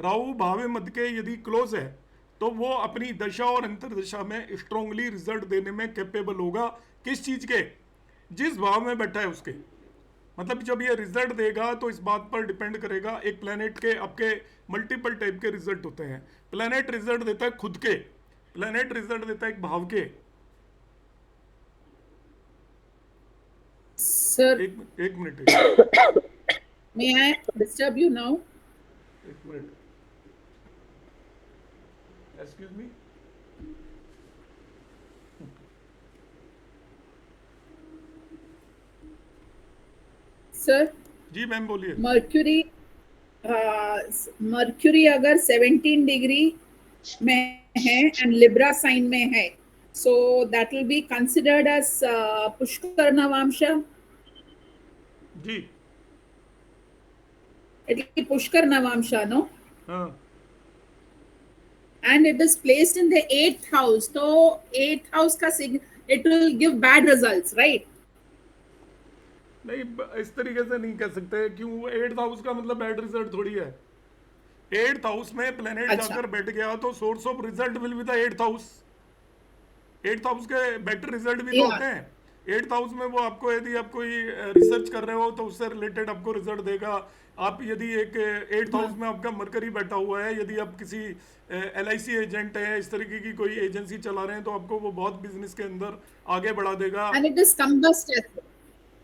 राहु भावे मध्य के यदि क्लोज है तो वो अपनी दशा और अंतर्दशा में स्ट्रांगली रिजल्ट देने में कैपेबल होगा। किस चीज के? जिस भाव में बैठा है उसके। मतलब जब ये रिजल्ट देगा तो इस बात पर डिपेंड करेगा। एक प्लेनेट के आपके मल्टीपल टाइप के रिजल्ट होते हैं। प्लेनेट रिजल्ट देता है खुद के, प्लेनेट रिजल्ट देता है एक भाव के। सर, एक मिनट, एक minute, may I disturb you now? एक मिनट, एक्सक्यूज मी। सर, जी मैम बोलिए। मर्क्यूरी मर्क्यूरी अगर 17 डिग्री में है एंड लिब्रा साइन में है, so that will be considered as Pushkar Navamsa. Ji It will be Pushkar Navamsa, no? हाँ। And it is placed in the 8th house, so 8th house का it will give bad results, right? नहीं, इस तरीके से नहीं कह सकते। क्यों? एट्थ हाउस का मतलब बैड रिजल्ट थोड़ी है। एट्थ हाउस में प्लेनेट अच्छा, जाकर बैठ गया तो source of result will be the eighth house. Eighth house के बेटर रिजल्ट भी तो yeah. होते हैं। एट्थ हाउस में वो आपको, यदि आप कोई रिसर्च कर रहे हो तो उससे रिलेटेड आपको रिजल्ट देगा। आप यदि एक एट्थ हाउस हाँ. में आपका मरकरी बैठा हुआ है, यदि आप किसी LIC एजेंट है, इस तरीके की कोई एजेंसी चला रहे हैं, तो आपको वो बहुत बिजनेस के अंदर आगे बढ़ा देगा। And it is combust as well.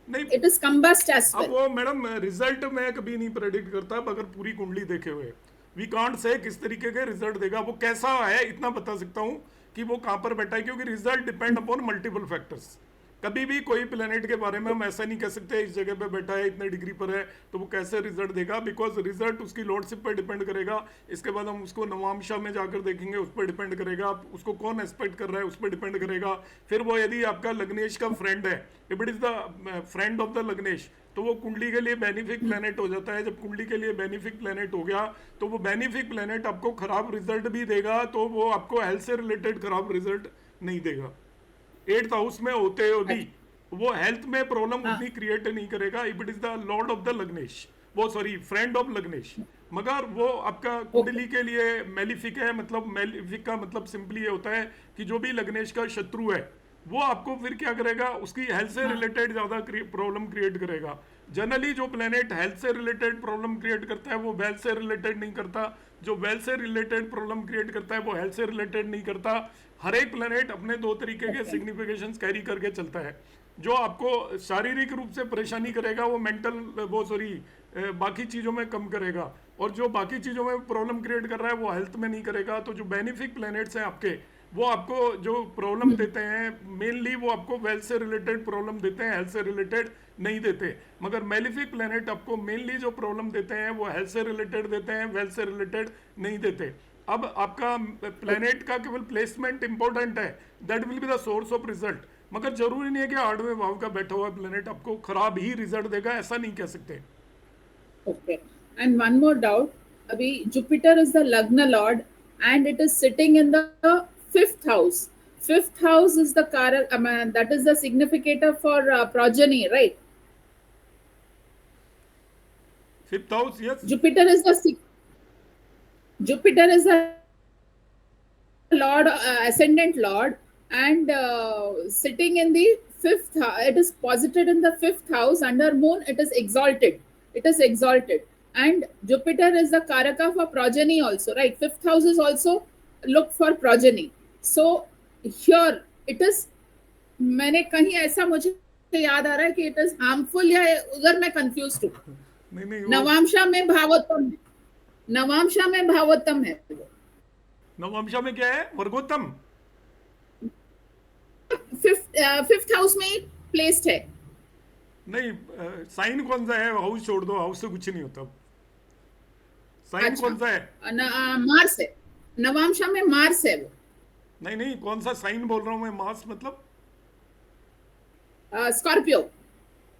नहीं, It is combust as अब well. वो मैडम रिजल्ट में कभी नहीं प्रेडिक्ट करता बगैर पूरी कुंडली देखे हुए। वी कांट से किस तरीके के रिजल्ट देगा। वो कैसा है इतना बता सकता हूँ कि वो कहाँ पर बैठा है, क्योंकि result depend upon multiple factors. कभी भी कोई प्लेनेट के बारे में हम ऐसा नहीं कह सकते इस जगह पे बैठा है, इतने डिग्री पर है, तो वो कैसे रिजल्ट देगा। बिकॉज रिजल्ट उसकी लॉर्डशिप पर डिपेंड करेगा। इसके बाद हम उसको नवांशा में जाकर देखेंगे, उस पर डिपेंड करेगा। उसको कौन एक्सपेक्ट कर रहा है उस पर डिपेंड करेगा। फिर वो यदि आपका लग्नेश का फ्रेंड है, if it is the friend of the लग्नेश, तो वो कुंडली के लिए बेनिफिक प्लेनेट हो जाता है। जब कुंडली के लिए बेनिफिक प्लेनेट हो गया तो वो बेनिफिक प्लेनेट आपको खराब रिजल्ट भी देगा, तो वो आपको हेल्थ से रिलेटेड खराब रिजल्ट नहीं देगा। एट्थ हाउस में होते हो भी वो हेल्थ में प्रॉब्लम हाँ. उतनी क्रिएट नहीं करेगा if it is the lord of the लग्नेश, वो सॉरी फ्रेंड ऑफ लग्नेश। मगर वो आपका Okay. कुंडली के लिए मेलिफिक है। मतलब मेलिफिक का मतलब सिंपली ये होता है कि जो भी लग्नेश का शत्रु है वो आपको फिर क्या करेगा, उसकी हेल्थ से हाँ. रिलेटेड ज़्यादा प्रॉब्लम क्रिएट करेगा। जनरली जो प्लेनेट हेल्थ से रिलेटेड प्रॉब्लम क्रिएट करता है वो वेल्थ से रिलेटेड नहीं करता। जो वेल्थ से रिलेटेड प्रॉब्लम क्रिएट करता है वो हेल्थ से रिलेटेड नहीं करता। हर एक प्लेनेट अपने दो तरीके के Okay. सिग्निफिकेशंस कैरी करके चलता है। जो आपको शारीरिक रूप से परेशानी करेगा वो मेंटल, वो सॉरी बाकी चीज़ों में कम करेगा। और जो बाकी चीज़ों में प्रॉब्लम क्रिएट कर रहा है वो हेल्थ में नहीं करेगा। तो जो बेनिफिक प्लैनेट्स हैं आपके, वो आपको जो प्रॉब्लम देते हैं मेनली वो आपको वेल्थ से रिलेटेड प्रॉब्लम देते हैं, हेल्थ से रिलेटेड नहीं देते। मगर मेलिफिक प्लैनेट आपको मेनली जो प्रॉब्लम देते हैं वो हेल्थ से रिलेटेड देते हैं, वेल्थ से रिलेटेड नहीं देते। अब आपका प्लैनेट का केवल प्लेसमेंट इंपॉर्टेंट है, that will be the source of result. मगर जरूरी नहीं है कि 8वें भाव का बैठा हुआ प्लेनेट आपको खराब ही रिजल्ट देगा, ऐसा नहीं कह सकते। Okay. And one more doubt. Abhi, Jupiter is the Lagna Lord and it is sitting in the fifth house. Fifth house is the that is the significator for progeny, right? Fifth house, yes. Jupiter is the Jupiter is the Lord, ascendant Lord, and sitting in the fifth. It is posited in the fifth house under Moon. It is exalted. It is exalted, and Jupiter is the Karaka for progeny also, right? Fifth house is also look for progeny. So here it is. मैंने कहीं ऐसा मुझे याद आ रहा है कि it is harmful या उधर मैं कंफ्यूज हूँ। नहीं नहीं, वो नवांशा में भावोत्तम है, नवांशा में भावोत्तम है, नवमशा में क्या है? वर्गोत्तम। फिफ्थ हाउस में ही प्लेस्ड है। नहीं, साइन कौन सा है? हाउस छोड़ दो, हाउस से कुछ नहीं होता। साइन अच्छा, कौन सा है? मार्स है, नवांशा में मार्स है वो। नहीं नहीं, कौन सा साइन बोल रहा हूँ मैं? मास मतलब स्कॉर्पियो।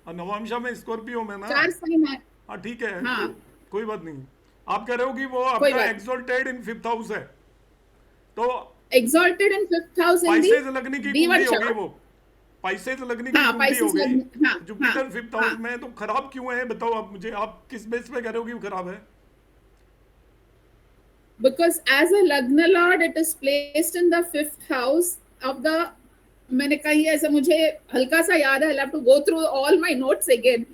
नवांशा में स्कॉर्पियो में ना। 4 साइन है। हाँ ठीक है, हाँ, कोई बात नहीं। आप कह रहे हो कि वो कोई आपका बात। एक्सोल्टेड इन फिफ्थ हाउस है, तो exalted in fifth house in the Pisces लगने की कुंडली D1 हो गई चार्ट। वो। पाइसेज लगने की हाँ, कुंडली हो पाइसेस गई। लगने, हाँ, हाँ, जुपिटर फिफ्थ हाउस हाँ। में, तो खराब क्यों है बताओ आप मुझे। आप किस बेस पे कह रहे हो कि वो खराब है? because as a Lagna Lord, it is placed in the 5th house of the, मैंने कहीं ऐसा मुझे हल्का सा याद है, I'll have to go through all my notes again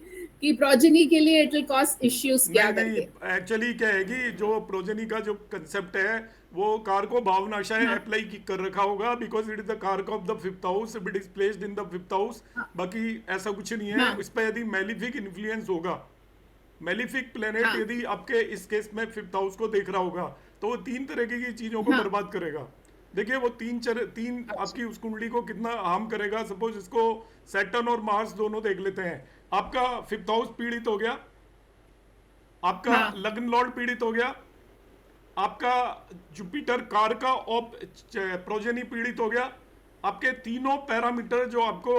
कि प्रोजेनी के लिए it will cause issues क्या नहीं नहीं, करके. एक्चुअली क्या है कि जो प्रोजेनी का जो कंसेप्ट है वो कार को भावनाशय हाँ अप्लाई कर रखा होगा, because it is the car of the fifth house, it is placed in the fifth house. हाँ बाकी ऐसा कुछ नहीं है। हाँ इस पर यदि मेलिफिक इन्फ्लुएंस होगा, मेलिफिक प्लेनेट हाँ यदि आपके इस केस में फिफ्थ हाउस को देख रहा होगा, तो वो तीन तरह की चीजों को हाँ बर्बाद करेगा। देखिए वो तीन अच्छा आपकी उस कुंडली को कितना हार्म करेगा। सपोज इसको सैटर्न और मार्स दोनों देख लेते हैं। आपका फिफ्थ हाउस पीड़ित हो गया, आपका हाँ लग्न लॉर्ड पीड़ित हो गया, आपका जुपिटर कार का ऑफ प्रोजेनी पीड़ित हो गया। आपके तीनों पैरामीटर जो आपको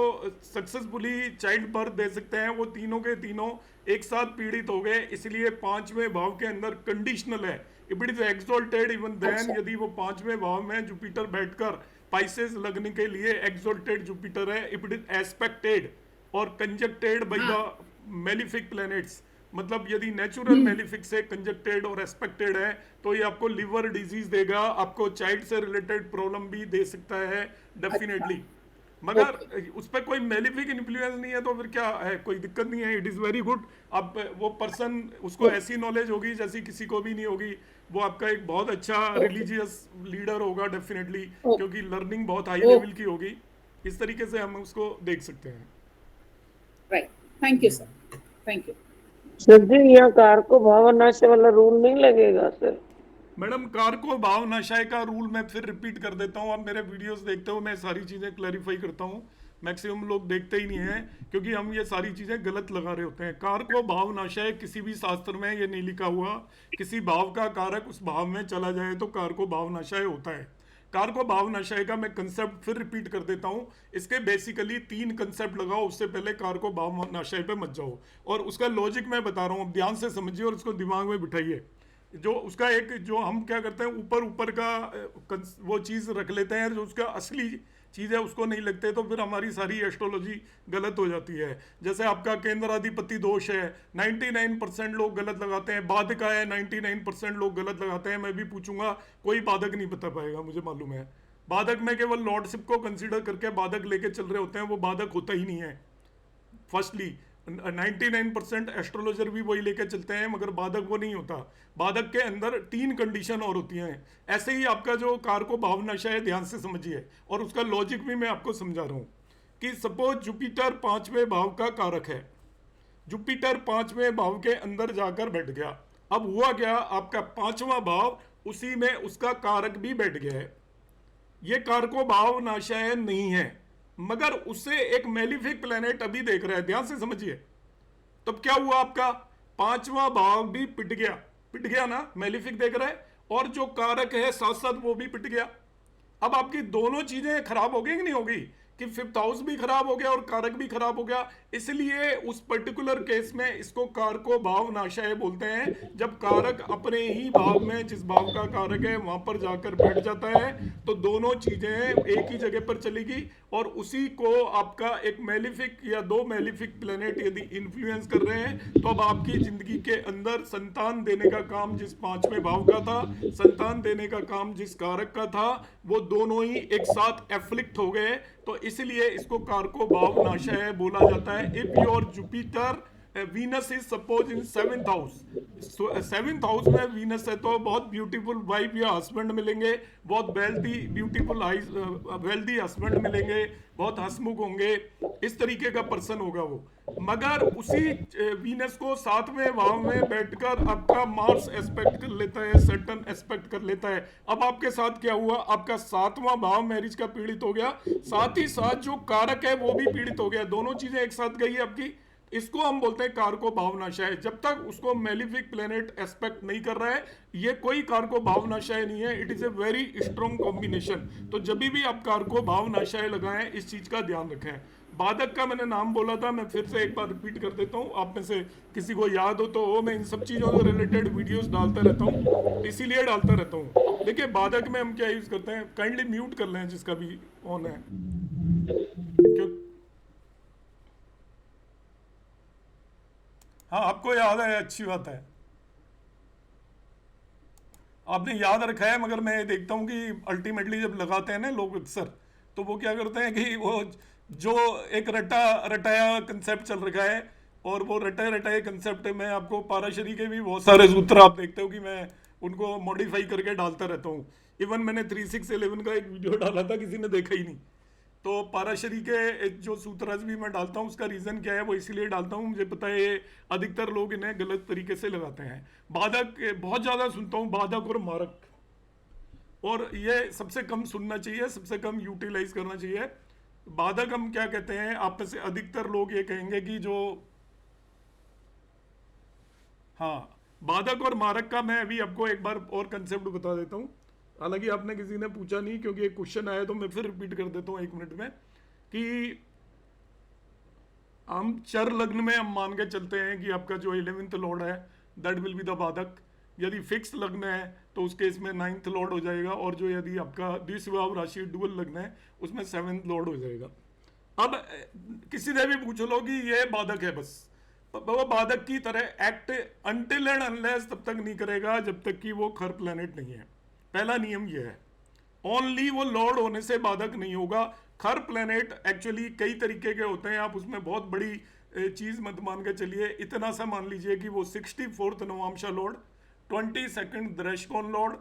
सक्सेसफुली चाइल्ड बर्थ दे सकते हैं, वो तीनों के तीनों एक साथ पीड़ित हो गए। इसलिए पांचवें भाव के अंदर कंडीशनल है। If it is exalted even then, अच्छा यदि वो पांचवें भाव में जुपिटर बैठकर पाइसेस लगने के लिए एक्सोल्टेड जुपिटर है, इफ इट इज एस्पेक्टेड और कंजक्टेड बाय हाँ द मेलिफिक प्लैनेट्स, मतलब यदि नेचुरल मेलिफिक से कंजक्टेड और एस्पेक्टेड है, तो ये आपको लिवर डिजीज देगा, आपको चाइल्ड से रिलेटेड प्रॉब्लम भी दे सकता है अच्छा डेफिनेटली। ओके मगर उस पर कोई मेलिफिक इन्फ्लुएंस नहीं है तो फिर क्या है, कोई दिक्कत नहीं है। It is very good. अब वो पर्सन, उसको ओके ऐसी नॉलेज होगी जैसी किसी को भी नहीं होगी। वो आपका एक बहुत अच्छा ओके रिलीजियस लीडर होगा डेफिनेटली, ओके क्योंकि लर्निंग बहुत हाई लेवल ओके की होगी। इस तरीके से हम उसको देख सकते हैं। Right thank you sir thank you sir ji यहाँ कार को भावनाशय वाला रूल नहीं लगेगा सर? मैडम कार को भाव नशाए का रूल मैं फिर रिपीट कर देता हूँ। आप मेरे वीडियोस देखते हो, मैं सारी चीज़ें क्लैरिफाई करता हूँ। मैक्सिमम लोग देखते ही नहीं हैं, क्योंकि हम ये सारी चीज़ें गलत लगा रहे होते हैं। कार को भाव नशाए किसी भी शास्त्र में ये नहीं लिखा हुआ। किसी भाव का कारक उस भाव में चला जाए तो कार को भाव नशाए होता है। कार को भाव नशाए का मैं कंसेप्ट फिर रिपीट कर देता हूँ। इसके बेसिकली तीन कंसेप्ट लगाओ, उससे पहले कार को भाव नशाए पे मत जाओ। और उसका लॉजिक मैं बता रहा हूँ, अब ध्यान से समझिए और उसको दिमाग में बिठाइए। जो उसका एक, जो हम क्या करते हैं, ऊपर ऊपर का वो चीज़ रख लेते हैं, जो उसका असली चीज़ है उसको नहीं लगते, तो फिर हमारी सारी एस्ट्रोलॉजी गलत हो जाती है। जैसे आपका केंद्राधिपति दोष है, 99% लोग गलत लगाते हैं। बाधक है, 99% लोग गलत लगाते हैं। मैं भी पूछूंगा, कोई बाधक नहीं बता पाएगा, मुझे मालूम है। बाधक में केवल लॉर्डशिप को कंसिडर करके बाधक लेके चल रहे होते हैं, वो बाधक होता ही नहीं है। फर्स्टली 99% एस्ट्रोलॉजर भी वही लेके चलते हैं, मगर बाधक वो नहीं होता। बाधक के अंदर तीन कंडीशन और होती हैं। ऐसे ही आपका जो कार को भावनाशय है, ध्यान से समझिए और उसका लॉजिक भी मैं आपको समझा रहा हूँ। कि सपोज जुपिटर पांचवें भाव का कारक है, जुपिटर पांचवें भाव के अंदर जाकर बैठ गया। अब हुआ क्या, आपका पांचवा भाव उसी में उसका कारक भी बैठ गया है। ये कारको भाव नाशय नहीं है, मगर उससे एक मेलिफिक प्लेनेट अभी देख रहा है। ध्यान से समझिए। तब क्या हुआ, आपका पांचवा भाव भी पिट गया ना, मेलिफिक देख रहा है, और जो कारक है साथ साथ वो भी पिट गया। अब आपकी दोनों चीजें खराब हो गई कि नहीं होगी, कि फिफ्थ हाउस भी खराब हो गया और कारक भी खराब हो गया। इसलिए उस पर्टिकुलर केस में इसको कारको भाव नाशय बोलते हैं। जब कारक अपने ही भाव में, जिस भाव का कारक है वहां पर जाकर बैठ जाता है, तो दोनों चीजें एक ही जगह पर चलेगी। और उसी को आपका एक मेलिफिक या दो मेलिफिक प्लेनेट यदि इन्फ्लुएंस कर रहे हैं, तो अब आपकी जिंदगी के अंदर संतान देने का काम जिस पांचवें भाव का था, संतान देने का काम जिस कारक का था, वो दोनों ही एक साथ एफ्लिक्ट हो गए। तो इसलिए इसको कारको भाव नाशय बोला जाता है। If your Jupiter Venus is suppose in seventh house, seventh house में वीनस है, तो बहुत ब्यूटीफुल वाइफ या हस्बैंड मिलेंगे, बहुत वेल्दी ब्यूटीफुल वेल्दी हस्बैंड मिलेंगे, बहुत हंसमुख होंगे, इस तरीके का पर्सन होगा वो। मगर उसी वीनस को सातवें भाव में बैठकर आपका मार्स एस्पेक्ट कर लेता है, सैटर्न एस्पेक्ट कर लेता है। अब आपके साथ क्या हुआ, आपका सातवां भाव मैरिज का पीड़ित हो गया, साथ ही साथ जो कारक है वो भी पीड़ित हो गया। दोनों चीजें एक साथ गई आपकी। इसको हम बोलते हैं कारको भावनाशय। जब तक उसको मेलिफिक प्लेनेट एस्पेक्ट नहीं कर रहा है, ये कोई कारको भावनाशय नहीं है। It is a very strong combination. तो जब भी आप कारको भावनाशय लगाएं, इस चीज का ध्यान रखें। बाधक का मैंने नाम बोला था, मैं फिर से एक बार रिपीट कर देता हूँ, आप में से किसी को याद हो तो। मैं इन सब चीज़ों से रिलेटेड वीडियोस डालता रहता हूँ, इसीलिए डालता रहता हूँ। देखिए बाधक में हम क्या यूज़ करते हैं, काइंडली म्यूट कर लें जिसका भी ऑन है, क्यों। हाँ आपको याद है, अच्छी बात है। आपने याद रखा है, मगर मैं देखता हूँ कि अल्टीमेटली जब लगाते हैं ना लोग अक्सर, तो वो क्या करते हैं कि वो जो एक रटा रटाया कंसेप्ट चल रखा है, और वो रटाए रटाए कंसेप्ट में आपको पाराशरी के भी बहुत सारे सूत्र आप देखते हो कि मैं उनको मॉडिफाई करके डालता रहता हूँ। इवन मैंने 3611 का एक वीडियो डाला था, किसी ने देखा ही नहीं। तो पाराशरी के जो सूत्र भी मैं डालता हूँ, उसका रीज़न क्या है वो इसीलिए डालता हूँ, मुझे पता है ये अधिकतर लोग इन्हें गलत तरीके से लगाते हैं। बाधक बहुत ज़्यादा सुनता हूँ, बाधक और मारक, और ये सबसे कम सुनना चाहिए, सबसे कम यूटिलाइज करना चाहिए। बाधक हम क्या कहते हैं, आप में से अधिकतर लोग ये कहेंगे कि जो, हाँ, बाधक और मारक का मैं अभी आपको एक बार और कंसेप्ट बता देता हूँ। हालांकि आपने किसी ने पूछा नहीं, क्योंकि एक क्वेश्चन आया, तो मैं फिर रिपीट कर देता हूँ 1 मिनट में, कि हम चर लग्न में हम मान के चलते हैं कि आपका जो 11th लॉर्ड है दैट विल बी द बाधक। यदि फिक्स लग्न है तो उस केस में 9th लॉर्ड हो जाएगा, और जो यदि आपका द्विस्वभाव राशि डुअल लग्न है उसमें 7th लॉर्ड हो जाएगा। अब किसी ने भी पूछ लो कि ये बाधक है, बस वो बाधक की तरह एक्ट अनटिल एंड अनलेस तब तक नहीं करेगा जब तक कि वो खर प्लेनेट नहीं है। पहला नियम ये है, ओनली वो लॉर्ड होने से बाधक नहीं होगा। खर प्लेनेट एक्चुअली कई तरीके के होते हैं, आप उसमें बहुत बड़ी चीज मत मान के चलिए। इतना सा मान लीजिए कि वो 64th नवांशा लॉर्ड, 22nd दृष्टकोण लॉर्ड,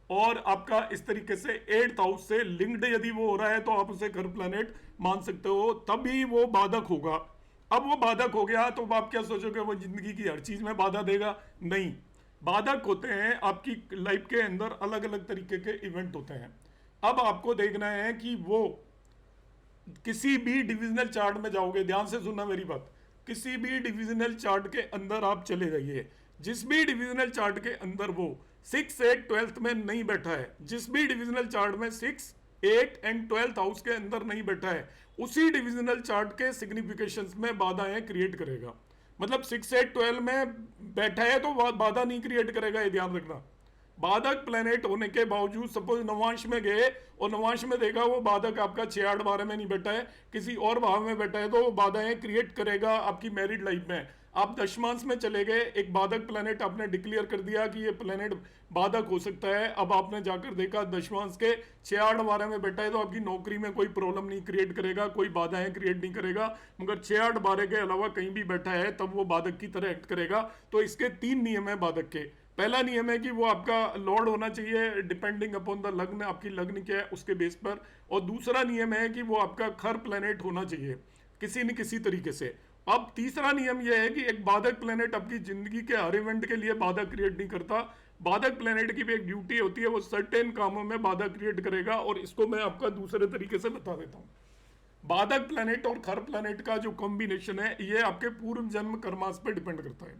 और आपका इस तरीके से 8th हाउस से लिंक्ड यदि वो हो रहा है तो आप उसे खर प्लेनेट मान सकते हो, तभी वो बाधक होगा। अब वो बाधक हो गया तो आप क्या सोचोगे वो जिंदगी की हर चीज में बाधा देगा? नहीं, बाधक होते हैं आपकी लाइफ के अंदर अलग अलग तरीके के इवेंट होते हैं। अब आपको देखना है कि वो किसी भी डिविजनल चार्ट में जाओगे, ध्यान से सुनना मेरी बात, किसी भी डिविजनल चार्ट के अंदर आप चले जाइए, जिस भी डिविजनल चार्ट के अंदर वो 6, 8, 12th में नहीं बैठा है, जिस भी डिविजनल चार्ट में 6, 8 एंड 12th हाउस के अंदर नहीं बैठा है, उसी डिविजनल चार्ट के सिग्निफिकेशंस में बाधाएं क्रिएट करेगा। मतलब 6, 8, 12 में बैठा है तो बाधा नहीं क्रिएट करेगा, ये ध्यान रखना। बाधक प्लेनेट होने के बावजूद सपोज नवांश में गए और नवांश में देखा वो बाधक आपका 6, 8, 12 में नहीं बैठा है, किसी और भाव में बैठा है, तो वो बाधाएं क्रिएट करेगा आपकी मैरिड लाइफ में। आप दशमांश में चले गए, एक बाधक प्लेनेट आपने डिक्लेयर कर दिया कि ये प्लेनेट बाधक हो सकता है। अब आपने जाकर देखा दशमांश के 6, 8, 12 में बैठा है, तो आपकी नौकरी में कोई प्रॉब्लम नहीं क्रिएट करेगा, कोई बाधाएं क्रिएट नहीं करेगा। मगर 6, 8, 12 के अलावा कहीं भी बैठा है तब वो बाधक की तरह एक्ट करेगा। तो इसके 3 नियम है बाधक के। पहला नियम है कि वो आपका लॉर्ड होना चाहिए डिपेंडिंग अपॉन द लग्न, आपकी लग्न क्या है उसके बेस पर। और दूसरा नियम है कि वो आपका खर प्लेनेट होना चाहिए किसी न किसी तरीके से। अब तीसरा नियम यह है कि एक बाधक प्लेनेट आपकी जिंदगी के हर इवेंट के लिए बाधा क्रिएट नहीं करता। बाधक प्लेनेट की भी एक ड्यूटी होती है, वो सर्टेन कामों में बाधा क्रिएट करेगा, और इसको मैं आपका दूसरे तरीके से बता देता हूँ। बाधक प्लेनेट और खर प्लेनेट का जो कॉम्बिनेशन है ये आपके पूर्व जन्म कर्मास पर डिपेंड करता है।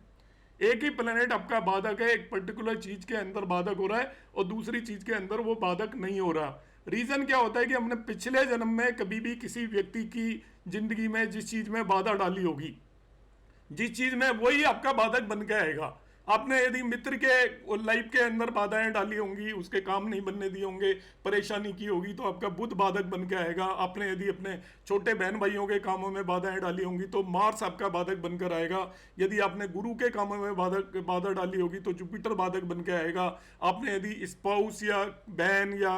एक ही प्लेनेट आपका बाधक है, एक पर्टिकुलर चीज के अंदर बाधक हो रहा है और दूसरी चीज के अंदर वो बाधक नहीं हो रहा। रीजन क्या होता है कि हमने पिछले जन्म में कभी भी किसी व्यक्ति की जिंदगी में जिस चीज में बाधा डाली होगी, जिस चीज में वही आपका बाधक बन के आएगा। आपने यदि मित्र के लाइफ के अंदर बाधाएं डाली होंगी, उसके काम नहीं बनने दिए होंगे, परेशानी की होगी, तो आपका बुध बाधक बन के आएगा। आपने यदि अपने छोटे बहन भाइयों के कामों में बाधाएं डाली होंगी तो मार्स आपका बाधक बनकर आएगा। यदि आपने गुरु के कामों में बाधा डाली होगी तो जुपिटर बाधक बन के आएगा। आपने यदि स्पाउस या बहन या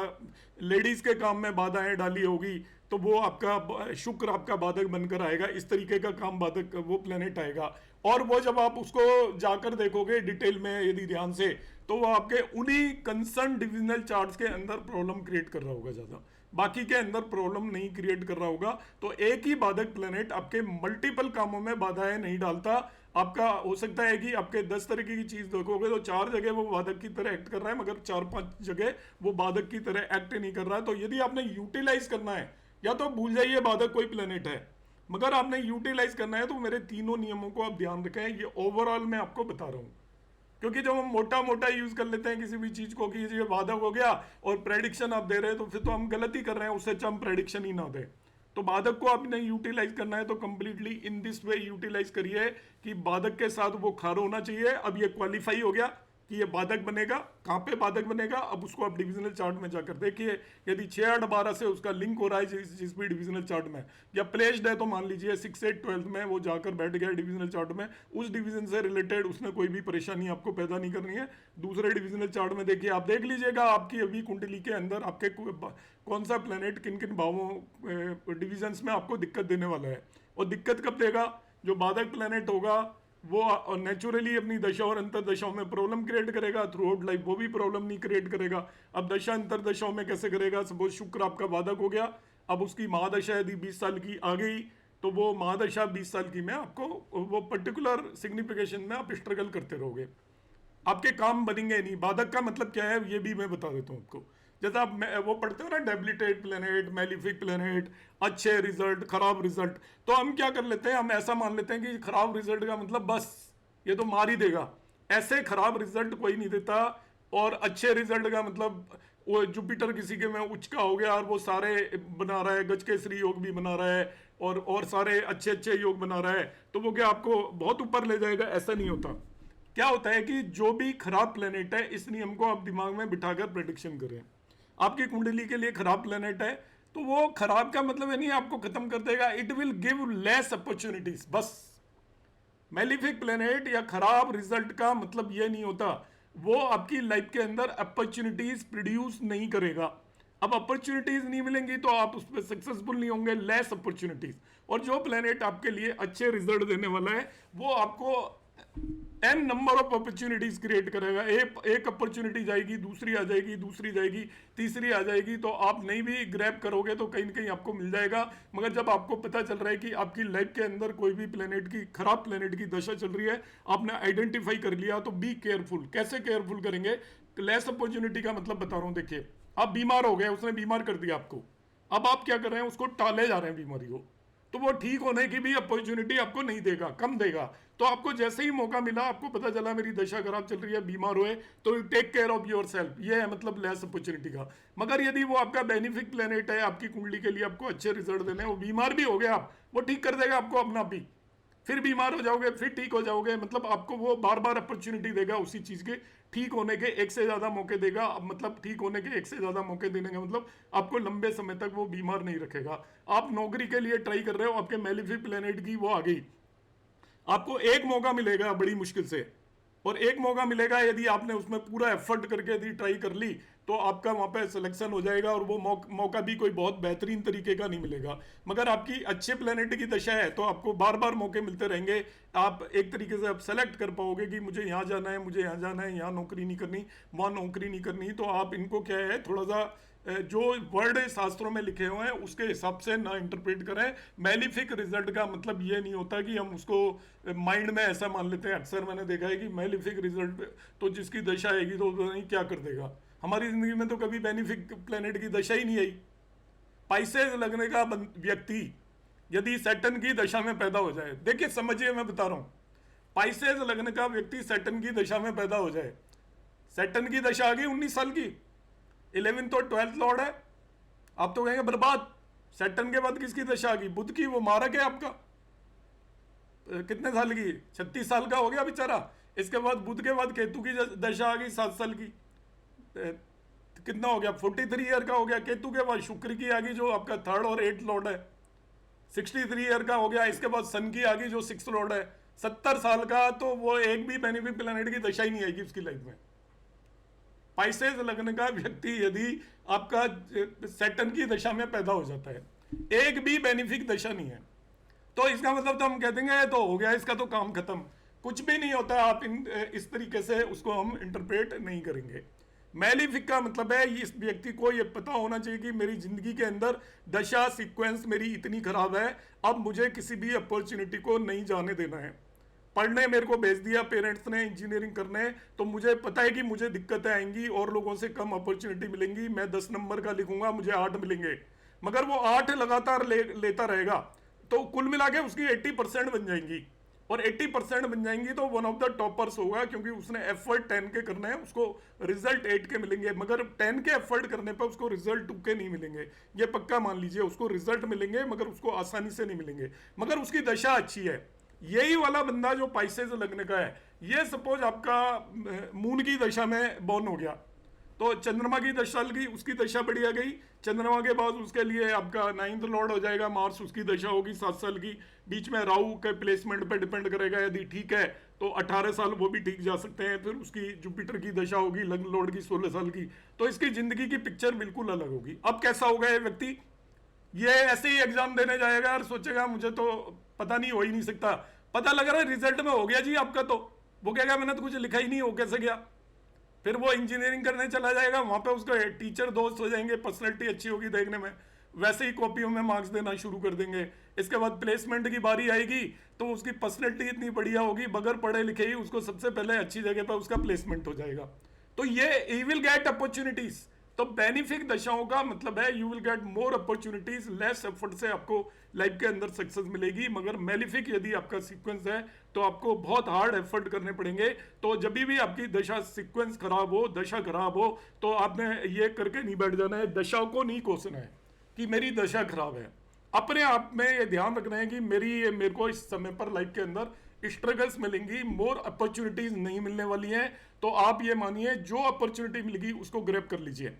लेडीज के काम में बाधाएं डाली होगी तो वो आपका शुक्र आपका बाधक बनकर आएगा। इस तरीके का काम बाधक वो प्लेनेट आएगा। और वो जब आप उसको जाकर देखोगे डिटेल में यदि ध्यान से, तो वो आपके उन्हीं कंसर्न डिविजनल चार्ट्स के अंदर प्रॉब्लम क्रिएट कर रहा होगा ज़्यादा, बाकी के अंदर प्रॉब्लम नहीं क्रिएट कर रहा होगा। तो एक ही बाधक प्लेनेट आपके मल्टीपल कामों में बाधाएं नहीं डालता। आपका हो सकता है कि आपके 10 तरीके की चीज देखोगे तो 4 जगह वो बाधक की तरह एक्ट कर रहा है, मगर 4-5 जगह वो बाधक की तरह एक्ट नहीं कर रहा है। तो यदि आपने यूटिलाइज करना है, या तो भूल जाइए बाधक कोई प्लेनेट है, मगर आपने यूटिलाइज करना है तो मेरे तीनों नियमों को आप ध्यान रखें। ये ओवरऑल मैं आपको बता रहा हूँ, क्योंकि जब हम मोटा मोटा यूज कर लेते हैं किसी भी चीज को कि ये बाधक हो गया और प्रेडिक्शन आप दे रहे हैं, तो फिर तो हम गलत ही कर रहे हैं, उससे अच्छा हम प्रेडिक्शन ही ना दें। तो बाधक को आपने यूटिलाइज करना है तो completely in this way utilise करिए कि बाधक के साथ वो खर होना चाहिए। अब ये क्वालिफाई हो गया, कि ये बाधक बनेगा। कहाँ पे बाधक बनेगा, अब उसको आप डिविजनल चार्ट में जाकर देखिए। यदि 6-8-12 से उसका लिंक हो रहा है जिस भी डिविजनल चार्ट में, या प्लेस्ड है, तो मान लीजिए 6-8-12 में वो जाकर बैठ गया डिविजनल चार्ट में, उस डिवीजन से रिलेटेड उसने कोई भी परेशानी आपको पैदा नहीं करनी है। दूसरे डिविजनल चार्ट में देखिए, आप देख लीजिएगा आपकी अभी कुंडली के अंदर आपके कौन सा प्लेनेट किन किन भावों डिविजन्स में आपको दिक्कत देने वाला है। और दिक्कत कब देगा, जो बाधक प्लेनेट होगा वो नेचुरली अपनी दशा और अंतर दशाओं में प्रॉब्लम क्रिएट करेगा, थ्रू आउट लाइफ वो भी प्रॉब्लम नहीं क्रिएट करेगा। अब दशा अंतर दशाओं में कैसे करेगा, सपोज शुक्र आपका बाधक हो गया, अब उसकी महादशा यदि 20 साल की आ गई, तो वो महादशा 20 साल की में आपको वो पर्टिकुलर सिग्निफिकेशन में आप स्ट्रगल करते रहोगे, आपके काम बनेंगे नहीं। बाधक का मतलब क्या है ये भी मैं बता देता हूँ आपको। जैसे आप वो पढ़ते हो ना, डेबिलिटेट प्लेनेट, मेलिफिक प्लेनेट, अच्छे रिजल्ट, खराब रिजल्ट, तो हम क्या कर लेते हैं, हम ऐसा मान लेते हैं कि खराब रिजल्ट का मतलब बस ये तो मार ही देगा। ऐसे खराब रिजल्ट कोई नहीं देता। और अच्छे रिजल्ट का मतलब वो जुपिटर किसी के में उच्च का हो गया और वो सारे बना रहा है, गज के श्री योग भी बना रहा है और सारे अच्छे अच्छे योग बना रहा है, तो वो क्या आपको बहुत ऊपर ले जाएगा, ऐसा नहीं होता। क्या होता है कि जो भी खराब प्लेनेट है, इस नियम को आप दिमाग में बिठाकर प्रेडिक्शन करें। आपकी कुंडली के लिए खराब प्लेनेट है, तो वो खराब का मतलब है नहीं आपको खत्म कर देगा, it will give less opportunities, बस। मेलिफिक प्लेनेट या खराब रिजल्ट का मतलब ये नहीं होता, वो आपकी लाइफ के अंदर अपॉर्चुनिटीज प्रोड्यूस नहीं करेगा। अब अपॉर्चुनिटीज नहीं मिलेंगी तो आप उस पर सक्सेसफुल नहीं होंगे, लेस अपॉर्चुनिटीज। और जो प्लेनेट आपके लिए अच्छे रिजल्ट देने वाला है, वो आपको n number of opportunities create करेगा। एक अपॉर्चुनिटी जाएगी, दूसरी आ जाएगी, दूसरी जाएगी, तीसरी आ जाएगी, तो आप नहीं भी ग्रैब करोगे तो कहीं ना कहीं आपको मिल जाएगा। मगर जब आपको पता चल रहा है कि आपकी लाइफ के अंदर कोई भी प्लेनेट की, खराब प्लेनेट की दशा चल रही है, आपने आइडेंटिफाई कर लिया, तो बी केयरफुल। कैसे केयरफुल करेंगे, लेस अपॉर्चुनिटी का मतलब बता रहा हूं। देखिए, आप बीमार हो गए, उसने बीमार कर दिया आपको, अब आप क्या कर रहे हैं, उसको टाले जा रहे हैं बीमारी को, तो वो ठीक होने की भी अपॉर्चुनिटी आपको नहीं देगा, कम देगा। तो आपको जैसे ही मौका मिला, आपको पता चला मेरी दशा खराब चल रही है, बीमार हुए, तो take care of your self, ये है मतलब लेस अपॉर्चुनिटी का। मगर यदि वो आपका बेनिफिक प्लेनेट है, आपकी कुंडली के लिए आपको अच्छे रिजल्ट देने, वो बीमार भी हो गया आप, वो ठीक कर देगा आपको अपना भी, फिर बीमार हो जाओगे, फिर ठीक हो जाओगे, मतलब आपको वो बार बार अपॉर्चुनिटी देगा उसी चीज के ठीक होने के, एक से ज्यादा मौके देगा। मतलब ठीक होने के एक से ज्यादा मौके देने का मतलब आपको लंबे समय तक वो बीमार नहीं रखेगा। आप नौकरी के लिए ट्राई कर रहे हो, आपके मेलिफिक प्लेनेट की वो आ गई, आपको एक मौका मिलेगा बड़ी मुश्किल से, और एक मौका मिलेगा, यदि आपने उसमें पूरा एफर्ट करके यदि ट्राई कर ली, तो आपका वहाँ पे सिलेक्शन हो जाएगा, और वो मौका भी कोई बहुत बेहतरीन तरीके का नहीं मिलेगा। मगर आपकी अच्छे प्लेनेट की दशा है, तो आपको बार बार मौके मिलते रहेंगे। आप एक तरीके से आप सेलेक्ट कर पाओगे कि मुझे यहाँ जाना है, मुझे यहाँ जाना है, यहाँ नौकरी नहीं करनी, वहाँ नौकरी नहीं करनी। तो आप इनको क्या है, थोड़ा सा जो वर्ड शास्त्रों में लिखे हुए हैं उसके हिसाब से ना इंटरप्रेट करें। मेलिफिक रिजल्ट का मतलब ये नहीं होता कि हम उसको माइंड में ऐसा मान लेते हैं। अक्सर मैंने देखा है कि मेलिफिक रिजल्ट तो जिसकी दशा आएगी तो नहीं क्या कर देगा। हमारी जिंदगी में तो कभी बेनिफिक प्लेनेट की दशा ही नहीं आई। पाइसेस लगने का व्यक्ति यदि सैटर्न की दशा में पैदा हो जाए, देखिए समझिए मैं बता रहा हूँ, पाइसेस लगने का व्यक्ति सैटर्न की दशा में पैदा हो जाए, सैटर्न की दशा आ गई 19 साल की, 11th और 12th लॉर्ड है, आप तो कहेंगे बर्बाद। सैटर्न के बाद किसकी दशा आ गई, बुध की, वो मारक है आपका। कितने साल की, 36 साल का हो गया बेचारा। इसके बाद बुध के बाद केतु की दशा आ गई 7 साल की, कितना हो गया, 43 ईयर का हो गया। केतु के बाद शुक्र की आ गई जो आपका 3rd और 8th लॉर्ड है, 63 ईयर का हो गया। इसके बाद सन की आ गई जो 6th लॉर्ड है, 70 साल का। तो वो एक भी बेनिफिक प्लैनेट की दशा ही नहीं आएगी उसकी लाइफ में। पाइसेस लगने का व्यक्ति यदि आपका सैटर्न की दशा में पैदा हो जाता है, एक भी बेनिफिक दशा नहीं है, तो इसका मतलब तो हम कह देंगे तो हो गया, इसका तो काम खत्म। कुछ भी नहीं होता। आप इस तरीके से उसको हम इंटरप्रेट नहीं करेंगे। मेलिफिक का मतलब है इस व्यक्ति को ये पता होना चाहिए कि मेरी जिंदगी के अंदर दशा सीक्वेंस मेरी इतनी खराब है, अब मुझे किसी भी अपॉर्चुनिटी को नहीं जाने देना है। पढ़ने मेरे को भेज दिया पेरेंट्स ने इंजीनियरिंग करने, तो मुझे पता है कि मुझे दिक्कतें आएंगी और लोगों से कम अपॉर्चुनिटी मिलेंगी। मैं 10 नंबर का लिखूंगा, मुझे 8 मिलेंगे, मगर वो 8 लगातार लेता रहेगा, तो कुल मिला के उसकी 80% बन जाएंगी। और 80% बन जाएंगी तो वन ऑफ द टॉपर्स होगा, क्योंकि उसने एफर्ट 10 के करने हैं, उसको रिजल्ट 8 के मिलेंगे। मगर 10 के एफर्ट करने पर उसको रिजल्ट 2 के नहीं मिलेंगे, ये पक्का मान लीजिए। उसको रिजल्ट मिलेंगे मगर उसको आसानी से नहीं मिलेंगे, मगर उसकी दशा अच्छी है। यही वाला बंदा जो पाइसेस लगने का है, ये सपोज आपका मून की दशा में बॉर्न हो गया, तो चंद्रमा की 10 साल की उसकी दशा बढ़िया गई, चंद्रमा के बाद उसके लिए आपका 9th लॉर्ड हो जाएगा मार्स, उसकी दशा होगी 7 साल की, बीच में राहु के प्लेसमेंट पे डिपेंड करेगा, यदि ठीक है तो 18 साल वो भी ठीक जा सकते हैं, फिर उसकी जुपिटर की दशा होगी लग्न लॉर्ड की 16 साल की, तो इसकी जिंदगी की पिक्चर बिल्कुल अलग होगी। अब कैसा होगा ये व्यक्ति, ये ऐसे ही एग्जाम देने जाएगा और सोचेगा मुझे तो पता नहीं, हो ही नहीं सकता, पता लग रहा है रिजल्ट में हो गया जी आपका, तो वो कहेगा मैंने तो कुछ लिखा ही नहीं, हो कैसे गया। फिर वो इंजीनियरिंग करने चला जाएगा, वहां पे उसका टीचर दोस्त हो जाएंगे, पर्सनैलिटी अच्छी होगी देखने में, वैसे ही कॉपियों में मार्क्स देना शुरू कर देंगे। इसके बाद प्लेसमेंट की बारी आएगी तो उसकी पर्सनैलिटी इतनी बढ़िया होगी, बगैर पढ़े लिखे ही उसको सबसे पहले अच्छी जगह पर उसका प्लेसमेंट हो जाएगा। तो ये ही विल गेट अपॉर्चुनिटीज। तो बेनिफिक दशाओं का मतलब है you will get more opportunities, less effort से आपको लाइफ के अंदर सक्सेस मिलेगी। मगर मेलिफिक यदि आपका सीक्वेंस है तो आपको बहुत हार्ड एफर्ट करने पड़ेंगे। तो जब भी आपकी दशा सीक्वेंस खराब हो, दशा खराब हो, तो आपने ये करके नहीं बैठ जाना है, दशा को नहीं कोसना है कि मेरी दशा खराब है। अपने आप में ये ध्यान रखना है कि मेरे को इस समय पर लाइफ के अंदर स्ट्रगल्स मिलेंगी, मोर अपॉर्चुनिटीज नहीं मिलने वाली हैं। तो आप ये मानिए जो अपॉर्चुनिटी मिलेगी उसको ग्रैब कर लीजिए,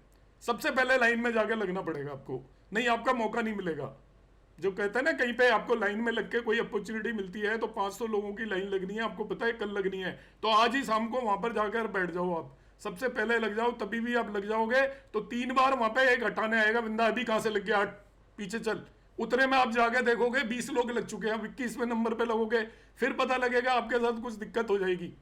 सबसे पहले लाइन में जाके लगना पड़ेगा आपको, नहीं आपका मौका नहीं मिलेगा। जो कहते हैं ना कहीं पे आपको लाइन में लग के कोई अपॉर्चुनिटी मिलती है तो 500 लोगों की लाइन लगनी है, आपको पता है कल लगनी है, तो आज ही शाम को वहां पर जाकर बैठ जाओ, आप सबसे पहले लग जाओ, तभी भी आप लग जाओगे। तो 3 बार वहां पे एक हटाने आएगा बंदा, अभी कहां से लग गया, पीछे चल, उतने में आप जाके देखोगे 20 लोग लग चुके हैं, आप 21वें नंबर पे लगोगे, फिर पता लगेगा आपके साथ कुछ दिक्कत हो जाएगी,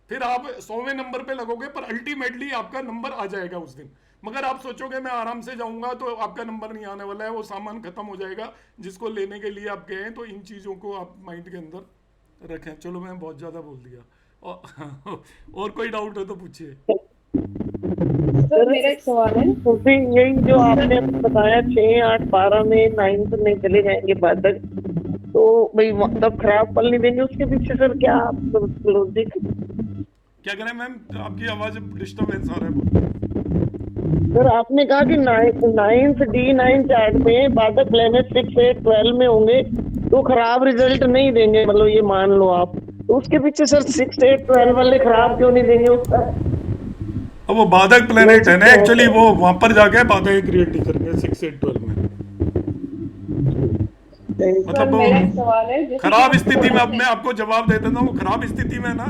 फिर आप 100वें नंबर पे लगोगे, पर अल्टीमेटली आपका नंबर आ जाएगा उस दिन। मगर आप सोचोगे मैं आराम से जाऊंगा तो आपका नंबर नहीं आने वाला है, वो सामान खत्म हो जाएगा जिसको लेने के लिए आप गए हैं। तो इन चीज़ों को आप माइंड के अंदर रखें। चलो मैं बहुत ज़्यादा बोल दिया, और कोई डाउट हो तो पूछिए। सर मेरा एक सवाल है, तो फिर यही जो आपने बताया 6, 8, 12 में 9th में चले जाएंगे बादल, तो भाई तब खराब फल नहीं देंगे, उसके पीछे सर क्या लॉजिक? क्या करें मैम, आपकी आवाज डिस्टर्बेंस आ रहा है। सर आपने कहा कि 9th D9 चार्ट में बादल प्लेनेट 6, 8, 12 में होंगे तो खराब रिजल्ट नहीं देंगे, मतलब ये मान लो आप, तो उसके पीछे सर 6, 8, 12 वाले खराब क्यों नहीं देंगे उसका? अब वो बाधक प्लेनेट है ना एक्चुअली, वो वहां पर जाके बाधक क्रिएट नहीं करेंगे 6, 8, 12 में। मतलब वो खराब स्थिति में, अब मैं आपको जवाब दे देता हूँ, खराब स्थिति में ना,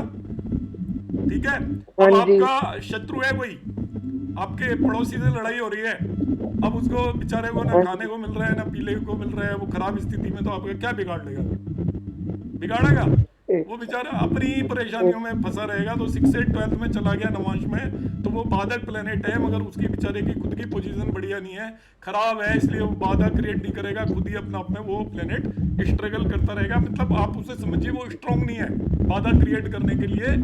ठीक है। अब आपका शत्रु है कोई, आपके पड़ोसी से लड़ाई हो रही है, अब उसको बेचारे को ना खाने को मिल रहा है ना पीने को मिल रहा है, वो खराब स्थिति में, तो आपका क्या बिगाड़ लेगा, बिगाड़ेगा वो बेचारा अपनी परेशानियों में फंसा रहेगा। तो 6, 8, 12 में चला गया नवांश में, तो वो बाधक प्लेनेट है, मगर उसकी बेचारे की खुद की पोजीशन बढ़िया नहीं है, खराब है, इसलिए वो बाधा क्रिएट नहीं करेगा, खुद ही अपना आप में वो प्लेनेट स्ट्रगल करता रहेगा। मतलब आप उसे समझिए वो स्ट्रांग नहीं है बाधा क्रिएट करने के लिए,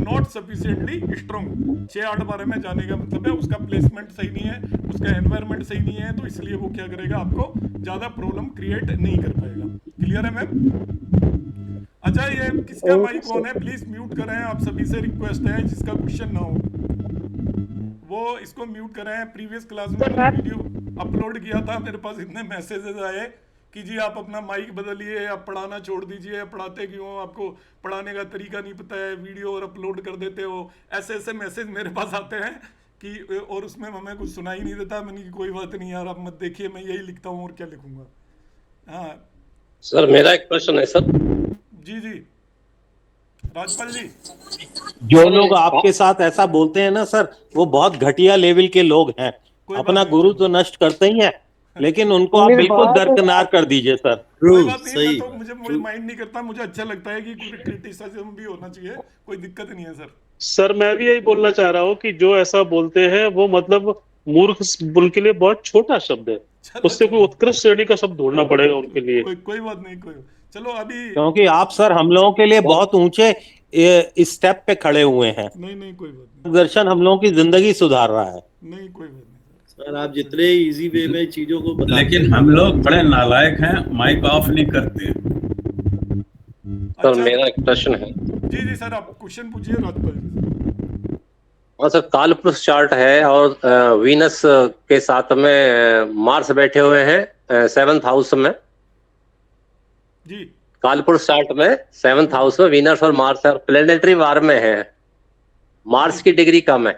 नॉट सफिशिएंटली स्ट्रांग। 6, 8, 12 में जाने का मतलब है उसका प्लेसमेंट सही नहीं है, उसका एनवायरमेंट सही नहीं है, तो इसलिए वो क्या करेगा, आपको ज्यादा प्रॉब्लम क्रिएट नहीं कर पाएगा। क्लियर है मैम? अच्छा ये किसका माइक ऑन है, प्लीज म्यूट करें, आप सभी से रिक्वेस्ट है, जिसका क्वेश्चन ना हो वो इसको म्यूट करें। प्रीवियस क्लास में वीडियो अपलोड किया था, मेरे पास इतने मैसेजेस आए कि जी आप अपना माइक बदलिए, आप पढ़ाना छोड़ दीजिए, पढ़ाते क्यों, आपको पढ़ाने का तरीका नहीं पता है, वीडियो और अपलोड कर देते हो, ऐसे ऐसे मैसेज मेरे पास आते हैं कि, और उसमें हमें कुछ सुनाई नहीं देता। मैंने की कोई बात नहीं यार, आप मत देखिए, मैं यही लिखता हूँ और क्या लिखूंगा। हाँ सर मेरा एक प्रश्न है सर। जी जी राजपाल जी, जो लोग आपके साथ ऐसा बोलते हैं ना सर, वो बहुत घटिया लेवल के लोग हैं, अपना गुरु तो नष्ट करते ही हैं, लेकिन उनको आप बिल्कुल दरकिनार कर दीजिए सर। कोई बात नहीं, मैं तो मुझे माइंड नहीं करता, मुझे अच्छा लगता है कि क्रिटिसिज्म भी होना चाहिए, कोई दिक्कत नहीं है सर। सर मैं भी यही बोलना चाह रहा हूँ कि जो ऐसा बोलते हैं वो मतलब मूर्ख बुल के लिए बहुत छोटा शब्द है, उससे कोई उत्कृष्ट श्रेणी का शब्द ढूंढना पड़ेगा उनके लिए। कोई बात नहीं, कोई चलो अभी, क्योंकि आप सर हम लोगों के लिए बहुत ऊंचे स्टेप पे खड़े हुए हैं। नहीं कोई बात नहीं, दर्शन हम लोगों की जिंदगी सुधार रहा है। नहीं कोई बात नहीं सर, आप जितने इजी वे में चीजों को बताते, लेकिन हम लोग बड़े नालायक हैं, माइक ऑफ नहीं करते। सर मेरा एक प्रश्न है। जी सर आप क्वेश्चन पूछिए राजपाल जी। हाँ सर, कालपुरुष चार्ट है और वीनस के साथ में मार्स बैठे हुए हैं 7th हाउस में जी। कालपुरुष चार्ट में 7th हाउस में वीनस और मार्स प्लेनेटरी वार में है, मार्स की डिग्री कम है।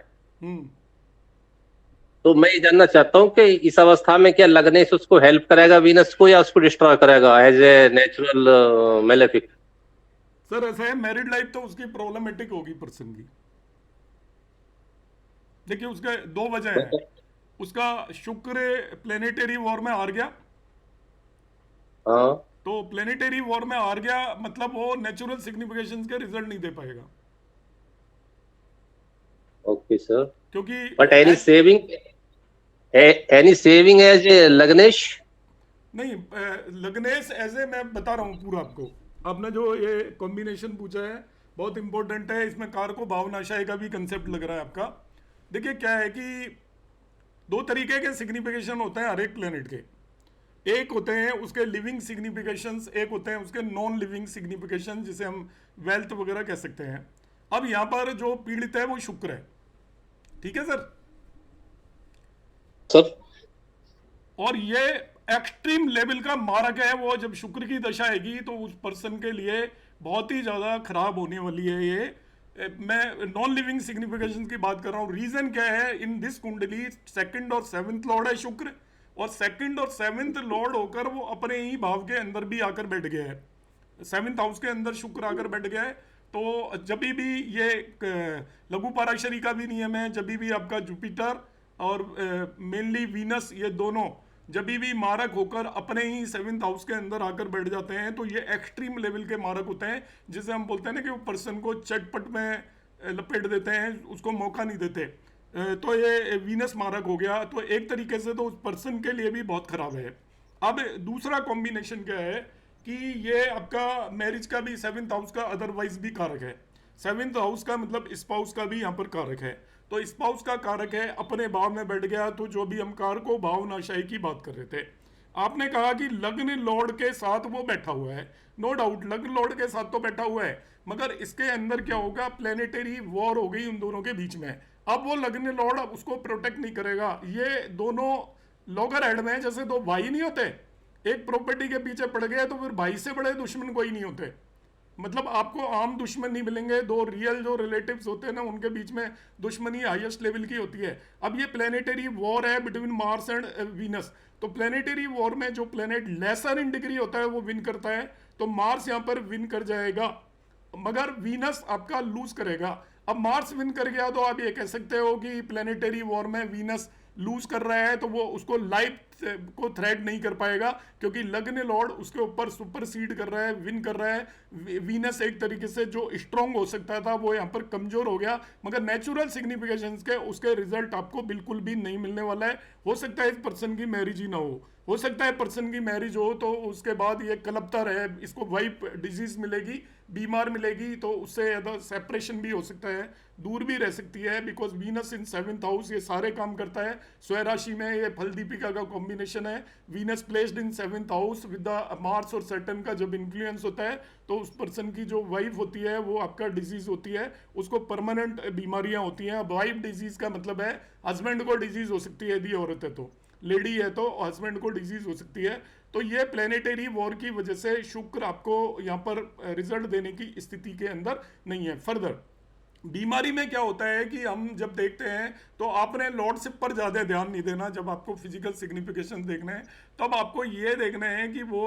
तो मैं ये जानना चाहता हूँ कि इस अवस्था में क्या लग्नेश उसको हेल्प करेगा वीनस को, या उसको डिस्ट्रॉय करेगा as a natural malefic? Sir ऐसा है, मैरिड लाइफ तो उसकी प्रॉब्लमेटिक होगी पर्सन की। देखिए उसका दो वजह है। उसका शुक्र प्लेनेटरी वॉर में हार गया, हाँ, तो प्लेनेटरी वॉर में हार गया मतलब वो नेचुरल सिग्निफिकेशंस के रिजल्ट नहीं दे पाएगा। ओके सर, क्योंकि but any saving as a लग्नेश? नहीं, लग्नेश ऐसे मैं बता रहा हूँ पूरा आपको। आपने जो ये कॉम्बिनेशन पूछा है बहुत इंपॉर्टेंट है, इसमें कार को भावनाशाही का भी कंसेप्ट लग रहा है आपका। देखिए क्या है कि दो तरीके के सिग्निफिकेशन होते हैं हर एक प्लेनेट के। एक होते हैं उसके लिविंग सिग्निफिकेशंस, एक होते हैं उसके नॉन लिविंग सिग्निफिकेशन, जिसे हम वेल्थ वगैरह कह सकते हैं। अब यहाँ पर जो पीड़ित है वो शुक्र है, ठीक है सर? और ये एक्सट्रीम लेवल का मारक है। वो जब शुक्र की दशा आएगी तो उस पर्सन के लिए बहुत ही ज्यादा खराब होने वाली है। ये मैं नॉन लिविंग सिग्निफिकेशन की बात कर रहा हूँ। रीजन क्या है, इन दिस कुंडली 2nd और 7th लॉर्ड है शुक्र, और 2nd और 7th लॉर्ड होकर वो अपने ही भाव के अंदर भी आकर बैठ गया है। 7th हाउस के अंदर शुक्र आकर बैठ गया है। तो जब भी ये लघु पराशरी का भी नियम है, जब भी आपका जुपिटर और मेनली वीनस, ये दोनों जब भी मारक होकर अपने ही 7th हाउस के अंदर आकर बैठ जाते हैं तो ये एक्सट्रीम लेवल के मारक होते हैं, जिसे हम बोलते हैं ना कि वो पर्सन को चटपट में लपेट देते हैं, उसको मौका नहीं देते। तो ये वीनस मारक हो गया। तो एक तरीके से तो उस पर्सन के लिए भी बहुत खराब है। अब दूसरा कॉम्बिनेशन क्या है कि ये आपका मैरिज का भी 7th हाउस का अदरवाइज भी कारक है। 7th हाउस का मतलब स्पाउस का भी यहाँ पर कारक है। तो स्पाउस का कारक है, अपने भाव में बैठ गया। तो जो भी हम कार को भावनाशाही की बात कर रहे थे, आपने कहा कि लग्न लॉर्ड के साथ वो बैठा हुआ है। नो डाउट लग्न लॉर्ड के साथ तो बैठा हुआ है, मगर इसके अंदर क्या होगा, प्लेनेटरी वॉर हो गई उन दोनों के बीच में। अब वो लग्न लॉर्ड उसको प्रोटेक्ट नहीं करेगा। ये दोनों लॉगर हेड में जैसे दो भाई नहीं होते, एक प्रॉपर्टी के पीछे पड़ गए तो फिर भाई से बड़े दुश्मन कोई नहीं होते। मतलब आपको आम दुश्मन नहीं मिलेंगे, दो रियल जो रिलेटिव्स होते हैं ना उनके बीच में दुश्मनी हाईएस्ट लेवल की होती है। अब ये प्लेनेटरी वॉर है बिटवीन मार्स एंड वीनस। तो प्लेनेटरी वॉर में जो प्लेनेट लेसर इन डिग्री होता है वो विन करता है। तो मार्स यहाँ पर विन कर जाएगा, मगर वीनस आपका लूज करेगा। अब मार्स विन कर गया तो आप ये कह सकते हो कि प्लेनेटरी वॉर में वीनस लूज कर रहा है, तो वो उसको लाइफ को थ्रेट नहीं कर पाएगा, क्योंकि लग्न लॉर्ड उसके ऊपर सुपरसीड कर रहा है, विन कर रहा है। वीनस एक तरीके से जो स्ट्रांग हो सकता था वो यहाँ पर कमजोर हो गया, मगर नेचुरल सिग्निफिकेशंस के उसके रिजल्ट आपको बिल्कुल भी नहीं मिलने वाला है। हो सकता है इस पर्सन की मैरिज ही ना हो सकता है पर्सन की मैरिज हो तो उसके बाद ये कलपता रहे, इसको वाइप डिजीज मिलेगी, बीमार मिलेगी, तो उससे सेपरेशन भी हो सकता है, दूर भी रह सकती है। Because Venus in 7th house ये सारे काम करता है। स्वराशि में ये फल दीपिका का कॉम्बिनेशन है। Venus placed in 7th house with the Mars और सैटर्न का जब इन्फ्लुएंस होता है तो उस पर्सन की जो वाइफ होती है वो आपका डिजीज होती है, उसको परमानेंट बीमारियां होती हैं। वाइफ डिजीज का मतलब है हस्बैंड को डिजीज हो सकती है, यदि औरत है तो, लेडी है तो हस्बैंड को डिजीज हो सकती है। तो ये प्लेनेटरी वॉर की वजह से शुक्र आपको यहाँ पर रिजल्ट देने की स्थिति के अंदर नहीं है। फर्दर बीमारी में क्या होता है कि हम जब देखते हैं तो आपने लॉर्डशिप पर ज़्यादा ध्यान नहीं देना। जब आपको फिजिकल सिग्निफिकेशन देखना है तब आपको ये देखना है कि वो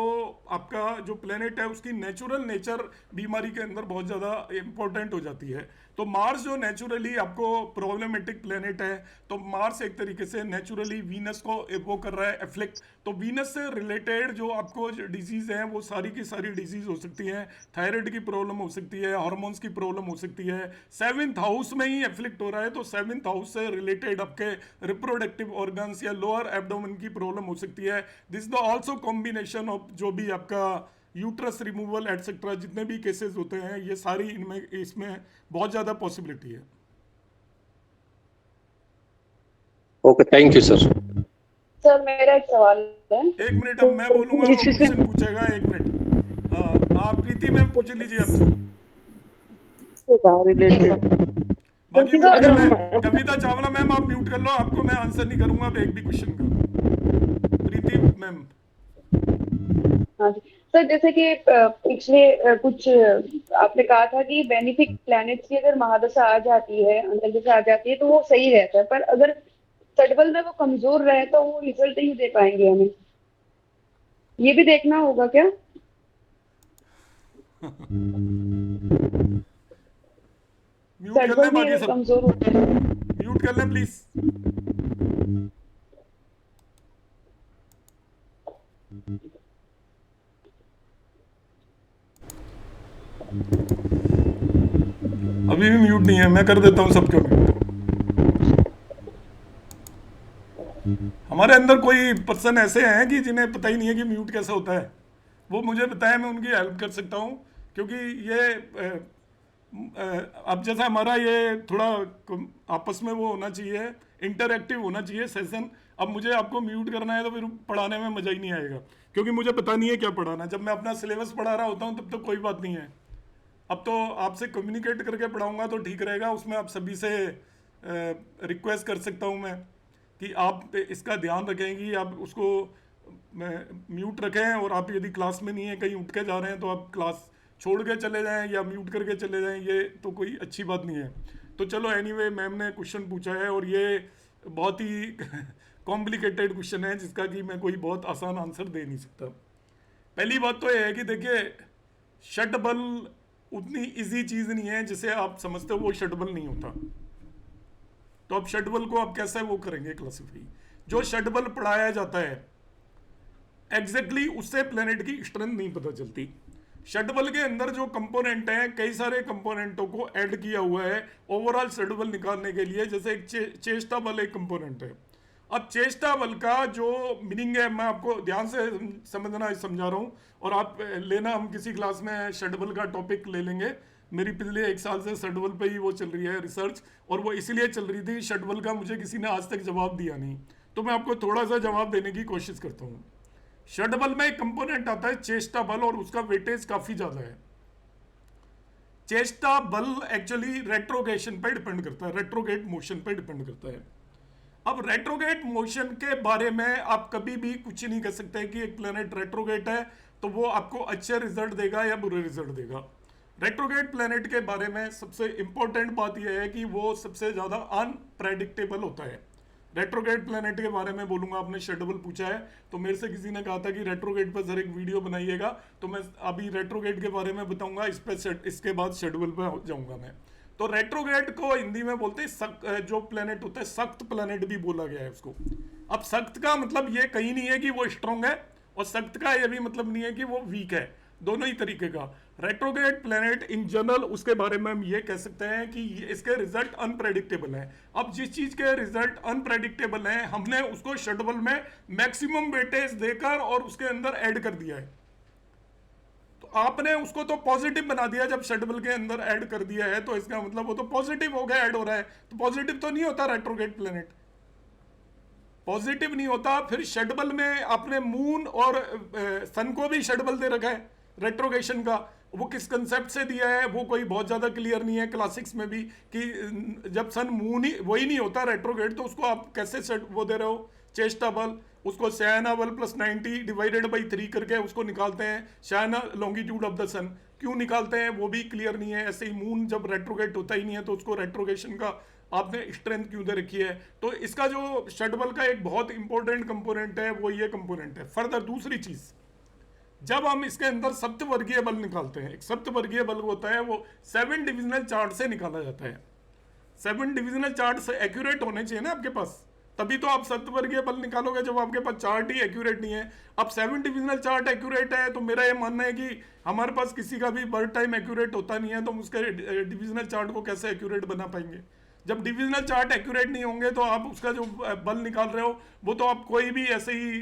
आपका जो प्लेनेट है उसकी नेचुरल नेचर बीमारी के अंदर बहुत ज़्यादा इंपॉर्टेंट हो जाती है। तो मार्स जो नेचुरली आपको प्रॉब्लमेटिक प्लेनेट है, तो मार्स एक तरीके से नेचुरली वीनस को वो कर रहा है एफ्लिक्ट। तो वीनस से रिलेटेड जो आपको डिजीज है वो सारी की सारी डिजीज हो सकती है। थायराइड की प्रॉब्लम हो सकती है, हार्मोन्स की प्रॉब्लम हो सकती है। 7th हाउस में ही एफ्लिक्ट हो रहा है, तो 7th हाउस से रिलेटेड आपके रिप्रोडक्टिव ऑर्गन्स या लोअर एब्डोमेन की प्रॉब्लम हो सकती है। This the also combination of जो भी आपका यूट्रस रिमूवल एटसेट्रा जितने भी केसेस होते हैं, ये सारी इनमें इसमें बहुत ज्यादा पॉसिबिलिटी है। Okay, thank you sir. Sir मेरा एक सवाल है। एक मिनट, अब मैं बोलूंगा वो क्वेश्चन पूछेगा। एक मिनट, आप प्रीति मैम पूछ लीजिए आपसे। बाकी कविता चावला मैम आप म्यूट कर लो, आपको मैं आंसर नहीं करूंगा अब एक भी क्वेश्चन का। प्रीति मैम। हाँ जी सर, जैसे कि पिछले कुछ आपने कहा था कि बेनिफिक प्लैनेट्स की अगर महादशा आ जाती है, अंतर्दशा आ जाती है, तो वो सही रहता है, पर अगर शटबल में वो कमजोर रहे तो वो रिजल्ट नहीं दे पाएंगे हमें, ये भी देखना होगा क्या? म्यूट कर शटबल लें भी बाकी अगर सब, कमजोर होते हैं। म्यूट कर लें प्लीज। अभी भी म्यूट नहीं है, मैं कर देता हूँ सबको म्यूट। हमारे अंदर कोई पर्सन ऐसे हैं कि जिन्हें पता ही नहीं है कि म्यूट कैसे होता है, वो मुझे बताया, मैं उनकी हेल्प कर सकता हूँ, क्योंकि ये अब जैसा हमारा ये थोड़ा आपस में वो होना चाहिए, इंटरएक्टिव होना चाहिए सेशन। अब मुझे आपको म्यूट करना है तो फिर पढ़ाने में मज़ा ही नहीं आएगा, क्योंकि मुझे पता नहीं है क्या पढ़ाना। जब मैं अपना सिलेबस पढ़ा रहा होता हूँ तब तो कोई बात नहीं है, अब तो आपसे कम्युनिकेट करके पढ़ाऊंगा तो ठीक रहेगा। उसमें आप सभी से रिक्वेस्ट कर सकता हूँ मैं कि आप इसका ध्यान रखें कि आप उसको म्यूट रखें, और आप यदि क्लास में नहीं है, कहीं उठ के जा रहे हैं, तो आप क्लास छोड़ के चले जाएं या म्यूट करके चले जाएं, ये तो कोई अच्छी बात नहीं है। तो चलो एनीवे, मैम ने क्वेश्चन पूछा है और ये बहुत ही कॉम्प्लिकेटेड क्वेश्चन है जिसका कि मैं कोई बहुत आसान आंसर दे नहीं सकता। पहली बात तो ये है कि देखिए, शटबल उतनी इजी चीज़ नहीं है जिसे आप समझते हो, वो शटबल नहीं होता। तो अब शटबल को आप कैसे वो करेंगे क्लासिफाई? जो शटबल पढ़ाया जाता है एग्जैक्टली उससे प्लेनेट की स्ट्रेंथ नहीं पता चलती। शटबल के अंदर जो कंपोनेंट हैं, कई सारे कंपोनेंटों को ऐड किया हुआ है ओवरऑल शटबल निकालने के लिए। जैसे एक चेष्टा बल एक कंपोनेंट है। अब चेष्टा बल का जो मीनिंग है, मैं आपको ध्यान से समझा रहा हूँ, और आप लेना, हम किसी क्लास में शटबल का टॉपिक ले लेंगे। मेरी पिछले 1 साल से शटबल पे ही वो चल रही है रिसर्च, और वो इसलिए चल रही थी, शटबल का मुझे किसी ने आज तक जवाब दिया नहीं, तो मैं आपको थोड़ा सा जवाब देने की कोशिश करता हूँ। शटबल में एक कंपोनेंट आता है चेष्टा बल, और उसका वेटेज काफ़ी ज़्यादा है। चेष्टा बल एक्चुअली रेट्रोगेशन पर डिपेंड करता है, रेट्रोगेट मोशन पर डिपेंड करता है। अब रेट्रोगेट मोशन के बारे में आप कभी भी कुछ नहीं कह सकते कि एक प्लेनेट रेट्रोगेट है तो वो आपको अच्छे रिजल्ट देगा या बुरे रिजल्ट देगा। रेट्रोगेट प्लेनेट के बारे में सबसे इंपॉर्टेंट बात यह है कि वो सबसे ज़्यादा अनप्रेडिक्टेबल होता है। रेट्रोगेट प्लेनेट के बारे में बोलूँगा, आपने शटबल पूछा है तो मेरे से किसी ने कहा था कि रेट्रोगेट पर सर एक वीडियो बनाइएगा, तो मैं अभी रेट्रोगेट के बारे में बताऊँगा, इस पर इसके बाद शटबल पर जाऊँगा मैं। तो रेट्रोग्रेड को हिंदी में बोलते हैं जो प्लेनेट होता है, सख्त प्लेनेट भी बोला गया है उसको। अब सख्त का मतलब ये कहीं नहीं है कि वो स्ट्रांग है, और सख्त का ये भी मतलब नहीं है कि वो वीक है, दोनों ही तरीके का। रेट्रोग्रेड प्लेनेट इन जनरल उसके बारे में हम ये कह सकते हैं कि इसके रिजल्ट अनप्रेडिक्टेबल हैं। अब जिस चीज़ के रिजल्ट अनप्रेडिक्टेबल हैं, हमने उसको शटबल में मैक्सिमम वेटेज देकर और उसके अंदर ऐड कर दिया है। आपने उसको तो पॉजिटिव बना दिया, जब शटबल के अंदर ऐड कर दिया है तो इसका मतलब वो तो पॉजिटिव हो गया, ऐड हो रहा है, तो पॉजिटिव तो नहीं होता रेट्रोगेट प्लेनेट, पॉजिटिव नहीं होता। फिर शटबल में आपने मून और सन को भी शटबल दे रखा है रेट्रोगेशन का। वो किस कंसेप्ट से दिया है वो कोई बहुत ज़्यादा क्लियर नहीं है क्लासिक्स में भी, कि जब सन मून ही वही नहीं होता रेट्रोगेट, तो उसको आप कैसे वो दे रहे हो चेष्टा बल। उसको सयाना बल प्लस 90 डिवाइडेड बाई 3 करके उसको निकालते हैं, सयाना लॉन्गिट्यूड ऑफ द सन क्यों निकालते हैं वो भी क्लियर नहीं है। ऐसे ही मून जब रेट्रोगेट होता ही नहीं है तो उसको रेट्रोगेशन का आपने स्ट्रेंथ क्यों दे रखी है। तो इसका जो शटबल का एक बहुत इंपॉर्टेंट कंपोनेंट है वो ये कंपोनेंट है। फर्दर दूसरी चीज़, जब हम इसके अंदर सप्तवर्गीय बल निकालते हैं, एक सप्तवर्गीय बल होता है, वो 7 डिविजनल चार्ट से निकाला जाता है। 7 डिविजनल चार्ट से एक्यूरेट होने चाहिए ना आपके पास, तभी तो आप सप्तवर्गीय बल निकालोगे जब आपके पास चार्ट ही एक्यूरेट नहीं है। अब 7 डिविजनल चार्ट एक्यूरेट है तो मेरा ये मानना है कि हमारे पास किसी का भी बर्थ टाइम एक्यूरेट होता नहीं है, तो हम उसके डिविजनल चार्ट को कैसे एक्यूरेट बना पाएंगे। जब डिविजनल चार्ट एक्यूरेट नहीं होंगे तो आप उसका जो बल निकाल रहे हो वो तो आप कोई भी ऐसे ही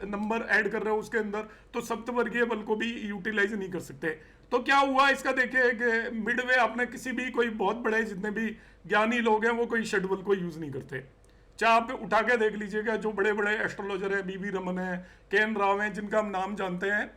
नंबर ऐड कर रहे हो उसके अंदर, तो सप्तवर्गीय बल को भी यूटिलाइज नहीं कर सकते। तो क्या हुआ इसका, देखिए मिडवे आपने किसी भी कोई बहुत बड़े जितने भी ज्ञानी लोग हैं वो कोई शटबल को यूज़ नहीं करते। चाहे आप उठा के देख लीजिएगा, जो बड़े बड़े एस्ट्रोलॉजर हैं, बीवी रमन है, केन राव हैं, जिनका हम नाम जानते हैं।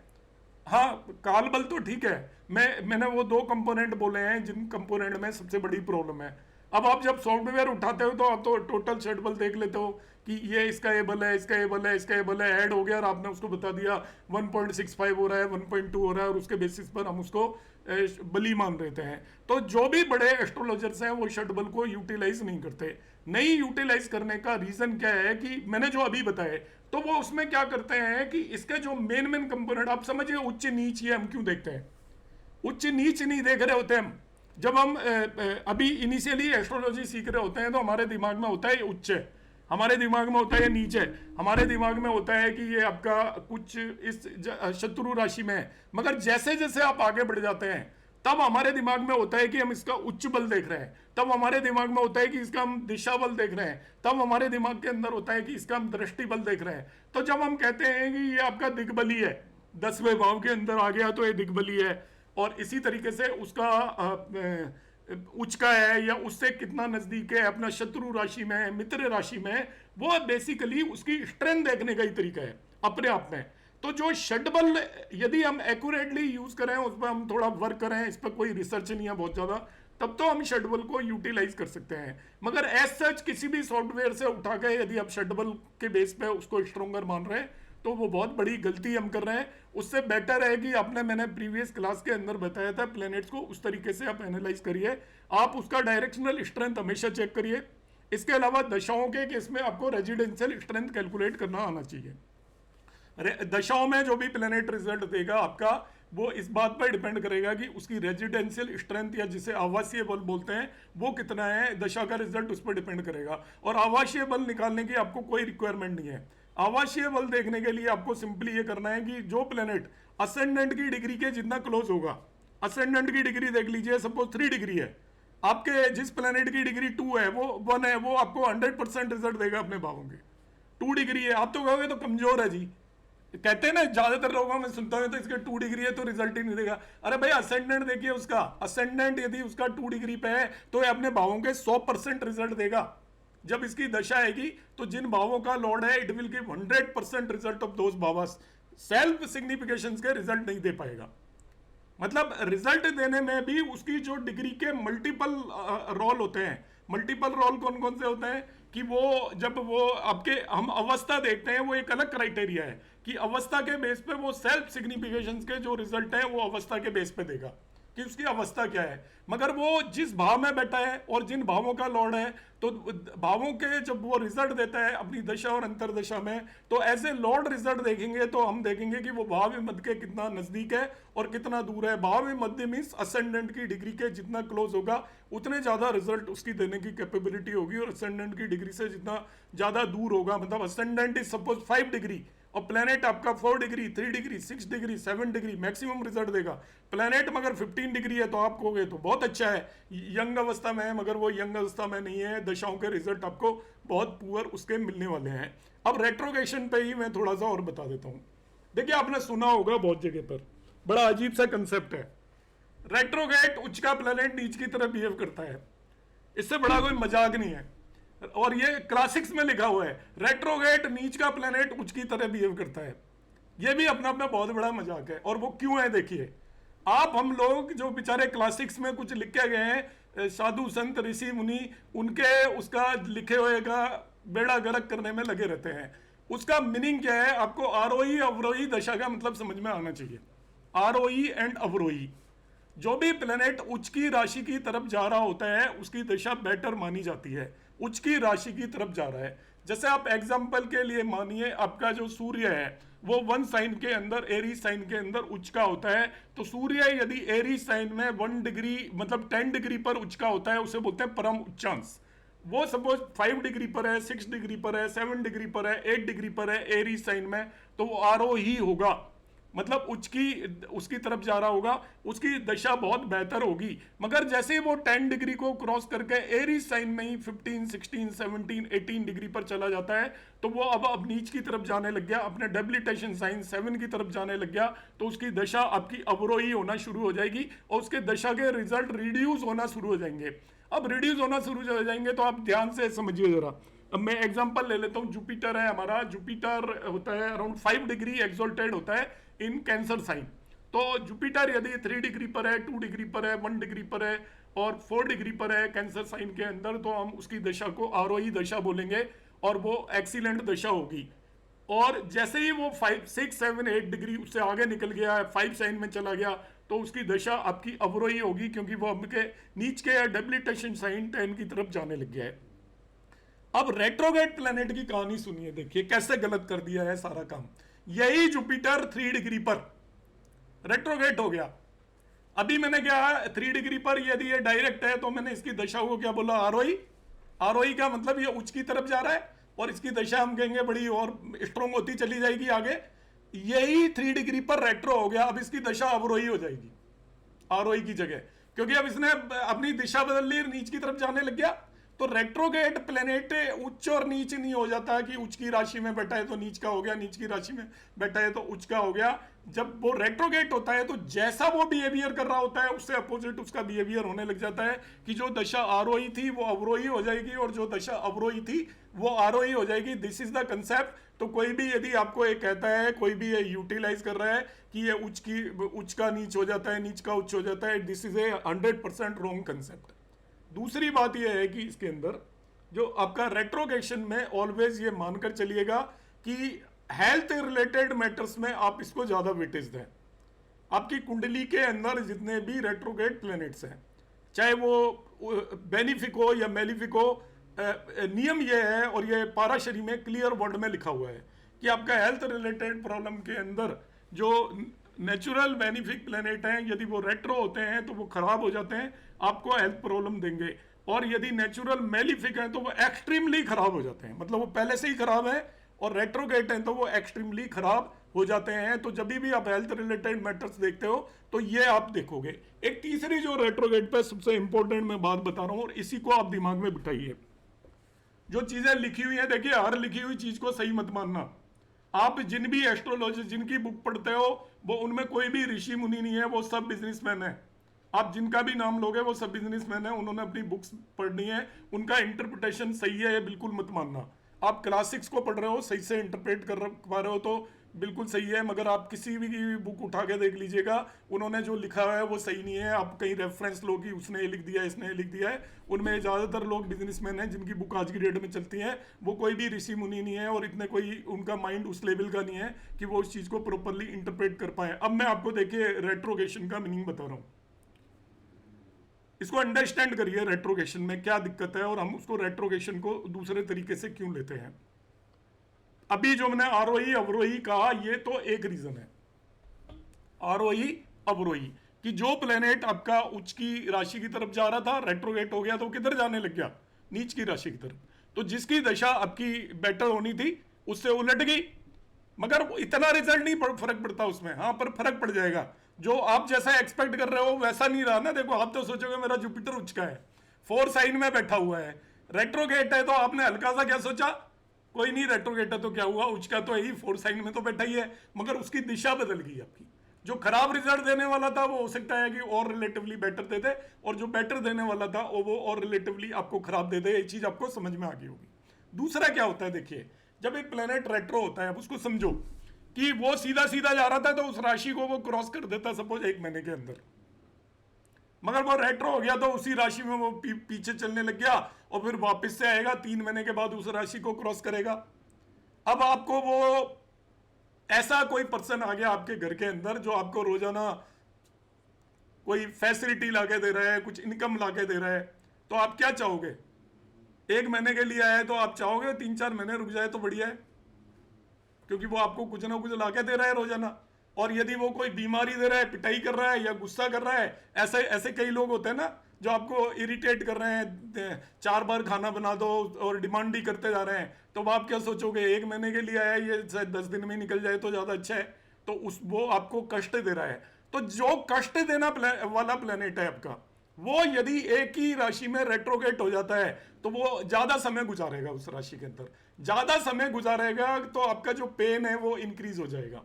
हाँ, काल बल तो ठीक है, मैंने वो 2 कंपोनेंट बोले हैं जिन कंपोनेंट में सबसे बड़ी प्रॉब्लम है। अब आप जब सॉफ्टवेयर उठाते हो तो आप तो टोटल शेड बल देख लेते हो कि ये इसका ये बल है, इसका ये बल है, इसका ये बल है, ऐड हो गया और आपने उसको बता दिया 1.65 हो रहा है, 1.2 हो रहा है, और उसके बेसिस पर हम उसको बली मान लेते हैं। तो जो भी बड़े एस्ट्रोलॉजर्स हैं वो शेड बल को यूटिलाइज नहीं करते। नहीं यूटिलाइज करने का रीजन क्या है कि मैंने जो अभी बताया, तो वो उसमें क्या करते हैं कि इसके जो मेन कंपोनेंट, आप समझिए उच्च नीच, ये हम क्यों देखते हैं? उच्च नीच नहीं देख रहे होते हम। जब हम अभी इनिशियली एस्ट्रोलॉजी सीख रहे होते हैं तो हमारे दिमाग में होता है ये उच्च है, हमारे दिमाग में होता है ये नीच है, हमारे दिमाग में होता है कि ये आपका कुछ इस शत्रु राशि में है। मगर जैसे जैसे आप आगे बढ़ जाते हैं तब हमारे दिमाग में होता है कि हम इसका उच्च बल देख रहे हैं, तब हमारे दिमाग में होता है कि इसका हम दिशा बल देख रहे हैं, तब हमारे दिमाग के अंदर होता है कि इसका हम दृष्टि बल देख रहे हैं। तो जब हम कहते हैं कि ये आपका दिग्बली है, 10वें भाव के अंदर आ गया तो ये दिग्बली है, और इसी तरीके से उसका उच्च का है या उससे कितना नजदीक है, अपना शत्रु राशि में है, मित्र राशि में है, वो बेसिकली उसकी स्ट्रेंथ देखने का ही तरीका है अपने आप में। तो जो षडबल यदि हम एक्यूरेटली यूज करें, उस पर हम थोड़ा वर्क करें, इस पर कोई रिसर्च नहीं है बहुत ज्यादा, तब तो हम षडबल को यूटिलाइज कर सकते हैं। मगर एज सच किसी भी सॉफ्टवेयर से उठा के यदि आप षडबल के बेस पे उसको स्ट्रोंगर मान रहे हैं तो वो बहुत बड़ी गलती हम कर रहे हैं। उससे बेटर है कि मैंने प्रीवियस क्लास के अंदर बताया था, प्लैनेट्स को उस तरीके से आप एनालाइज करिए, आप उसका डायरेक्शनल स्ट्रेंथ हमेशा चेक करिए। इसके अलावा दशाओं के केस में आपको रेजिडेंशियल स्ट्रेंथ कैलकुलेट करना आना चाहिए। दशाओं में जो भी प्लैनेट रिजल्ट देगा आपका, वो इस बात पर डिपेंड करेगा कि उसकी रेजिडेंशियल स्ट्रेंथ या जिसे आवासीय बल बोलते हैं वो कितना है, दशा का रिजल्ट उस पर डिपेंड करेगा। और आवासीय बल निकालने की आपको कोई रिक्वायरमेंट नहीं है। आवासीय बल देखने के लिए आपको सिंपली ये करना है कि जो प्लैनेट असेंडेंट की डिग्री के जितना क्लोज होगा, असेंडेंट की डिग्री देख लीजिए, सपोज 3 डिग्री है, आपके जिस प्लैनेट की डिग्री 2 है, वो 1 है, वो आपको 100% रिजल्ट देगा अपने भावों के। 2 डिग्री है, आप तो कहोगे तो कमजोर है जी, कहते हैं ना ज्यादातर लोगों में सुनता हूं तो इसके 2 डिग्री है तो रिजल्ट ही नहीं देगा। अरे भाई असेंडेंट देखिए उसका, असेंडेंट यदि उसका 2 डिग्री पे है तो ये अपने भावों के 100% रिजल्ट देगा। जब इसकी दशा आएगी तो जिन भावों का लॉर्ड है it will give 100% result of those भावास। सेल्फ सिग्निफिकेशंस के रिजल्ट नहीं दे पाएगा। मतलब रिजल्ट देने में भी उसकी जो डिग्री के मल्टीपल रोल होते हैं। मल्टीपल रोल कौन कौन से होते हैं कि वो जब वो आपके हम अवस्था देखते हैं, वो एक अलग क्राइटेरिया है कि अवस्था के बेस पे वो सेल्फ सिग्निफिकेशंस के जो रिजल्ट है वो अवस्था के बेस पे देगा कि उसकी अवस्था क्या है। मगर वो जिस भाव में बैठा है और जिन भावों का लॉर्ड है, तो भावों के जब वो रिजल्ट देता है अपनी दशा और अंतरदशा में, तो एज ए लॉर्ड रिजल्ट देखेंगे तो हम देखेंगे कि वो भाव मध्य के कितना नजदीक है और कितना दूर है। भाव मध्य मीन्स असेंडेंट की डिग्री के जितना क्लोज होगा उतने ज्यादा रिजल्ट उसकी देने की कैपेबिलिटी होगी, और असेंडेंट की डिग्री से जितना ज्यादा दूर होगा, मतलब असेंडेंट इज सपोज 5 डिग्री और प्लैनेट आपका 4 degree, 3 degree, 6 degree, 7 degree maximum result देगा। प्लैनेट मगर 15 डिग्री है तो आप कहोगे तो बहुत अच्छा है, यंग अवस्था में है, मगर वो यंग अवस्था में नहीं है, दशाओं के रिजल्ट आपको बहुत पुअर उसके मिलने वाले हैं। अब रेट्रोगेशन पे ही मैं थोड़ा सा और बता देता हूँ। देखिए आपने सुना होगा बहुत जगह पर, बड़ा अजीब सा कंसेप्ट है, रेट्रोगेट उच्च का प्लैनेट नीच की तरह बिहेव करता है। इससे बड़ा कोई मजाक नहीं है, और ये क्लासिक्स में लिखा हुआ है, रेट्रोगेट नीच का प्लैनेट उच्च की तरह बिहेव करता है। ये भी अपना अपना बहुत बड़ा मजाक है। और वो क्यों है देखिए, आप हम लोग जो बेचारे क्लासिक्स में कुछ लिखे गए हैं, साधु संत ऋषि मुनि, उनके उसका लिखे हुए का बेड़ा गर्क करने में लगे रहते हैं। उसका मीनिंग क्या है, आपको आरोही अवरोही दशा का मतलब समझ में आना चाहिए। आरोही एंड अवरोही, जो भी प्लैनेट उच्च की राशि की तरफ जा रहा होता है उसकी दशा बेटर मानी जाती है, उच्च की राशि की तरफ जा रहा है। जैसे आप एग्जाम्पल के लिए मानिए आपका जो सूर्य है वो 1 साइन के अंदर, एरीज साइन के अंदर उच्च का होता है, तो सूर्य यदि एरीज साइन में 1 डिग्री मतलब 10 डिग्री पर उच्च का होता है उसे बोलते हैं परम उच्चांश। वो सपोज 5 डिग्री पर है, 6 डिग्री पर है, 7 डिग्री पर है, 8 डिग्री पर है एरीज साइन में, तो वो आरोही होगा, मतलब उच्च की उसकी तरफ जा रहा होगा, उसकी दशा बहुत बेहतर होगी। मगर जैसे ही वो 10 डिग्री को क्रॉस करके एरीज साइन में ही 15, 16, 17, 18 डिग्री पर चला जाता है, तो वो अब नीच की तरफ जाने लग गया, अपने डेबिलिटेशन साइन 7 की तरफ जाने लग गया, तो उसकी दशा आपकी अवरोही होना शुरू हो जाएगी और उसके दशा के रिजल्ट रिड्यूस होना शुरू हो जाएंगे। अब रिड्यूस होना शुरू हो जाएंगे तो आप ध्यान से समझिए जरा। अब मैं एग्जांपल ले लेता हूँ, जुपिटर है हमारा, जुपिटर होता है अराउंड 5 डिग्री एक्सोल्टेड होता है इन कैंसर साइन। तो जुपिटर यदि 3 डिग्री पर है, 2 डिग्री पर है, 1 डिग्री पर है और 4 डिग्री पर है कैंसर साइन के अंदर, तो हम उसकी दशा को आरोही दशा बोलेंगे और वो एक्सीलेंट दशा होगी। और जैसे ही वो 5, 6, 7, 8 डिग्री उससे आगे निकल गया, 5 साइन में चला गया, तो उसकी दशा आपकी अवरोही होगी, क्योंकि वो आपके नीच के या डेबिलिटेशन साइन 10 की तरफ जाने लग गया है। अब रेट्रोग्रेड प्लेनेट की कहानी सुनिए, देखिए कैसे गलत कर दिया है सारा काम। यही जुपिटर 3 डिग्री पर रेट्रोग्रेड हो गया। अभी मैंने क्या 3 डिग्री पर यदि ये डायरेक्ट है तो मैंने इसकी दशा को क्या बोला, आरोही। आरोही का मतलब ये उच्च की तरफ जा रहा है और इसकी दशा हम कहेंगे बड़ी और स्ट्रोंग होती चली जाएगी आगे। यही 3 डिग्री पर रेट्रो हो गया, अब इसकी दशा अवरोही हो जाएगी आरोही की जगह, क्योंकि अब इसने अपनी दिशा बदल ली, नीच की तरफ जाने लग गया। तो रेट्रोग्रेड प्लेनेट उच्च और नीच नहीं हो जाता कि उच्च की राशि में बैठा है तो नीच का हो गया, नीच की राशि में बैठा है तो उच्च का हो गया। जब वो रेट्रोग्रेड होता है तो जैसा वो बिहेवियर कर रहा होता है उससे अपोजिट उसका बिहेवियर होने लग जाता है, कि जो दशा आरोही थी वो अवरोही हो जाएगी और जो दशा अवरोही थी वो आरोही हो जाएगी। This is the concept. तो कोई भी यदि आपको ये कहता है, कोई भी ये यूटिलाइज कर रहा है कि ये उच्च का नीच हो जाता है, नीच का उच्च हो जाता है, this is a 100% wrong concept. दूसरी बात यह है कि इसके अंदर जो आपका रेट्रोगेशन में ऑलवेज ये मानकर चलिएगा कि हेल्थ रिलेटेड मैटर्स में आप इसको ज्यादा वेटेज दें। आपकी कुंडली के अंदर जितने भी रेट्रोग्रेड प्लैनेट्स हैं, चाहे वो बेनिफिक हो या मेलिफिक हो, नियम ये है और ये पाराशरी में क्लियर वर्ड में लिखा हुआ है कि आपका हेल्थ रिलेटेड प्रॉब्लम के अंदर जो नेचुरल बेनिफिक प्लेनेट हैं, यदि वो रेट्रो होते हैं तो वो खराब हो जाते हैं, आपको हेल्थ प्रॉब्लम देंगे। और यदि नेचुरल मेलिफिक हैं तो वो एक्सट्रीमली खराब हो जाते हैं, मतलब वो पहले से ही खराब है, और रेट्रोगेट हैं तो वो एक्सट्रीमली खराब हो जाते हैं। तो जब भी आप हेल्थ रिलेटेड मैटर्स देखते हो तो ये आप देखोगे। एक तीसरी जो रेट्रोगेट पे सबसे इंपॉर्टेंट मैं बात बता रहा हूं और इसी को आप दिमाग में बिठाइए। जो चीजें लिखी हुई है, देखिए हर लिखी हुई चीज को सही मत मानना। आप जिन भी एस्ट्रोलॉजी जिनकी बुक पढ़ते हो वो उनमें कोई भी ऋषि मुनि नहीं है, वो सब बिजनेसमैन है। आप जिनका भी नाम लोगे वो सब बिजनेसमैन है, उन्होंने अपनी बुक्स पढ़नी है, उनका इंटरप्रिटेशन सही है, ये बिल्कुल मत मानना। आप क्लासिक्स को पढ़ रहे हो, सही से इंटरप्रेट कर पा रहे हो तो बिल्कुल सही है, मगर आप किसी भी बुक उठा के देख लीजिएगा, उन्होंने जो लिखा है वो सही नहीं है। आप कहीं रेफरेंस लो कि उसने ये लिख दिया है, इसने ये लिख दिया है, उनमें ज़्यादातर लोग बिजनेसमैन हैं जिनकी बुक आज की डेट में चलती हैं, वो कोई भी ऋषि मुनि नहीं है और इतने कोई उनका माइंड उस लेवल का नहीं है कि वो उस चीज़ को प्रॉपरली इंटरप्रेट कर पाए। अब मैं आपको देखिए रेट्रोगेशन का मीनिंग बता रहा हूँ, इसको अंडरस्टैंड करिए रेट्रोगेशन में क्या दिक्कत है और हम उसको रेट्रोगेशन को दूसरे तरीके से क्यों लेते हैं। अभी जो मैंने आरोही अवरोही कहा, ये तो एक रीजन है, आरोही अवरोही, कि जो प्लेनेट आपका उच्च की राशि की तरफ जा रहा था, रेट्रोगेट हो गया तो किधर जाने लग गया, नीच की राशि की तरफ। तो जिसकी दशा आपकी बेटर होनी थी उससे उलट गई, मगर इतना रिजल्ट नहीं फर्क पड़ता उसमें। हाँ, पर फर्क पड़ जाएगा। जो आप जैसा एक्सपेक्ट कर रहे हो वैसा नहीं रहा ना। देखो, आप तो सोचोगे मेरा जुपिटर उच्च का है, 4 साइन में बैठा हुआ है, रेट्रोगेट है, तो आपने हल्का सा क्या सोचा, कोई नहीं रेट्रोगेट है तो क्या हुआ, उच्च का तो है ही, 4 साइन में तो बैठा ही है, मगर उसकी दिशा बदल गई आपकी। जो खराब रिजल्ट देने वाला था वो हो सकता है कि और रिलेटिवली बेटर दे दे, और जो बेटर देने वाला था वो और रिलेटिवली आपको खराब दे दे। ये चीज आपको समझ में आ गई होगी। दूसरा क्या होता है, देखिए जब एक प्लेनेट रेट्रो होता है, अब उसको समझो कि वो सीधा सीधा जा रहा था तो उस राशि को वो क्रॉस कर देता सपोज 1 महीने के अंदर, मगर वो रेट्रो हो गया तो उसी राशि में वो पीछे चलने लग गया और फिर वापस से आएगा 3 महीने के बाद उस राशि को क्रॉस करेगा। अब आपको वो ऐसा कोई पर्सन आ गया आपके घर के अंदर जो आपको रोजाना कोई फैसिलिटी लाके दे रहा है, कुछ इनकम लाके दे रहा है, तो आप क्या चाहोगे? 1 महीने के लिए आया तो आप चाहोगे 3-4 महीने रुक जाए तो बढ़िया है, क्योंकि वो आपको कुछ ना कुछ लाके दे रहा है रोजाना। और यदि वो कोई बीमारी दे रहा है, पिटाई कर रहा है या गुस्सा कर रहा है, ऐसे ऐसे कई लोग होते हैं ना जो आपको इरिटेट कर रहे हैं, 4 बार खाना बना दो और डिमांड ही करते जा रहे हैं, तो आप क्या सोचोगे 1 महीने के लिए आया, ये 10 दिन में निकल जाए तो ज्यादा अच्छा है, तो वो आपको कष्ट दे रहा है। तो जो कष्ट देना वाला प्लेनेट है आपका, वो यदि एक ही राशि में रेट्रोगेट हो जाता है तो वो ज्यादा समय गुजारेगा उस राशि के अंदर, ज्यादा समय गुजारेगा तो आपका जो पेन है वो इंक्रीज हो जाएगा।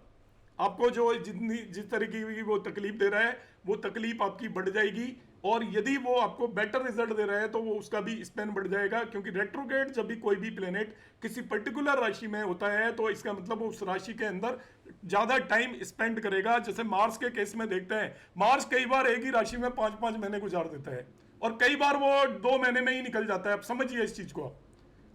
आपको जो जिस तरीके की वो तकलीफ दे रहा है वो तकलीफ आपकी बढ़ जाएगी, और यदि वो आपको बेटर रिजल्ट दे रहा है तो वो उसका भी स्पेन बढ़ जाएगा। क्योंकि रेट्रोगेट जब भी कोई भी प्लेनेट किसी पर्टिकुलर राशि में होता है तो इसका मतलब वो उस राशि के अंदर ज्यादा टाइम स्पेंड करेगा। जैसे मार्स के केस में देखते हैं, मार्स कई बार एक ही राशि में 5-5 महीने गुजार देता है और कई बार वो 2 महीने में ही निकल जाता है। आप समझिए इस चीज को।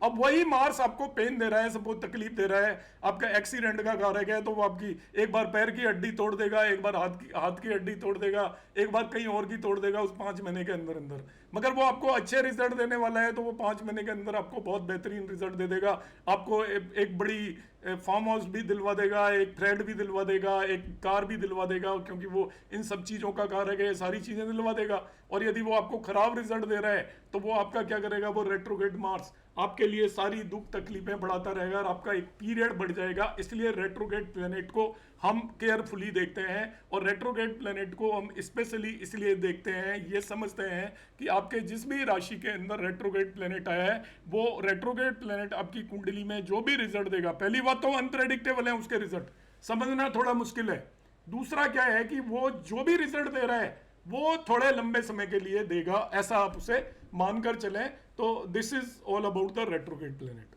अब वही मार्स आपको पेन दे रहा है, सबको तकलीफ दे रहा है, आपका एक्सीडेंट का कारक है, तो वो आपकी एक बार पैर की हड्डी तोड़ देगा, एक बार हाथ की हड्डी तोड़ देगा, एक बार कहीं और की तोड़ देगा उस 5 महीने के अंदर अंदर। मगर वो आपको अच्छे रिजल्ट देने वाला है, तो वो 5 महीने के अंदर आपको बहुत बेहतरीन रिजल्ट दे देगा। आपको एक बड़ी फार्म हाउस भी दिलवा देगा, एक फ्लैट भी दिलवा देगा, एक कार भी दिलवा देगा, क्योंकि वो इन सब चीज़ों का कारक है, सारी चीज़ें दिलवा देगा। और यदि वो आपको खराब रिजल्ट दे रहा है तो वो आपका क्या करेगा, वो रेट्रोग्रेड मार्स आपके लिए सारी दुख तकलीफें बढ़ाता रहेगा और आपका एक पीरियड बढ़ जाएगा। इसलिए रेट्रोग्रेड प्लेनेट को हम केयरफुली देखते हैं, और रेट्रोग्रेड प्लेनेट को हम स्पेशली इसलिए देखते हैं, ये समझते हैं कि आपके जिस भी राशि के अंदर रेट्रोग्रेड प्लेनेट आया है, वो रेट्रोग्रेड प्लेनेट आपकी कुंडली में जो भी रिजल्ट देगा, पहली बात तो अनप्रेडिक्टेबल है उसके रिजल्ट, समझना थोड़ा मुश्किल है। दूसरा क्या है कि वो जो भी रिजल्ट दे रहा है वो थोड़े लंबे समय के लिए देगा, ऐसा आप उसे मानकर चलें। तो this is all about the retrograde planet.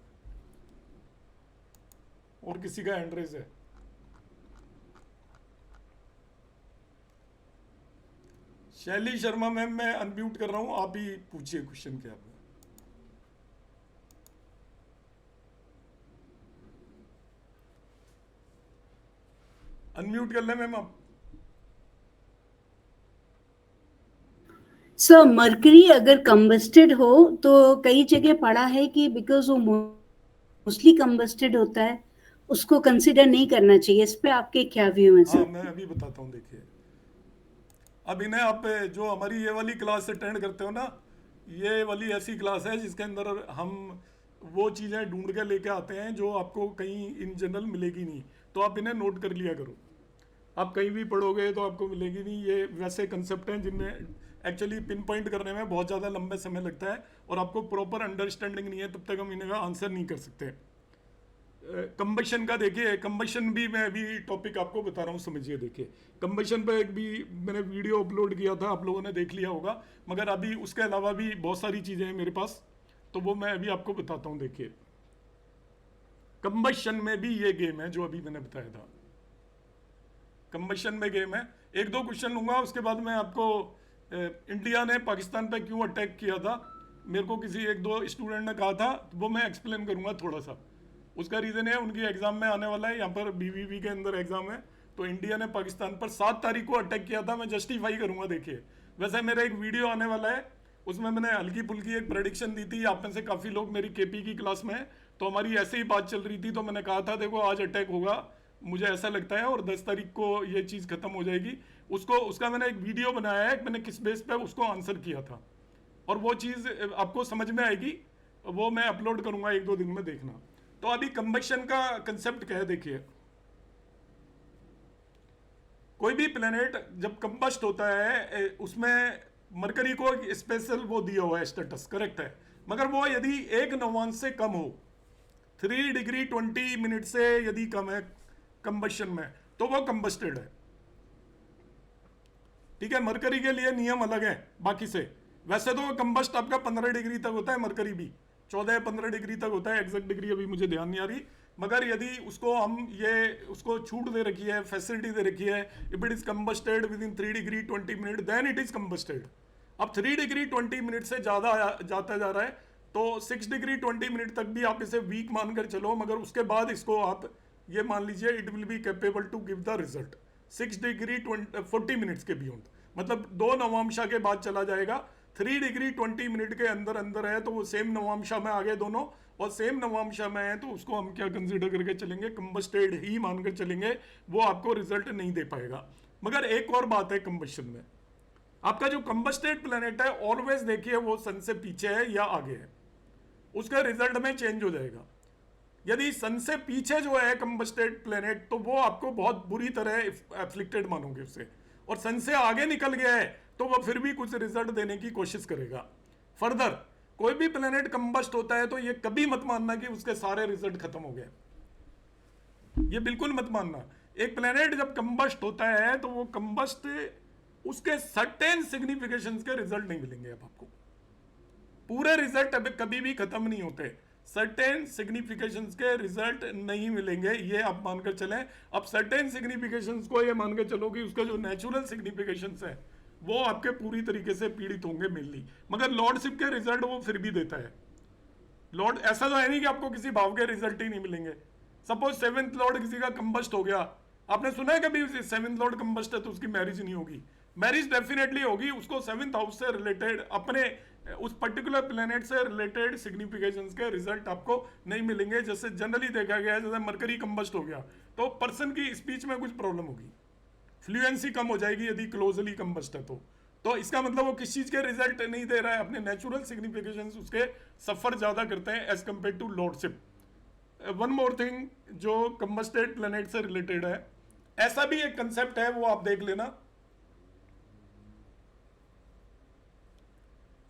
और किसी का हैंड रेज है? शैली शर्मा मैम, मैं अनम्यूट कर रहा हूं, आप ही पूछिए क्वेश्चन क्या है। अनम्यूट कर ले मैम आप। सर मरकरी अगर कंबस्टेड हो तो कई जगह पढ़ा है कि बिकॉज वो मोस्टली कंबस्टेड होता है, उसको कंसिडर नहीं करना चाहिए। इस पे आपके क्या व्यू है सर? हाँ, मैं अभी बताता हूँ। देखिए, अब इन्हें आप जो हमारी ये वाली क्लास अटेंड करते हो ना, ये वाली ऐसी क्लास है जिसके अंदर हम वो चीज़ें ढूंढ के लेके आते हैं जो आपको कहीं इन जनरल मिलेगी नहीं। तो आप इन्हें नोट कर लिया करो, आप कहीं भी पढ़ोगे तो आपको मिलेगी नहीं। ये वैसे कंसेप्ट हैं जिनमें एक्चुअली पिन पॉइंट करने में बहुत ज़्यादा लंबे समय लगता है, और आपको प्रॉपर अंडरस्टैंडिंग नहीं है तब तक हम इनका आंसर नहीं कर सकते। कंबशन का देखिए, कंबशन भी मैं अभी टॉपिक आपको बता रहा हूँ, समझिए। देखिए, कंबशन पे एक भी मैंने वीडियो अपलोड किया था, आप लोगों ने देख लिया होगा, मगर अभी उसके अलावा भी बहुत सारी चीज़ें हैं मेरे पास, तो वो मैं अभी आपको बताता हूँ। देखिए, कंबशन में भी ये गेम है जो अभी मैंने बताया था। कंबशन में गेम है, 1-2 क्वेश्चन लूंगा, उसके बाद मैं आपको इंडिया ने पाकिस्तान पे क्यों अटैक किया था, मेरे को किसी 1-2 स्टूडेंट ने कहा था, वो मैं एक्सप्लेन करूंगा थोड़ा सा। उसका रीज़न है, उनकी एग्जाम में आने वाला है, यहाँ पर BVV के अंदर एग्जाम है, तो इंडिया ने पाकिस्तान पर 7 तारीख को अटैक किया था। मैं जस्टिफाई करूंगा। देखिए, वैसे मेरा एक वीडियो आने वाला है, उसमें मैंने हल्की फुल्की एक प्रेडिक्शन दी थी। आप में से काफ़ी लोग मेरी KP की क्लास में, तो हमारी ऐसे ही बात चल रही थी, तो मैंने कहा था देखो आज अटैक होगा, मुझे ऐसा लगता है, और 10 तारीख को ये चीज़ खत्म हो जाएगी। उसका मैंने एक वीडियो बनाया है, मैंने किस बेस पे उसको आंसर किया था, और वो चीज़ आपको समझ में आएगी, वो मैं अपलोड करूंगा 1-2 दिन में, देखना। तो अभी कंबशन का कंसेप्ट क्या है, देखिए, कोई भी प्लेनेट जब कंबस्ट होता है उसमें मरकरी को एक स्पेशल वो दिया हुआ है स्टेटस, करेक्ट है, मगर वो यदि 1 नवांश से कम हो, 3 डिग्री 20 मिनट से यदि कम है कंबशन में, तो वो कंबस्टेड है। ठीक है, मरकरी के लिए नियम अलग है बाकी से। वैसे तो कंबस्ट आपका 15 डिग्री तक होता है, मरकरी भी 14-15 डिग्री तक होता है, एग्जैक्ट डिग्री अभी मुझे ध्यान नहीं आ रही, मगर यदि उसको हम उसको छूट दे रखी है, फैसिलिटी दे रखी है, if it is combusted within 3 degree 20 minute then it is combusted. अब 3 डिग्री 20 मिनट से ज़्यादा जाता जा रहा है, तो 6 डिग्री 20 मिनट तक भी आप इसे वीक मानकर चलो, मगर उसके बाद इसको आप ये मान लीजिए it will be capable to give the result 6 degree 40 minutes के बियॉन्ड, मतलब 2 नवांशा के बाद चला जाएगा। 3 डिग्री 20 मिनट के अंदर अंदर है तो वो सेम नवांशा में आ गए दोनों, और सेम नवांशा में है तो उसको हम क्या कंसीडर करके चलेंगे, कंबस्टेड ही मानकर चलेंगे, वो आपको रिजल्ट नहीं दे पाएगा। मगर एक और बात है कंबशन में, आपका जो कंबस्टेड प्लेनेट है ऑलवेज देखिए वो सन से पीछे है या आगे है, उसका रिजल्ट में चेंज हो जाएगा। यदि सन से पीछे जो है कंबस्टेड प्लेनेट, तो वो आपको बहुत बुरी तरह एफ्लिक्टेड मानोगे उससे, और सन से आगे निकल गया है तो वो फिर भी कुछ रिजल्ट देने की कोशिश करेगा। फर्दर कोई भी प्लेनेट कंबस्ट होता है तो ये कभी मत मानना कि उसके सारे रिजल्ट खत्म हो गए, ये बिल्कुल मत मानना। एक प्लेनेट जब कंबस्ट होता है तो वो कंबस्ट उसके सर्टेन सिग्निफिकेशंस के रिजल्ट नहीं मिलेंगे। अब आपको पूरे रिजल्ट अब कभी भी खत्म नहीं होते, सर्टेन सिग्निफिकेशंस के रिजल्ट नहीं मिलेंगे, ये आप मानकर चलें। अब सर्टेन सिग्निफिकेशंस को ये मानकर चलो कि उसका जो नेचुरल सिग्निफिकेशंस है वो आपके पूरी तरीके से पीड़ित होंगे मेनली। मगर लॉर्डशिप के रिजल्ट वो फिर भी देता है। लॉर्ड ऐसा तो है नहीं कि आपको किसी भाव के रिजल्ट ही नहीं मिलेंगे। सपोज 7th लॉर्ड किसी का कंबस्ट हो गया, आपने सुना है कभी 7th लॉर्ड कंबस्ट है तो उसकी मैरिज नहीं होगी? मैरिज डेफिनेटली होगी, उसको 7th हाउस से रिलेटेड अपने उस पर्टिकुलर प्लेनेट से रिलेटेड सिग्निफिकेशंस के रिजल्ट आपको नहीं मिलेंगे। जैसे जनरली देखा गया है, जैसे मरकरी कंबस्ट हो गया तो पर्सन की स्पीच में कुछ प्रॉब्लम होगी, फ्लुएंसी कम हो जाएगी यदि क्लोजली कंबस्ट है तो इसका मतलब वो किस चीज के रिजल्ट नहीं दे रहा है, अपने नेचुरल सिग्निफिकेशंस उसके सफर ज्यादा करते हैं as compare to lordship. One more thing जो कंबस्टेड प्लेनेट से रिलेटेड है, ऐसा भी एक कंसेप्ट है, वो आप देख लेना।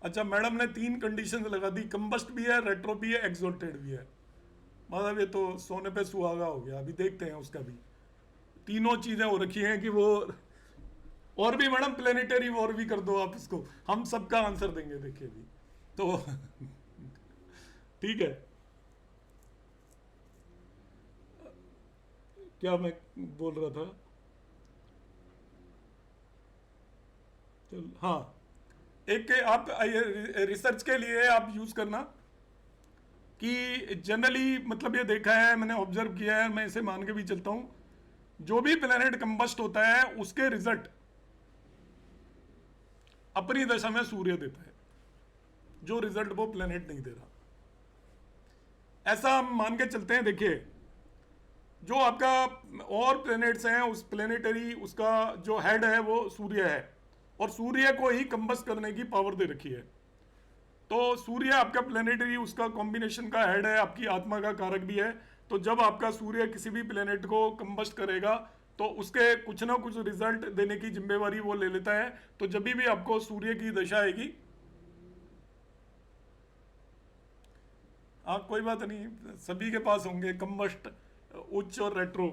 अच्छा, मैडम ने 3 कंडीशन लगा दी, कंबस्ट भी है, रेट्रो भी है, एक्सोल्टेड भी है। मतलब ये तो सोने पे सुहागा हो गया। अभी देखते हैं उसका भी, तीनों चीजें हो रखी हैं कि वो, और भी मैडम प्लेनेटरी वॉर भी कर दो आप इसको, हम सबका आंसर देंगे। देखिए भी तो ठीक है। क्या मैं बोल रहा था? चल हाँ, एक आप रिसर्च के लिए आप यूज करना कि जनरली मतलब ये देखा है, मैंने ऑब्जर्व किया है, मैं इसे मान के भी चलता हूं, जो भी प्लेनेट कंबस्ट होता है उसके रिजल्ट अपनी दशा में सूर्य देता है, जो रिजल्ट वो प्लेनेट नहीं दे रहा। ऐसा हम मान के चलते हैं। देखिए, जो आपका और प्लेनेट्स हैं उस प्लेनेटरी उसका जो हेड है वो सूर्य है, और सूर्य को ही कंबस्ट करने की पावर दे रखी है। तो सूर्य आपका प्लेनेटरी उसका कॉम्बिनेशन का हेड है, आपकी आत्मा का कारक भी है। तो जब आपका सूर्य किसी भी प्लेनेट को कंबस्ट करेगा तो उसके कुछ ना कुछ रिजल्ट देने की जिम्मेवारी वो ले लेता है। तो जब भी आपको सूर्य की दशा आएगी, कोई बात नहीं, सभी के पास होंगे कंबस्ट, उच्च और रेट्रो।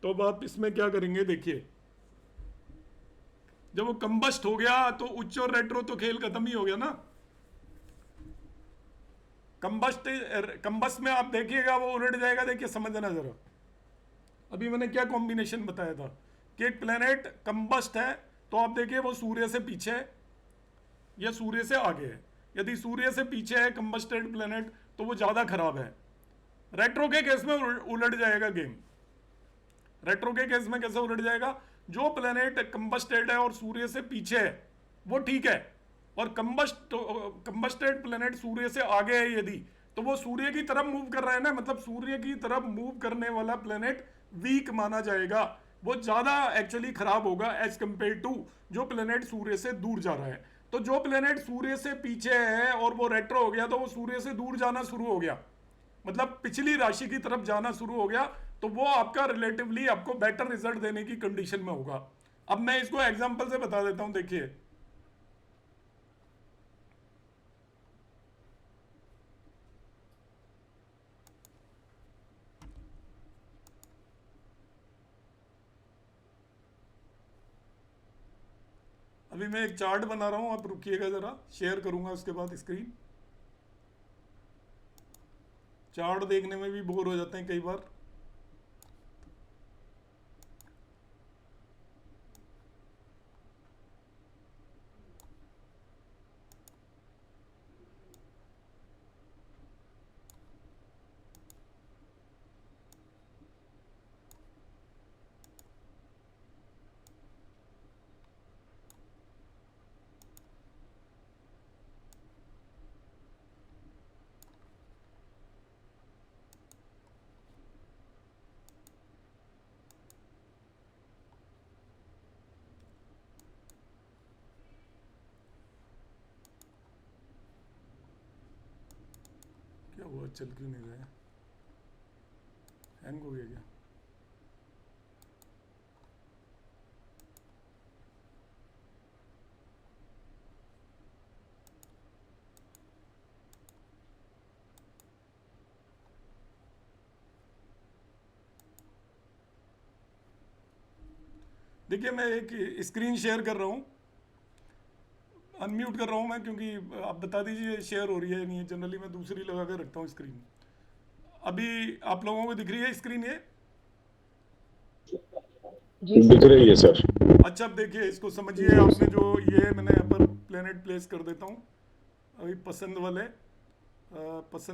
तो अब आप इसमें क्या करेंगे, देखिए जब वो कंबस्ट हो गया तो उच्च और रेट्रो तो खेल खत्म ही हो गया ना। कंबस्ट में आप देखिएगा वो उलट जाएगा। देखिए समझना जरा, अभी मैंने क्या कॉम्बिनेशन बताया था कि एक प्लेनेट कंबस्ट है तो आप देखिए वो सूर्य से पीछे है या सूर्य से आगे है। यदि सूर्य से पीछे है कंबस्टेड प्लेनेट तो वो ज्यादा खराब है। रेट्रो के केस में उलट जाएगा गेम। रेट्रो के केस में कैसे उलट जाएगा, जो प्लेनेट कंबस्टेड है और सूर्य से पीछे है वो ठीक है, और कंबस्टेड प्लेनेट सूर्य से आगे है यदि, तो वो सूर्य की तरफ मूव कर रहा है ना, मतलब सूर्य की तरफ मूव करने वाला प्लेनेट वीक माना जाएगा, वो ज्यादा एक्चुअली खराब होगा एज कंपेयर टू जो प्लेनेट सूर्य से दूर जा रहा है। तो जो प्लेनेट सूर्य से पीछे है और वो रेट्रो हो गया तो वो सूर्य से दूर जाना शुरू हो गया, मतलब पिछली राशि की तरफ जाना शुरू हो गया, तो वो आपका रिलेटिवली आपको बेटर रिजल्ट देने की कंडीशन में होगा। अब मैं इसको एग्जांपल से बता देता हूं। देखिए अभी मैं एक चार्ट बना रहा हूं, आप रुकिएगा जरा, शेयर करूंगा उसके बाद स्क्रीन। चार्ट देखने में भी बोर हो जाते हैं कई बार। क्या हुआ, चल क्यों नहीं रहा है? हैंग हो गया क्या? देखिए मैं एक स्क्रीन शेयर कर रहा हूँ, अनम्यूट कर रहा हूँ मैं, क्योंकि आप बता दीजिए शेयर हो रही है नहीं है। जनरली मैं दूसरी लगा कर रखता हूँ स्क्रीन। अभी आप लोगों को दिख रही है स्क्रीन ये? जी दिख रही है सर। अच्छा अब देखिए इसको समझिए, आपने जो ये मैंने यहाँ पर प्लेनेट प्लेस कर देता हूँ अभी। पसंद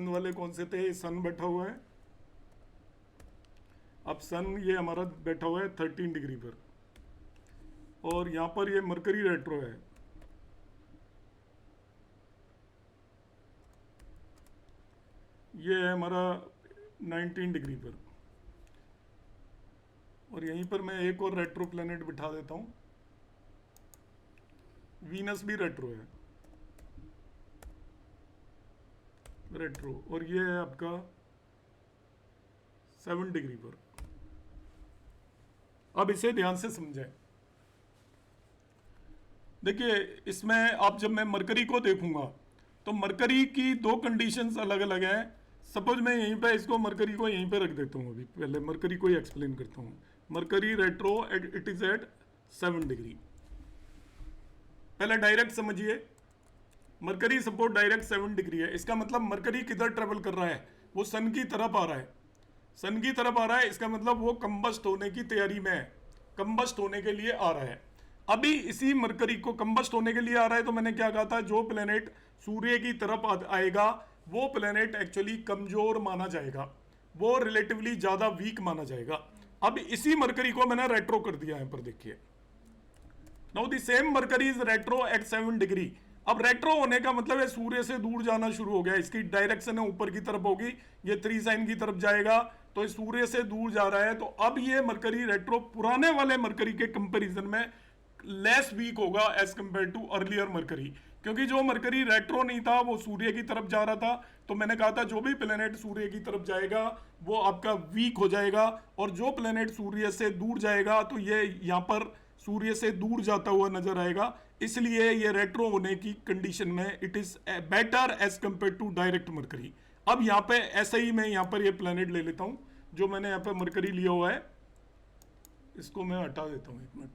वाले कौन से थे? सन बैठा हुआ है। अब सन ये हमारा बैठा हुआ है 13 डिग्री पर, और यहाँ पर ये मरकरी रेट्रो है। ये है हमारा 19 डिग्री पर, और यहीं पर मैं एक और रेट्रो प्लेनेट बिठा देता हूँ। वीनस भी रेट्रो है, रेट्रो, और ये है आपका 7 डिग्री पर। अब इसे ध्यान से समझें। देखिए इसमें आप जब मैं मरकरी को देखूंगा तो मरकरी की दो कंडीशंस अलग अलग हैं। सपोज मैं यहीं पे इसको मरकरी को यहीं पे रख देता हूँ। अभी पहले मरकरी को ही एक्सप्लेन करता हूँ। Mercury retro it is at 7 degree. पहले डायरेक्ट समझिए, मरकरी सपोज डायरेक्ट 7 डिग्री है। इसका मतलब मरकरी किधर ट्रेवल कर रहा है? वो सन की तरफ आ रहा है। सन की तरफ आ रहा है, इसका मतलब वो कंबस्ट होने की तैयारी में है, कंबस्ट होने के लिए आ रहा है। अभी इसी मरकरी को कंबस्ट होने के लिए आ रहा है, तो मैंने क्या कहा था, जो प्लेनेट सूर्य की तरफ आएगा वो प्लेनेट एक्चुअली कमजोर माना जाएगा, वो रिलेटिवली ज्यादा वीक माना जाएगा। अब इसी मरकरी को मैंने रेट्रो कर दिया है पर देखिए, now the same Mercury is retro at 7 degree. अब रेट्रो होने का मतलब है सूर्य से दूर जाना शुरू हो गया। इसकी डायरेक्शन है ऊपर की तरफ होगी, ये 3 साइन की तरफ जाएगा, तो ये सूर्य से दूर जा रहा है। तो अब ये मरकरी रेट्रो पुराने वाले मरकरी के कंपैरिजन में लेस वीक होगा as compare to earlier Mercury, क्योंकि जो मरकरी रेट्रो नहीं था वो सूर्य की तरफ जा रहा था। तो मैंने कहा था जो भी प्लेनेट सूर्य की तरफ जाएगा वो आपका वीक हो जाएगा, और जो प्लेनेट सूर्य से दूर जाएगा तो ये यहाँ पर सूर्य से दूर जाता हुआ नजर आएगा। इसलिए ये रेट्रो होने की कंडीशन में it is better as compare to direct Mercury. अब यहाँ पे ऐसे ही मैं यहाँ पर ये प्लेनेट ले लेता हूँ, जो मैंने यहाँ पे मरकरी लिया हुआ है, इसको मैं हटा देता हूँ 1 मिनट।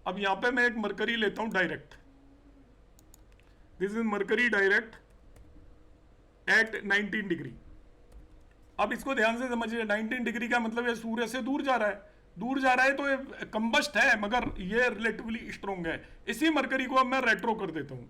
अब यहां पे मैं एक मरकरी लेता हूं direct. This is Mercury direct at 19 degree. अब इसको ध्यान से समझिए, 19 डिग्री का मतलब ये सूर्य से दूर जा रहा है, दूर जा रहा है, तो ये कंबस्ट है मगर ये रिलेटिवली स्ट्रॉन्ग है। इसी मरकरी को अब मैं रेट्रो कर देता हूं।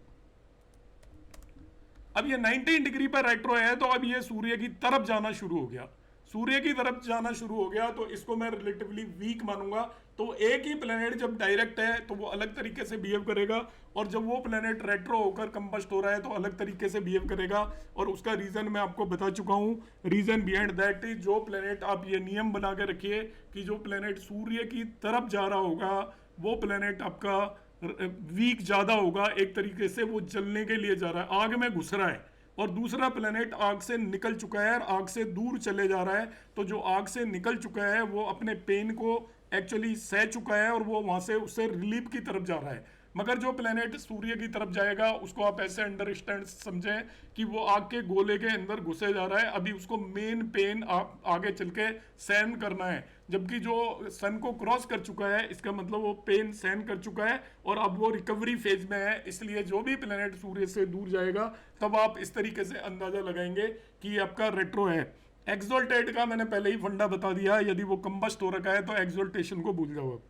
अब ये 19 डिग्री पर रेट्रो है, तो अब ये सूर्य की तरफ जाना शुरू हो गया, सूर्य की तरफ जाना शुरू हो गया, तो इसको मैं रिलेटिवली वीक मानूंगा। तो एक ही प्लेनेट जब डायरेक्ट है तो वो अलग तरीके से बिहेव करेगा, और जब वो प्लेनेट रेट्रो होकर कंबस्ट हो रहा है तो अलग तरीके से बिहेव करेगा। और उसका रीजन मैं आपको बता चुका हूं। रीजन बिहाइंड दैट इज, जो प्लेनेट, आप ये नियम बना के रखिए कि जो प्लेनेट सूर्य की तरफ जा रहा होगा वो प्लेनेट आपका वीक ज्यादा होगा। एक तरीके से वो जलने के लिए जा रहा है, आग में घुस रहा है, और दूसरा प्लेनेट आग से निकल चुका है और आग से दूर चले जा रहा है। तो जो आग से निकल चुका है वो अपने पेन को एक्चुअली सह चुका है और वो वहां से उससे रिलीफ की तरफ जा रहा है। मगर जो प्लेनेट सूर्य की तरफ जाएगा उसको आप ऐसे अंडरस्टैंड समझें कि वो आग के गोले के अंदर घुसे जा रहा है, अभी उसको मेन पेन आगे चल के सहन करना है। जबकि जो सन को क्रॉस कर चुका है इसका मतलब वो पेन सहन कर चुका है और अब वो रिकवरी फेज में है। इसलिए जो भी प्लेनेट सूर्य से दूर जाएगा तब आप इस तरीके से अंदाजा लगाएंगे कि आपका रेट्रो है। एक्सोल्टेड का मैंने पहले ही फंडा बता दिया, यदि वो कंबस्ट हो रखा है तो एक्सोल्टेशन को भूल जाओ,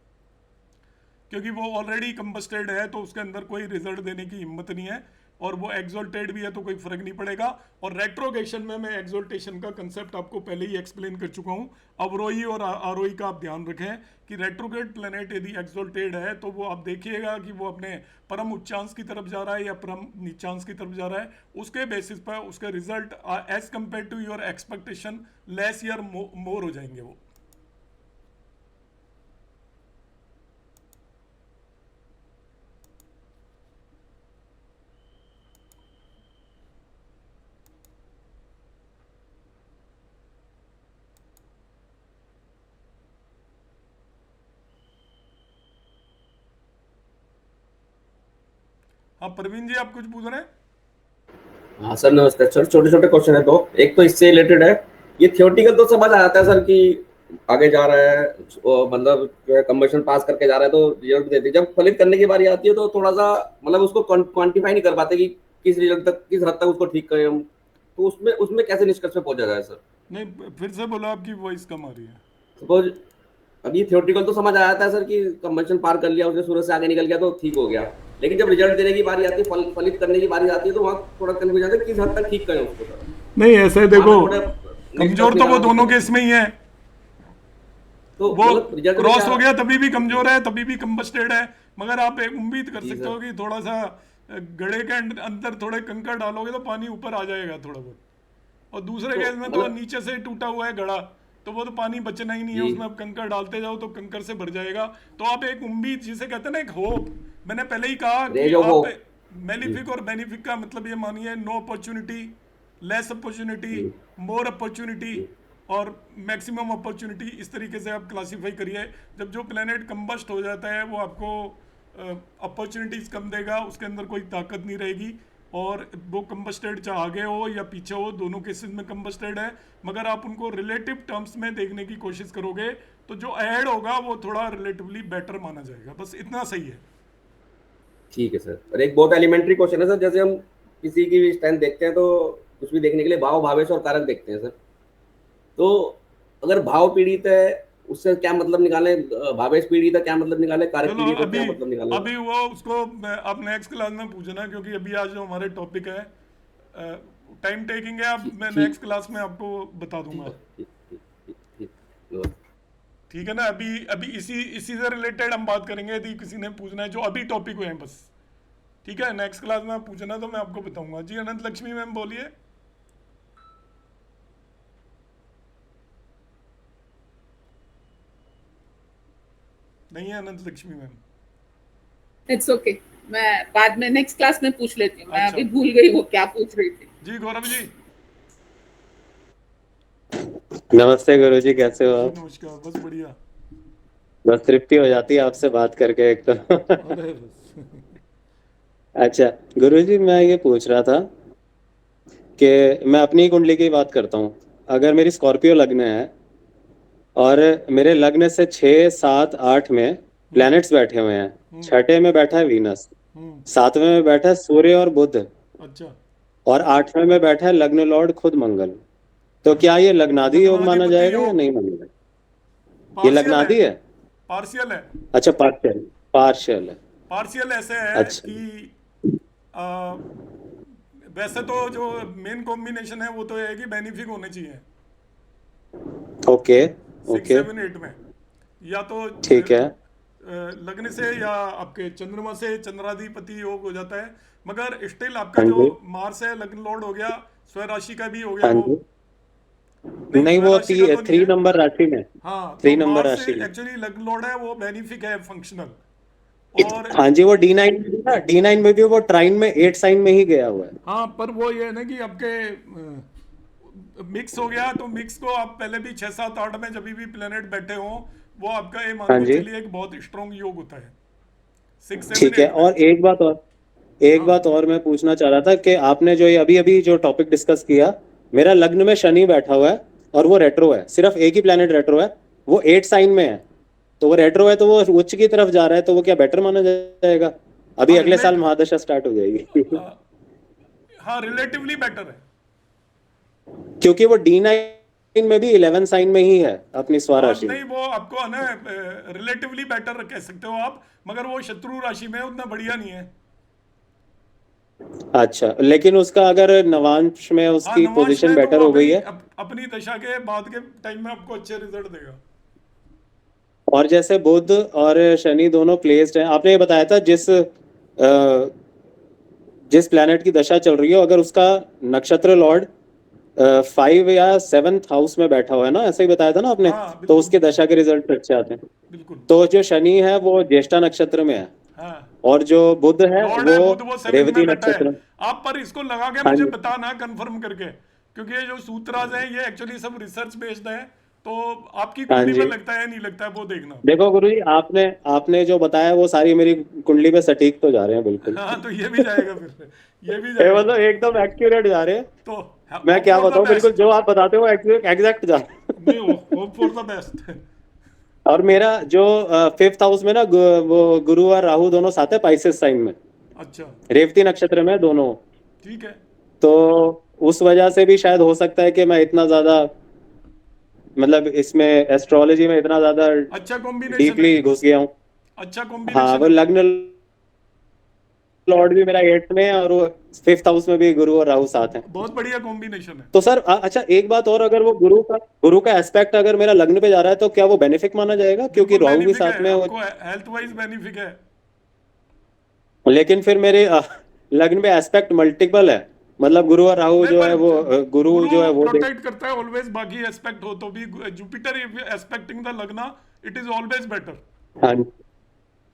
क्योंकि वो ऑलरेडी कंबस्टेड है तो उसके अंदर कोई रिजल्ट देने की हिम्मत नहीं है, और वो एक्सोल्टेड भी है तो कोई फर्क नहीं पड़ेगा। और रेट्रोगेशन में मैं एक्सोल्टेशन का कंसेप्ट आपको पहले ही एक्सप्लेन कर चुका हूं। अवरोही और आरोही का आप ध्यान रखें कि रेट्रोग्रेड प्लेनेट यदि एक्सोल्टेड है तो वो आप देखिएगा कि वो अपने परम उच्चांश की तरफ जा रहा है या परम नीचांश की तरफ जा रहा है। उसके बेसिस पर उसके result as compare to your expectation less या मोर हो जाएंगे वो। हाँ प्रवीण जी, आप कुछ पूछ रहे हैं? हाँ सर नमस्ते सर। छोटे छोटे क्वेश्चन है, तो एक तो इससे रिलेटेड है, ये थियोरेटिकल तो समझ आ जाता है सर कि आगे जा रहा है मतलब कंबशन पास करके जा रहा है तो रिजल्ट देती है। जब फलित करने की बारी आती है तो थोड़ा सा मतलब उसको क्वांटिफाई नहीं कर पाते कि किस रिजल्ट तक, किस हद तक उसको ठीक करें हम, तो उसमें उसमें कैसे निष्कर्ष पे पहुंचा जाए सर? नहीं, फिर से बोलो, आपकी वॉइस कम आ रही है। सपोज अभी थियोरेटिकल तो समझ आया था सर कि कन्वेंशन पार कर लिया, उसने सूरज से आगे निकल गया तो ठीक हो गया, लेकिन जब रिजल्ट देने की बारी आती है, फलित करने की बारी आती है, तो वहाँ थोड़ा कंफ्यूजन आता है किस हद तक ठीक करें उसको सर। नहीं, ऐसे देखो, थोड़ा कमजोर तो वो दोनों केस में ही है। तो वो मतलब रिजल्ट में क्रॉस क्या- हो गया तभी भी कमजोर है, तभी भी कंबस्टेड है, मगर आप एक उम्मीद कर जी सकते सर। हो कि थोड़ा सा गड़े के अंदर थोड़े कंकड़ डालोगे तो पानी ऊपर आ जाएगा थोड़ा बहुत। और दूसरे तो केस में तो मतलब- नीचे से टूटा हुआ है घड़ा, तो वो तो पानी बचना ही नहीं है जी। उसमें, आप कंकड़ डालते जाओ तो कंकड़ से भर जाएगा। तो आप एक उम्मीद, जिसे कहते हैं ना एक होप, मैंने पहले ही कहा कि Ray of आप hope। मेलिफिक और बेनिफिक का मतलब ये मानिए, no opportunity, less opportunity, more opportunity और मैक्सिमम अपॉर्चुनिटी, इस तरीके से आप क्लासीफाई करिए। जब जो प्लेनेट कंबस्ट हो जाता है वो आपको अपॉर्चुनिटीज कम देगा, उसके अंदर कोई ताकत नहीं रहेगी, और वो कंबस्टेड चाहे आगे हो या पीछे हो, दोनों केसेस में कंबस्टेड है। मगर आप उनको रिलेटिव टर्म्स में देखने की कोशिश करोगे तो जो ऐड होगा वो थोड़ा रिलेटिवली बेटर माना जाएगा, बस इतना सही है। ठीक है सर। और एक बहुत एलिमेंट्री क्वेश्चन है सर, जैसे हम किसी की भी स्ट्रेंथ देखते हैं तो कुछ भी देखने के लिए भाव, भावेश और कारक देखते हैं सर। तो अगर भाव पीड़ित है उससे क्या मतलब निकाले, भावेश पीड़ित है क्या मतलब निकाले, कारक चलो पीड़ित है अभी क्या मतलब निकाले? अभी वो उसको आप नेक्स्ट क्लास में पूछना, क्योंकि अभी आज जो हमारे टॉपिक है टाइम टेकिंग है, अब मैं ठीक। नेक्स्ट क्लास में आपको बता दूंगा। ठीक। ठीक है ना, अभी अभी इसी से रिलेटेड हम बात करेंगे, यदि किसी ने पूछना है जो अभी टॉपिक हुए हैं बस। ठीक है, नेक्स्ट क्लास में आप पूछना तो मैं आपको बताऊंगा। जी अनंत लक्ष्मी मैम बोलिए। नहीं है अनंत लक्ष्मी मैम। इट्स ओके, मैं बाद में नेक्स्ट क्लास में पूछ लेती हूँ। मैं अच्छा। अभी भूल गई वो क्या पूछ रही थी। जी गौरव जी। नमस्ते गुरुजी, कैसे हो आप? नमस्कार, बस बढ़िया। बस तृप्ति हो जाती है आपसे बात करके एक तो। अरे बस। अच्छा गुरुजी, मैं ये पूछ रहा था कि मैं अपनी ही कुंडली की बात करता हूँ। अगर मेरी स्कॉर्पियो लग्न है और मेरे लग्न से 6, 7, 8 में प्लैनेट्स बैठे हुए हैं, छठे में बैठा है वीनस, 7वें में बैठा है सूर्य और बुध, अच्छा, और 8वें में बैठा है लग्न लॉर्ड खुद मंगल, तो क्या ये लग्नादि योग माना लग्नाधिपति जाएगा या योग। नहीं माना जाएगा? ये पार्शियल लग्नादि है? पार्शियल है। अच्छा, पार्शियल है। पार्शियल ऐसे है अच्छा। कि वैसे तो जो मेन कॉम्बिनेशन है वो तो है कि बेनिफिक होने चाहिए ओके 6, ओके 7, 8 में, या तो ठीक है। लग्न से या आपके चंद्रमा से चंद्राधिपति योग हो जाता है, मगर स्टिल आपका हाँ जो जी। मार्स है लग्न लॉर्ड हो गया, स्वराशि का भी हो गया हाँ वो। जी। नहीं, वो स्वराशि का तो नहीं 3 है। नंबर राशि में। हाँ, 3 तो नंबर मार्स राशि में। एक्चुअली लग्न लॉर्ड है, वो बेनिफिक है, फंक्शनल। और हाँ जी, वो D9 में भी ना, D9 में भी वो ट्राइन में 8 साइन में ही गया हुआ है। हाँ, पर वो ये है ना कि आपके मिक्स हो गया, तो मिक्स को आप पहले भी 6, 7, 8 में जब भी प्लेनेट बैठे हो, वो आपका ये मान हाँ के जी। चलिए एक बहुत स्ट्रॉन्ग योग होता है 6, 7, ठीक है। 8 में। और एक बात और मैं पूछना चाह रहा था कि आपने जो ये अभी जो टॉपिक डिस्कस किया, मेरा लग्न में शनि बैठा हुआ है और वो रेट्रो है, सिर्फ एक ही प्लेनेट रेट्रो है, वो 8 साइन में है, तो वो रेट्रो है तो वो उच्च की तरफ जा रहा है, तो वो क्या बेटर माना जाएगा? अभी हाँ, अगले साल महादशा स्टार्ट हो जाएगी। हाँ, रिलेटिवली बेटर है। क्योंकि वो D9 में भी 11 साइन में ही है अपनी स्वराशि में। नहीं, वो आपको है ना रिलेटिवली बेटर कह सकते हो आप, मगर वो शत्रु राशि में उतना बढ़िया नहीं है। अच्छा, लेकिन उसका अगर नवांश में उसकी नवांश पोजीशन में तो बेटर वो हो गई है, अपनी दशा के बाद के टाइम में आपको अच्छे रिजल्ट देगा। और जैसे बुध और शनि दोनों प्लेस्ड हैं, आपने ये बताया था जिस प्लैनेट की दशा चल रही हो, अगर उसका नक्षत्र लॉर्ड 5 या 7th हाउस में बैठा हुआ है ना, ऐसा ही बताया था ना आपने। हाँ, तो बिल्कुल। उसके दशा के रिजल्ट अच्छे आते हैं। बिल्कुल। तो जो शनि है वो ज्येष्ठा नक्षत्र में है, हाँ, और जो बुध है लॉर्ड है वो बुध, वो 7 रेवती में बैठा है। नक्षत्र। आप पर इसको लगा के हाँ मुझे जी। बताना कंफर्म करके, क्योंकि ये जो सूत्राज है ये एक्चुअली सब रिसर्च बेस्ड है, तो आपकी हाँ कुंडली में जी। लगता है नहीं लगता है वो देखना। देखो गुरुजी, आपने जो बताया वो सारी मेरी कुंडली पे सटीक तो जा रहे हैं बिल्कुल। हाँ, तो ये भी जाएगा फिर, ये भी ये जाएगा। मतलब एकदम एक्यूरेट जा रहे हैं। तो मैं क्या बताऊं, बिल्कुल जो आप बताते हो एग्जैक्ट जा रहे हैं। नहीं, होप फॉर द बेस्ट। और मेरा जो 5th हाउस में ना वो गुरु और राहु दोनों साथ है पाइसेस साइन में, अच्छा, रेवती नक्षत्र में दोनों। ठीक है। तो उस वजह से भी शायद हो सकता है कि मैं इतना ज्यादा मतलब इसमें एस्ट्रोलॉजी में इतना ज्यादा अच्छा कॉम्बिनेशन डीपली है, घुस गया हूँ। अच्छा हाँ, कॉम्बिनेशन वो है। लग्न लॉर्ड भी मेरा 8th में है और वो 5th हाउस में भी गुरु और राहु साथ हैं। बहुत बढ़िया कॉम्बिनेशन है। तो सर अच्छा एक बात और, अगर वो गुरु का एस्पेक्ट अगर मेरा लग्न पे जा रहा है तो क्या वो बेनिफिक माना जाएगा, क्योंकि बिल्कुल राहु भी बेनिफिक साथ है, में है आपको हेल्थ वाइज बेनिफिक है। लेकिन फिर मेरे लग्न में एस्पेक्ट मल्टीपल है, मतलब गुरु और राहु नहीं, जो है पर वो गुरु जो है वो प्रोटेक्ट करता है ऑलवेज, बाकी एस्पेक्ट हो तो भी जुपिटर एस्पेक्टिंग द लग्ना, इट इज ऑलवेज बेटर। हाँ,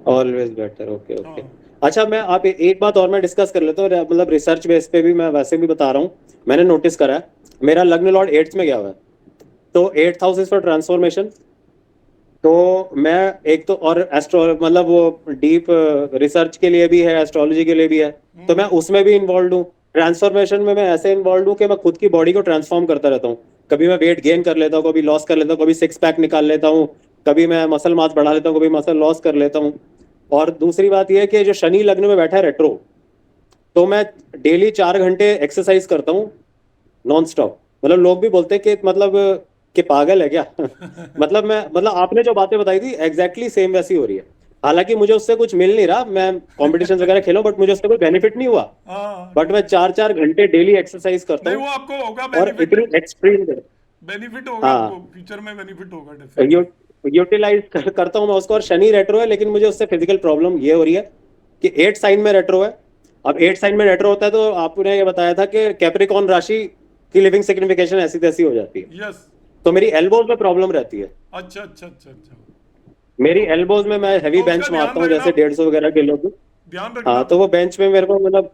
ऑलवेज बेटर। Okay okay. अच्छा, मैं आप एक बात और मैं डिस्कस कर लेता हूँ, मतलब रिसर्च बेस पे भी मैं वैसे भी बता रहा हूँ, मैंने नोटिस करा है मेरा लग्न लॉर्ड 8th में गया हुआ है, तो 8th house is for transformation. तो मैं एक तो और एस्ट्रो मतलब वो डीप रिसर्च के लिए भी है, एस्ट्रोलॉजी के लिए भी है, तो मैं उसमें भी इन्वॉल्व हूँ। ट्रांसफॉर्मेशन में मैं ऐसे इन्वॉल्व हूँ कि मैं खुद की बॉडी को ट्रांसफॉर्म करता रहता हूँ। कभी मैं वेट गेन कर लेता हूँ, कभी लॉस कर लेता हूँ, कभी 6 पैक निकाल लेता हूँ, कभी मैं मसल मास बढ़ा लेता हूँ, कभी मसल लॉस कर लेता हूँ। और दूसरी बात यह है कि जो शनि लग्न में बैठा है रेट्रो, तो मैं डेली 4 घंटे एक्सरसाइज करता हूँ नॉन स्टॉप। मतलब लोग भी बोलते हैं कि मतलब कि पागल है क्या मतलब आपने जो बातें बताई थी एग्जैक्टली सेम वैसी हो रही है। हालांकि मुझे उससे कुछ मिल नहीं रहा, मैं कॉम्पिटिशन वगैरह खेला बट मुझे उससे कोई बेनिफिट नहीं हुआ, बट मैं 4 घंटे डेली एक्सरसाइज करता नहीं, हूँ वो आपको होगा और इतनी एक्सट्रीम बेनिफिट होगा, हाँ आपको फ्यूचर में बेनिफिट होगा डेफिनेटली। यूटिलाइज करता हूँ मैं उसको। और शनि रेट्रो है, लेकिन मुझे उससे फिजिकल प्रॉब्लम ये हो रही है कि 8 साइन में रेट्रो है। अब 8 साइन में रेट्रो होता है तो आपने ये बताया था कि कैप्रिकॉर्न राशि की लिविंग सिग्निफिकेशन ऐसी तैसी हो जाती है। यस। तो मेरी एल्बोज में प्रॉब्लम रहती है। अच्छा अच्छा अच्छा अच्छा। मेरी एल्बोज में मैं हैवी तो बेंच उसका मारता हूँ ध्यान जैसे रखना, 150 वगैरह किलो की। ध्यान रखना। हाँ, तो वो बेंच में मेरे को मतलब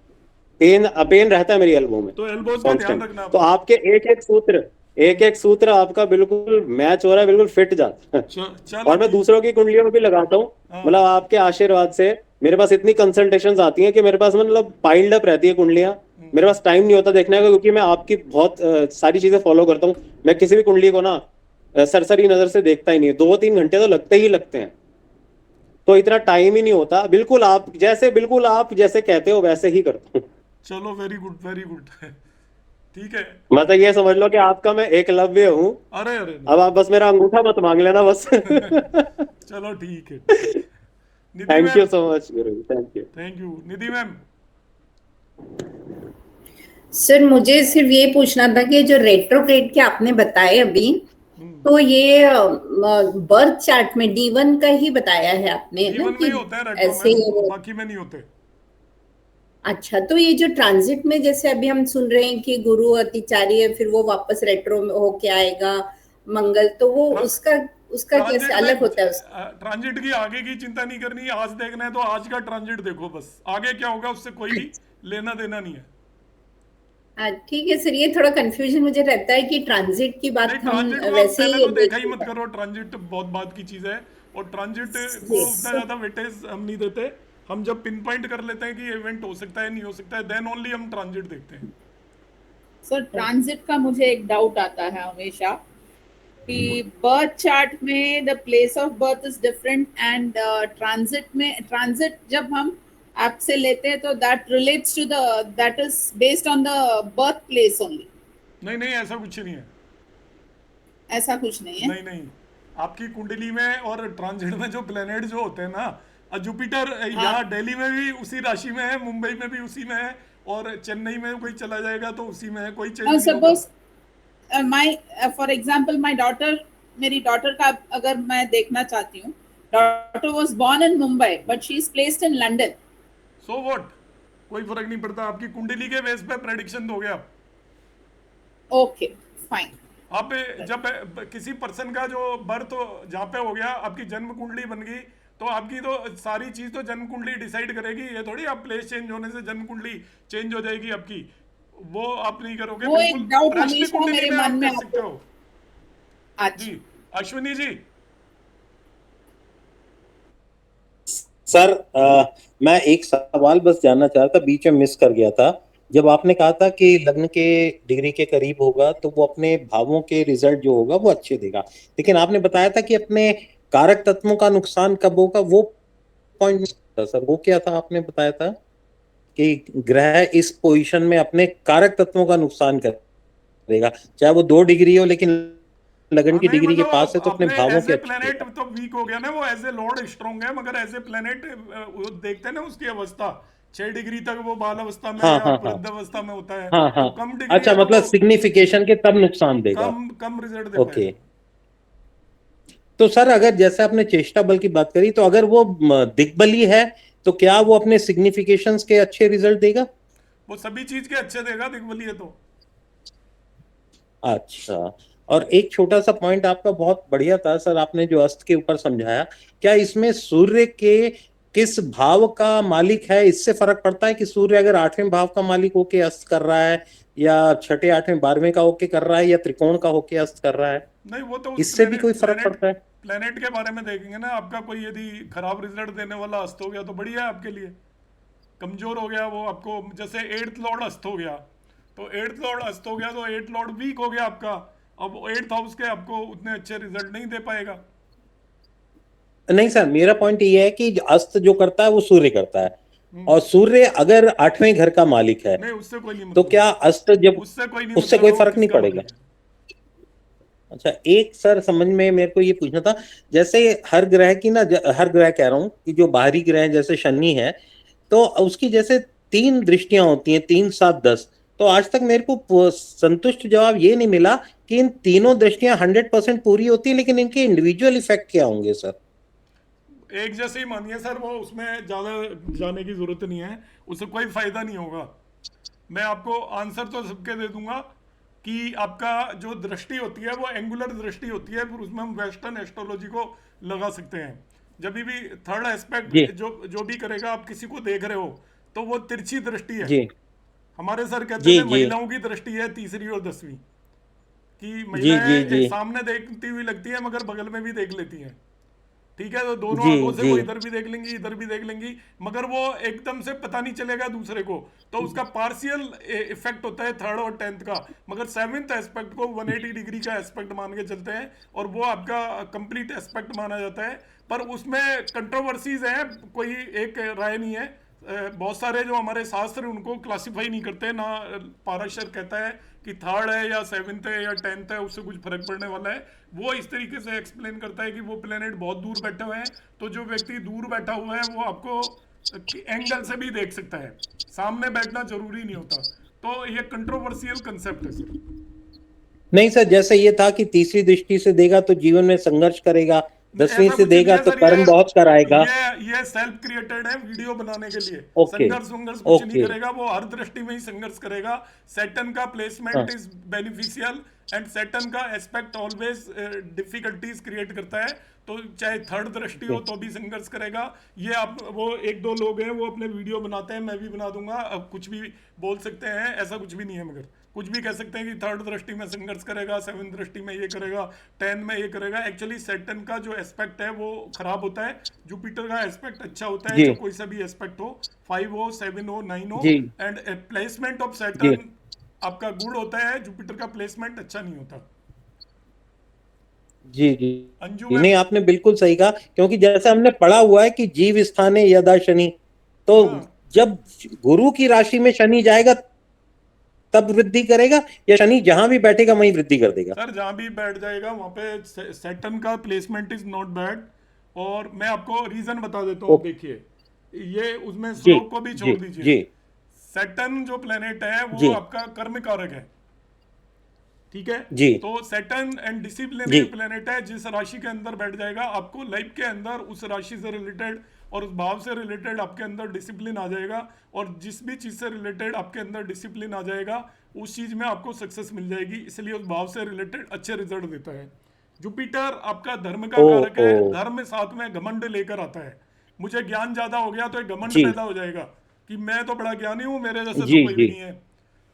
पेन रहता है मेरी एल्बो में तो एल्बोज का ध्यान कांस्टेंट। रखना तो अपना। आपके एक एक सूत्र आपका बिल्कुल मैच हो रहा है, बिल्कुल फिट जाता है। चलो और मैं दूसरों की कुंडलियों में भी लगाता हूँ, मतलब आपके आशीर्वाद से मेरे पास इतनी कंसल्टेशंस आती हैं कि मेरे पास मतलब पाइल्ड अप रहती है कुंडलियां। मेरे पास टाइम नहीं होता देखने का, क्योंकि मैं आपकी बहुत सारी चीजें फॉलो करता हूँ। मैं किसी भी कुंडली को ना सरसरी नजर से देखता ही नहीं, 2-3 घंटे तो लगते ही लगते हैं, तो इतना टाइम ही नहीं होता। बिल्कुल आप जैसे कहते हो वैसे ही करता हूँ। चलो वेरी गुड वेरी गुड। ठीक है। मतलब ये समझ लो कि आपका मैं एकलव्य हूँ। अरे अरे अब आप बस मेरा अंगूठा मत मांग लेना बस। चलो ठीक है। Nidhi thank you ma'am. So much गुरु, thank you. Thank you. Nidhi ma'am. Sir मुझे सिर्फ ये पूछना था कि जो रेट्रोग्रेड के आपने बताए अभी, तो ये बर्थ चार्ट में D1 का ही बताया है आपने ना, D1 में ही होता है रेट्रो ऐसे मैम, बाकी में नहीं होते। अच्छा, तो ये जो ट्रांजिट में जैसे अभी हम सुन रहे हैं कि गुरु अतिचारी है, फिर वो वापस रेट्रो में होके आएगा मंगल, तो वो उसका कैसे अलग होता है? ट्रांजिट की आगे की चिंता नहीं करनी, आज देखना है तो आज का ट्रांजिट देखो बस, आगे क्या होगा उससे कोई लेना देना नहीं है। ठीक है सर, ये थोड़ा कंफ्यूजन मुझे रहता है कि ट्रांजिट की बात हम वैसे पहले ही तो देखा ही मत करो, ट्रांजिट बहुत बात की चीज है, और ट्रांजिट को उतना ज्यादा वेटेज हम नहीं देते। हम जब पिन पॉइंट कर लेते हैं कि इवेंट हो सकता है नहीं हो सकता है, देन ओनली हम ट्रांजिट देखते हैं। सर ट्रांजिट का मुझे एक डाउट आता है हमेशा कि बर्थ चार्ट में the place of birth is different and transit जब हम ऐप से लेते हैं तो that relates to that is based on the birth place only. नहीं ऐसा कुछ नहीं है। ऐसा कुछ नहीं है? नहीं, आपकी कुंडली में और ट्रांजिट में जो प्लेनेट जो होते हैं ना, जुपिटर यहाँ दिल्ली में भी उसी राशि में है, मुंबई में भी उसी में है, और चेन्नई में कोई चला जाएगा तो उसी में है, कोई चेंज नहीं होगा। फॉर एग्जाम्पल मेरी डॉटर का अगर मैं देखना चाहती हूँ, daughter was born in Mumbai but she is placed in London, so what, कोई फर्क नहीं पड़ता, आपकी कुंडली के बेस पे प्रेडिक्शन दोगे आप। Okay fine. आप जब किसी पर्सन का जो बर्थ जहाँ पे हो गया, आपकी जन्म कुंडली बन गई, तो आपकी तो सारी चीज तो जन्म कुंडली डिसाइड करेगी। ये थोड़ी आप प्लेस चेंज होने से जन्म कुंडली चेंज हो जाएगी आपकी, वो आप नहीं करोगे। वो एक डाउट हमेशा मेरे मन में सकते हो। जी अश्विनी जी। सर मैं एक सवाल बस जानना चाह रहा था, बीच में मिस कर गया था। जब आपने कहा था कि लग्न के डिग्री के करीब होगा तो वो अपने भावों के रिजल्ट जो होगा वो अच्छे देगा, लेकिन आपने बताया था कि अपने कारक तत्वों का नुकसान कब होगा, वो पॉइंट सर वो क्या था आपने बताया था? कि ग्रह इस पोजीशन में अपने कारक तत्वों का नुकसान करेगा, चाहे वो 2 डिग्री हो लेकिन लगन की नहीं डिग्री के मतलब पास है तो अपने अपने भावों एज के ए अच्छे प्लेनेट देगा। तो वीक हो गया ना, वो एज ए लॉर्ड स्ट्रॉन्ग है, मगर एज ए प्लेनेट देखते हैं ना उसकी अवस्था 6 डिग्री तक वो बाल अवस्था में हाँ या हाँ हाँ वृद्ध अवस्था में होता है, हाँ हाँ। तो कम डिग्री अच्छा, है तो मतलब वो सिग्निफिकेशन के तब नुकसान देगा। कम रिजल्ट दे ओके। पाएगा। तो सर अगर जैसे आपने चेष्टा बल की बात करी, तो अगर वो दिग्बली है तो क्या वो अपने सिग्निफिकेशंस के अच्छे रिजल्ट देगा? वो सभी चीज के अच्छे देगा दिग्बली है तो। अच्छा, और एक छोटा सा पॉइंट आपका बहुत बढ़िया था सर, आपने जो अस्त के ऊपर समझाया, क्या इसमें सूर्य के किस भाव का मालिक है इससे फर्क पड़ता है कि सूर्य अगर 8वें भाव का मालिक होके अस्त कर रहा है, या 6ठे 8वें 12वें का होके कर रहा है, या त्रिकोण का होके अस्त कर रहा है, नहीं वो तो उस इससे भी कोई फर्क पड़ता है? प्लेनेट के बारे में देखेंगे ना। आपका कोई यदि खराब रिजल्ट देने वाला अस्त हो गया तो बढ़िया है आपके लिए, कमजोर हो गया वो आपको, जैसे 8th लॉर्ड अस्त हो गया तो 8th लॉर्ड अस्त हो गया तो 8th लॉर्ड वीक हो गया आपका, अब 8th हाउस के आपको उतने अच्छे रिजल्ट नहीं दे पाएगा। नहीं सर, मेरा पॉइंट ये है कि अस्त जो करता है वो सूर्य करता है, और सूर्य अगर 8वें घर का मालिक है नहीं उससे कोई नहीं तो मतलब, क्या अस्त जब उससे कोई नहीं उससे मतलब कोई वो फर्क नहीं किसका पड़ेगा? मालिक है। अच्छा, एक सर समझ में मेरे को ये पूछना था, जैसे हर ग्रह की ना, हर ग्रह कह रहा हूँ कि जो बाहरी ग्रह जैसे शनि है, तो उसकी जैसे 3 दृष्टियां होती हैं, 3 7 10, तो आज तक मेरे को संतुष्ट जवाब ये नहीं मिला कि इन तीनों दृष्टियां 100% पूरी होती है, लेकिन इनके इंडिविजुअल इफेक्ट क्या होंगे सर? एक जैसे ही मानिए सर, वो उसमें ज्यादा जाने की जरूरत नहीं है, उससे कोई फायदा नहीं होगा। मैं आपको आंसर तो सबके दे दूंगा कि आपका जो दृष्टि होती है वो एंगुलर दृष्टि होती है, फिर उसमें हम वेस्टर्न एस्ट्रोलॉजी को लगा सकते हैं। जब भी थर्ड एस्पेक्ट जो भी करेगा, आप किसी को देख रहे हो तो वो तिरछी दृष्टि है। जी हमारे सर कहते जी थे जी महिलाओं की दृष्टि है 3री और 10वीं, कि जी जी महिलाएं जी सामने देखती हुई लगती है मगर बगल में भी देख लेती हैं। ठीक है, तो दोनों जी आंखों से जी वो इधर भी देख लेंगी इधर भी देख लेंगी, मगर वो एकदम से पता नहीं चलेगा दूसरे को, तो उसका पार्शियल इफेक्ट होता है 3rd और 10th का, मगर 7th एस्पेक्ट को 180 डिग्री का एस्पेक्ट मान के चलते हैं और वो आपका कंप्लीट एस्पेक्ट माना जाता है। पर उसमें कंट्रोवर्सीज हैं, कोई एक राय नहीं है। बहुत सारे जो हमारे शास्त्र उनको क्लासिफाई नहीं करते ना। पाराशर कहता है कि 3rd है या 7th है या 10th है, उससे कुछ फर्क पड़ने वाला है। वो इस तरीके से एक्सप्लेन करता है कि वो प्लेनेट बहुत दूर बैठे हुए हैं, तो जो व्यक्ति दूर बैठा हुआ है वो आपको एंगल से भी देख सकता है, सामने बैठना जरूरी नहीं होता। तो ये कंट्रोवर्शियल कंसेप्ट है सर। नहीं सर, जैसे ये था कि 3री दृष्टि से देगा तो जीवन में संघर्ष करेगा, 10वीं ऐसा से कुछ नहीं देगा है तो सर, कर्म बहुत कराएगा। ये सेल्फ क्रिएटेड है वीडियो बनाने के लिए। ओके संघर्ष कुछ नहीं ओके करेगा, वो हर दृष्टि में ही संघर्ष करेगा। सैटर्न का placement is beneficial and Saturn का एस्पेक्ट ऑलवेज डिफिकल्टीज क्रिएट करता है, तो चाहे 3rd दृष्टि हो तो भी संघर्ष करेगा। ये आप वो 1-2 लोग हैं वो अपने वीडियो बनाते हैं, मैं भी बना दूंगा, अब कुछ भी बोल सकते हैं, ऐसा कुछ भी नहीं है, मगर कुछ भी कह सकते हैं कि 3rd दृष्टि में संघर्ष करेगा, 7th दृष्टि में ये करेगा, 10 में ये करेगा। एक्चुअली सैटर्न का जो एस्पेक्ट है वो खराब होता है, जुपिटर का एस्पेक्ट अच्छा होता है, जो कोई सा भी एस्पेक्ट हो, 5 हो 7 हो 9 हो, एंड प्लेसमेंट ऑफ सैटर्न आपका गुड होता है, जुपिटर का प्लेसमेंट अच्छा नहीं होता। जी जी नहीं, आपने बिल्कुल सही कहा, क्योंकि जैसे हमने पढ़ा हुआ है कि जीव स्थाने यदा शनि, तो जब गुरु की राशि में शनि जाएगा तब वृद्धि करेगा, या शनि जहां भी बैठेगा वहीं वृद्धि कर देगा? सर जहां भी बैठ जाएगा वहां पे सैटर्न का प्लेसमेंट इज नॉट बैड, और मैं आपको रीजन बता देता हूँ। देखिए, ये उसमें श्लोक को भी छोड़ दीजिए। सैटर्न जो प्लेनेट है वो आपका कर्म कारक है, ठीक है जी। तो सैटर्न एंड डिसिप्लिनरी प्लेनेट है, जिस राशि के अंदर बैठ जाएगा आपको लाइफ के अंदर उस राशि से रिलेटेड और उस भाव से रिलेटेड आपके अंदर डिसिप्लिन आ जाएगा, और जिस भी चीज से रिलेटेड आपके अंदर डिसिप्लिन आ जाएगा उस चीज में आपको सक्सेस मिल जाएगी, इसलिए उस भाव से रिलेटेड अच्छे रिजल्ट देता है। जुपिटर आपका धर्म का कारक है, धर्म साथ में घमंड लेकर आता है। मुझे ज्ञान ज्यादा हो गया तो एक घमंड पैदा हो जाएगा कि मैं तो बड़ा ज्ञानी हूं, मेरे जैसे तो कोई भी नहीं है।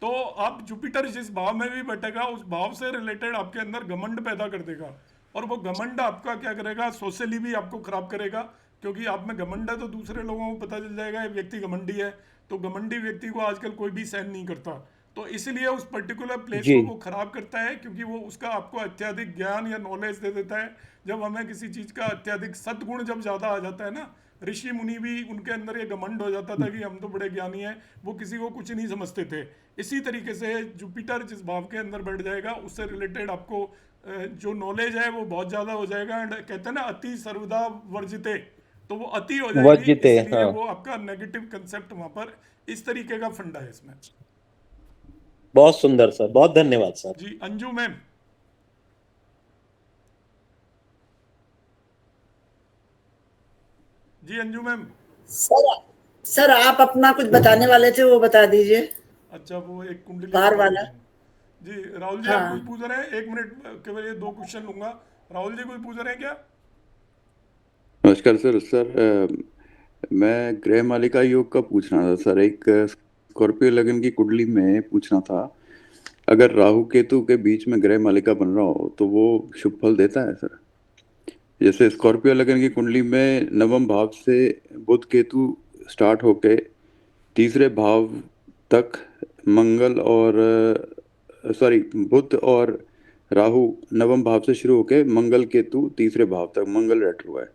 तो अब जुपिटर जिस भाव में भी बैठेगा उस भाव से रिलेटेड आपके अंदर घमंड पैदा कर देगा, और वो घमंड आपका क्या करेगा, सोशली भी आपको खराब करेगा, क्योंकि आप में घमंड है तो दूसरे लोगों को पता चल जाएगा ये व्यक्ति घमंडी है, तो घमंडी व्यक्ति को आजकल कोई भी सहन नहीं करता। तो इसलिए उस पर्टिकुलर प्लेस को वो खराब करता है, क्योंकि वो उसका आपको अत्यधिक ज्ञान या नॉलेज दे देता है। जब हमें किसी चीज का अत्यधिक सद्गुण जब ज्यादा आ जाता है ना, ऋषि मुनि भी उनके अंदर ये घमंड हो जाता था कि हम तो बड़े ज्ञानी हैं, वो किसी को कुछ नहीं समझते थे। इसी तरीके से जुपिटर जिस भाव के अंदर बैठ जाएगा उससे रिलेटेड आपको जो नॉलेज है वो बहुत ज़्यादा हो जाएगा। एंड कहते हैं ना अति सर्वदा वर्जिते, तो वो अति हो जाएगी, वर्जिते, इसलिए हाँ। वो आपका नेगेटिव कंसेप्ट वहां पर इस तरीके का फंडा है इसमें। बहुत सुंदर सर, बहुत धन्यवाद सर। जी अंजू मैम। जी अंजू मैम। सर आप अपना कुछ बताने वाले थे, वो बता दीजिए। अच्छा वो एक कुंडली बाहर वाला। जी राहुल जी हाँ। आप कुछ पूछ रहे हैं? 1 मिनट केवल ये 2 क्वेश्चन लूंगा। राहुल जी कुछ पूछ रहे हैं क्या? नमस्कार सर। मैं गृह मालिका योग का पूछ रहा था सर। एक स्कॉर्पियो लगन की कुंडली में पूछना था, अगर राहु केतु के बीच में गृह मालिका बन रहा हो तो वो शुभ फल देता है सर? जैसे स्कॉर्पियो लगन की कुंडली में नवम भाव से बुध केतु स्टार्ट होके तीसरे भाव तक मंगल और बुध और राहु नवम भाव से शुरू होके मंगल केतु तीसरे भाव तक, मंगल रेट्रो है,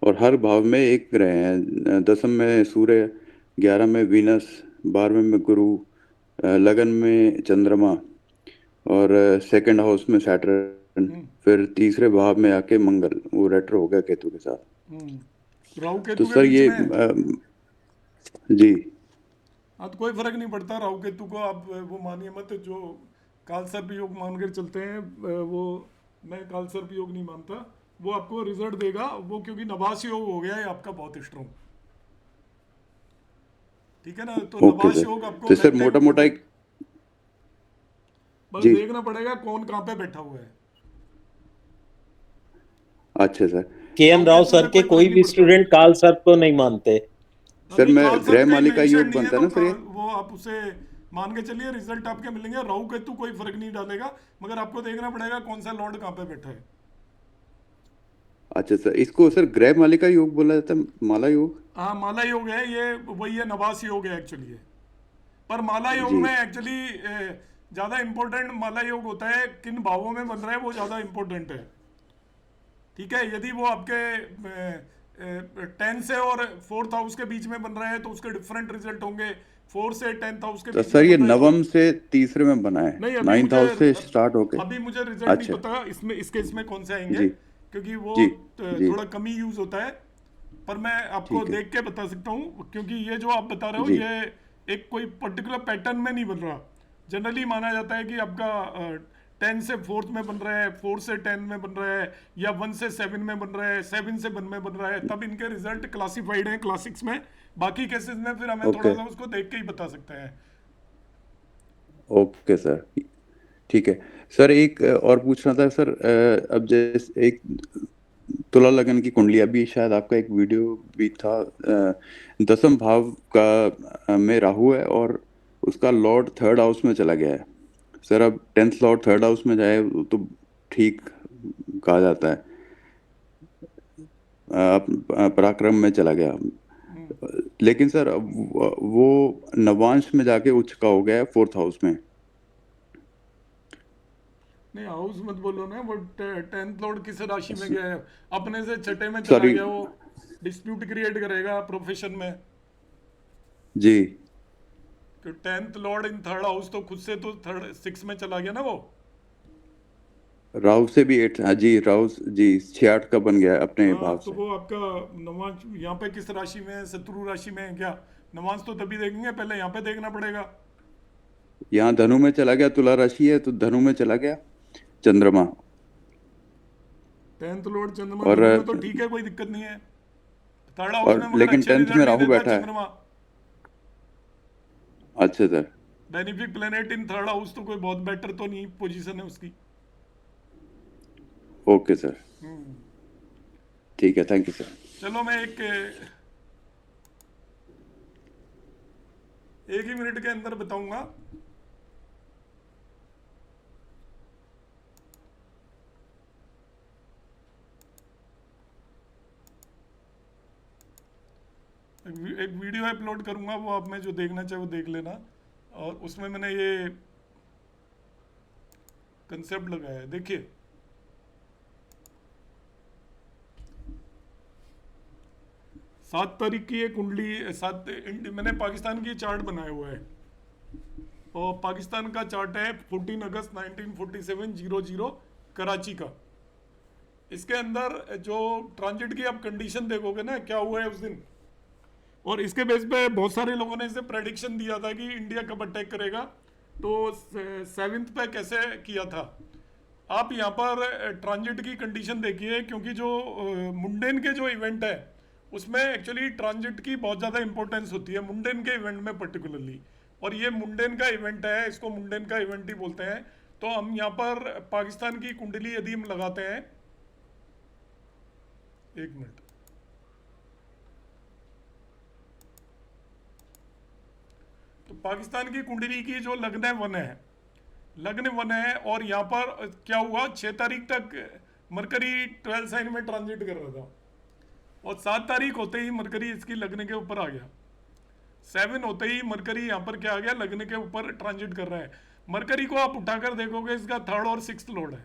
और हर भाव में एक ग्रह है। 10th में सूर्य, 11 में वीनस, 12वें में गुरु, लगन में चंद्रमा, और सेकंड हाउस में सैटर्न, फिर तीसरे भाव में आके मंगल, वो रेट्रो हो गया केतु के साथ। राहु तो केतु के सर बीच ये में जी हाँ तो कोई फर्क नहीं पड़ता राहु केतु को, आप वो मानिए मत। जो कालसर्प योग मान कर चलते हैं वो, मैं कालसर्प योग नहीं मानता, वो आपको रिजल्ट देगा वो, क्योंकि नवास योग हो गया है आपका बहुत स्ट्रॉन्ग। ठीक है ना? तो ओके नवास सर। योग आपको तो सर मोटा मोटा एक बस जी देखना पड़ेगा कौन कहाँ पे बैठा हुआ है। अच्छा सर। के.एन. राव सर के कोई भी स्टूडेंट काल सर्प को नहीं मानते। सर मैं कालसर्प गृह कहीं मालिका मेंशन योग नहीं है बनता है तो ना सर ये? वो आप उसे मान के चलिए रिजल्ट आपके मिलेंगे। राहु केतु कोई फर्क नहीं डालेगा, मगर आपको देखना पड़ेगा कौन सा लॉर्ड कहाँ पे बैठा है। अच्छा सर, इसको सर गृह मालिका योग बोला जाता है, माला योग? हाँ माला योग है ये, वही है, नवास योग है एक्चुअली ये। पर माला योग जी में एक्चुअली ज़्यादा इम्पोर्टेंट माला योग होता है किन भावों में बन रहा है, वो ज़्यादा इम्पोर्टेंट है। ठीक है, यदि वो आपके 10 से और 4th हाउस के बीच में बन रहा है तो उसके डिफरेंट रिजल्ट होंगे। 4 से 10th हाउस के तो बीच सर में ये बन रहा है तो नवम से तीसरे में बना है, नहीं, अभी 9th हाउस से स्टार्ट होके? अभी मुझे रिजल्ट नहीं अच्छा पता इसमें, इसके इसमें कौन से आएंगे, जी क्योंकि वो जी जी थोड़ा कम ही यूज होता है। पर मैं आपको ठीक है देख के बता सकता हूँ, क्योंकि ये जो आप बता रहे हो जी ये एक कोई पर्टिकुलर पैटर्न में नहीं बन रहा। जनरली माना जाता है कि आपका 10 से 4th में बन रहा है, 4 से 10 में बन रहा है, या 1 से 7 में बन रहा है, 7 से 1 में बन रहा है, तब इनके रिजल्ट क्लासिफाइड हैं क्लासिक्स में। बाकी केसेस में फिर हमें थोड़ा ओके सा उसको देख के ही बता सकते हैं। ओके सर, ठीक है सर। एक और पूछना था सर, अब जैसे एक तुला लगन की कुंडली, अभी शायद आपका एक वीडियो भी था, 10th भाव का में राहु है और उसका लॉर्ड 3rd हाउस में चला गया है सर। अब 10th लॉर्ड 3rd हाउस में जाए तो ठीक कहा जाता है, पराक्रम में चला गया, लेकिन सर वो नवांश में जाके उच्च का हो गया है 4th हाउस में। नहीं हाउस मत बोलो ना, वो 10th लॉर्ड किस राशि में गया है? अपने से छठे में चला सॉरी गया, वो डिस्प्यूट क्रिएट करेगा प्रोफेशन में। जी। तो 10th लॉर्ड इन 3rd हाउस तो खुद से तो 6 में चला गया ना वो। राहु से भी 8, हाँ जी, राहु जी 6-8 का बन गया है अपने हाँ भाव तो से। वो आपका नवांश यहाँ पे किस राशि में है? शत्रु राशि में है क्या? नवांश तो तभी देखेंगे, पहले यहाँ पे देखना पड़ेगा। यहाँ धनु में चला गया, तुला राशि है तो धनु में चला गया चंद्रमा। 10th लॉर्ड चंद्रमा और धनु में तो ठीक है, कोई दिक्कत नहीं है। 3rd हाउस में मगर लेकिन अच्छे 10th रिजल्ट में नहीं राहु देता बैठा है। चंद्रमा। अच्छा sir. Benefic planet in 3rd house तो कोई बहुत बेटर तो नहीं पोजीशन है उसकी। ओके सर, ठीक है, थैंक यू सर। चलो मैं एक ही मिनट के अंदर बताऊंगा। एक वीडियो अपलोड करूंगा, वो आप में जो देखना चाहे वो देख लेना, और उसमें मैंने ये कंसेप्ट लगाया है, देखिए। 7 तारीख की ये कुंडली मैंने पाकिस्तान की चार्ट बनाया हुआ है, और पाकिस्तान का चार्ट है 14 अगस्त 1947 00 कराची का। इसके अंदर जो ट्रांजिट की आप कंडीशन देखोगे ना, क्या हुआ है उस दिन, और इसके बेस पे बहुत सारे लोगों ने इसे प्रेडिक्शन दिया था कि इंडिया कब अटैक करेगा, तो 7th पे कैसे किया था। आप यहाँ पर ट्रांजिट की कंडीशन देखिए, क्योंकि जो मुंडेन के जो इवेंट है उसमें एक्चुअली ट्रांजिट की बहुत ज़्यादा इंपॉर्टेंस होती है, मुंडेन के इवेंट में पर्टिकुलरली, और ये मुंडेन का इवेंट है, इसको मुंडेन का इवेंट ही बोलते हैं। तो हम यहाँ पर पाकिस्तान की कुंडली यदि हम लगाते हैं, एक मिनट, तो पाकिस्तान की कुंडली की जो लग्न 1 है, लग्न 1 है, और यहाँ पर क्या हुआ, 6 तारीख तक मरकरी 12 साइन में ट्रांजिट कर रहा था, और 7 तारीख होते ही मरकरी इसकी लग्न के ऊपर आ गया। 7 होते ही मरकरी यहाँ पर क्या आ गया, लग्न के ऊपर ट्रांजिट कर रहा है। मरकरी को आप उठाकर देखोगे, इसका 3rd और 6th लॉर्ड है।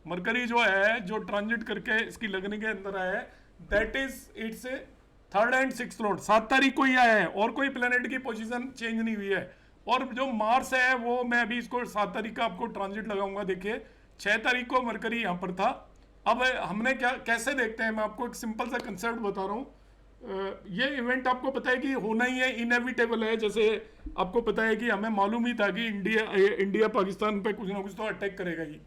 मरकरी जो है, जो ट्रांजिट करके इसकी लग्न के अंदर आया है, that is it's 3rd and 6th Lord 7 तारीख को ही आया है, और कोई प्लेनेट की पोजीशन चेंज नहीं हुई है। और जो मार्स है वो मैं अभी इसको 7 तारीख का आपको ट्रांजिट लगाऊंगा। देखिए 6 तारीख को मरकरी यहाँ पर था। अब हमने क्या कैसे देखते हैं, मैं आपको एक सिंपल सा कंसेप्ट बता रहा हूँ। ये इवेंट आपको पता है कि होना ही है, इनएविटेबल है। जैसे आपको पता है कि हमें मालूम ही था कि इंडिया पाकिस्तान पे कुछ ना कुछ तो अटैक करेगा ही।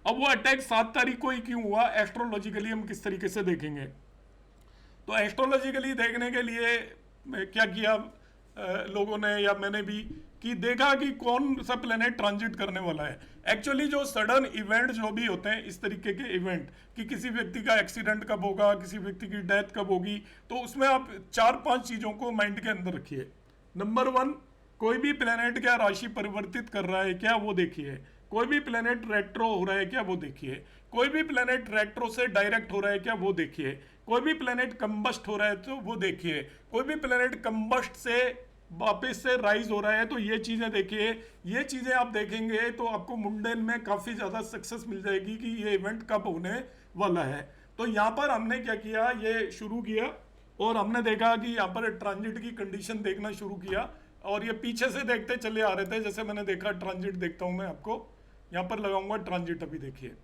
अब वो अटैक 7 तारीख को ही क्यों हुआ, एस्ट्रोलॉजिकली हम किस तरीके से देखेंगे। तो एस्ट्रोलॉजिकली देखने के लिए क्या किया लोगों ने, या मैंने भी, कि देखा कि कौन सा प्लेनेट ट्रांजिट करने वाला है। एक्चुअली जो सडन इवेंट जो भी होते हैं, इस तरीके के इवेंट, कि किसी व्यक्ति का एक्सीडेंट कब होगा, किसी व्यक्ति की डेथ कब होगी, तो उसमें आप 4-5 चीज़ों को माइंड के अंदर रखिए। नंबर 1, कोई भी प्लेनेट क्या राशि परिवर्तित कर रहा है क्या, वो देखिए। कोई भी प्लेनेट रेट्रो हो रहा है क्या, वो देखिए। कोई भी प्लेनेट रेट्रो से डायरेक्ट हो रहा है क्या, वो देखिए। कोई भी प्लेनेट कंबस्ट हो रहा है तो वो देखिए। कोई भी प्लेनेट कंबस्ट से वापस से राइज हो रहा है, तो ये चीज़ें देखिए। ये चीज़ें आप देखेंगे तो आपको मुंडेन में काफ़ी ज़्यादा सक्सेस मिल जाएगी कि ये इवेंट कब होने वाला है। तो यहाँ पर हमने क्या किया, ये शुरू किया, और हमने देखा कि यहाँ पर ट्रांजिट की कंडीशन देखना शुरू किया, और ये पीछे से देखते चले आ रहे थे। जैसे मैंने देखा, ट्रांजिट देखता हूँ मैं आपको यहाँ पर लगाऊंगा ट्रांजिट। अभी देखिए,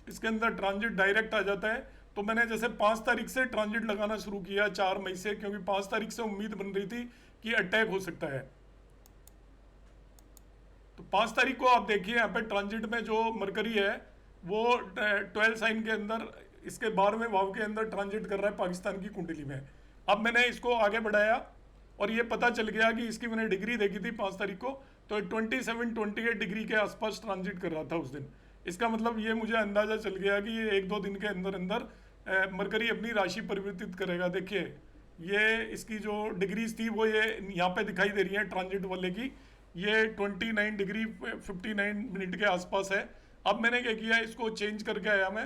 इसके अंदर ट्रांजिट डायरेक्ट आ जाता है। तो मैंने जैसे 5 तारीख से ट्रांजिट लगाना शुरू किया, 4 मई से, क्योंकि 5 तारीख से उम्मीद बन रही थी कि अटैक हो सकता है। तो 5 तारीख को आप देखिए यहाँ पे ट्रांजिट में जो मरकरी है वो 12 साइन के अंदर, इसके 12वें भाव के अंदर ट्रांजिट कर रहा है पाकिस्तान की कुंडली में। अब मैंने इसको आगे बढ़ाया और ये पता चल गया कि इसकी मैंने डिग्री देखी थी 5 तारीख को, तो 27-28 डिग्री के आसपास ट्रांजिट कर रहा था उस दिन। इसका मतलब ये मुझे अंदाजा चल गया कि ये 1-2 दिन के अंदर अंदर मरकरी अपनी राशि परिवर्तित करेगा। देखिए ये इसकी जो डिग्रीज थी वो ये यहाँ पे दिखाई दे रही है ट्रांजिट वाले की, ये 29 डिग्री 59 मिनट के आसपास है। अब मैंने क्या किया, इसको चेंज करके आया मैं,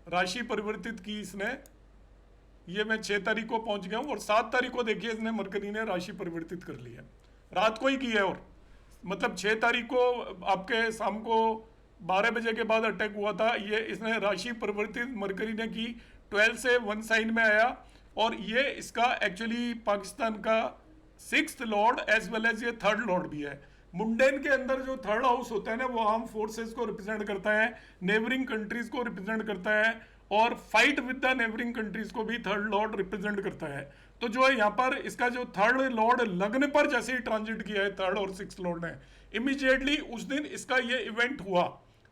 राशि परिवर्तित की इसने, ये मैं 6 तारीख को पहुंच गया हूँ, और 7 तारीख को देखिए इसने मरकरी ने राशि परिवर्तित कर ली है, रात को ही की है। और मतलब 6 तारीख को आपके शाम को 12 बजे के बाद अटैक हुआ था, ये इसने राशि परिवर्तित मरकरी ने की, 12 से 1 साइन में आया, और ये इसका एक्चुअली पाकिस्तान का 6th Lord as well as ये 3rd लॉर्ड भी है। मुंडेन के अंदर जो 3rd हाउस होता है ना, वो आर्म फोर्सेस को रिप्रेजेंट करता है, नेबरिंग कंट्रीज को रिप्रेजेंट करता है, और fight with the neighbouring countries को भी 3rd लॉर्ड रिप्रेजेंट करता है। तो जो है यहाँ पर इसका जो 3rd लॉर्ड लगने पर जैसे ही ट्रांजिट किया है 3rd और 6th लॉर्ड ने, इमीडिएटली उस दिन इसका ये इवेंट हुआ।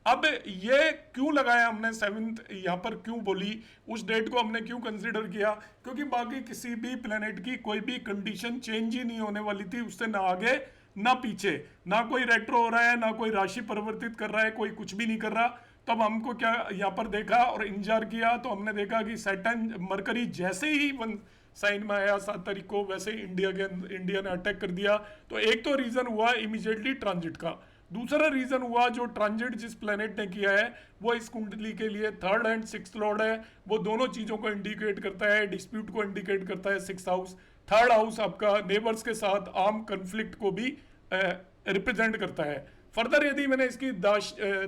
अब ये क्यों लगाया हमने 7th यहाँ पर, क्यों बोली उस डेट को हमने क्यों कंसिडर किया, क्योंकि बाकी किसी भी प्लेनेट की कोई भी कंडीशन चेंज ही नहीं होने वाली थी, उससे ना आगे ना पीछे, ना कोई रेट्रो हो रहा है, ना कोई राशि परिवर्तित कर रहा है, कोई कुछ भी नहीं कर रहा। तब हमको क्या यहाँ पर देखा और इंतजार किया, तो हमने देखा कि सैटर्न मरकरी जैसे ही 1 साइन में आया 7 तारीख को, वैसे ही इंडिया ने अटैक कर दिया। तो एक तो रीजन हुआ इमीडिएटली ट्रांजिट का, दूसरा रीजन हुआ जो ट्रांजिट जिस प्लेनेट ने किया है वो इस कुंडली के लिए 3rd एंड 6th लॉर्ड है, वो दोनों चीजों को इंडिकेट करता है, डिस्प्यूट को इंडिकेट करता है 6th हाउस, 3rd हाउस आपका नेबर्स के साथ आर्म कन्फ्लिक्ट को भी रिप्रेजेंट करता है, फर्दर यदि मैंने इसकी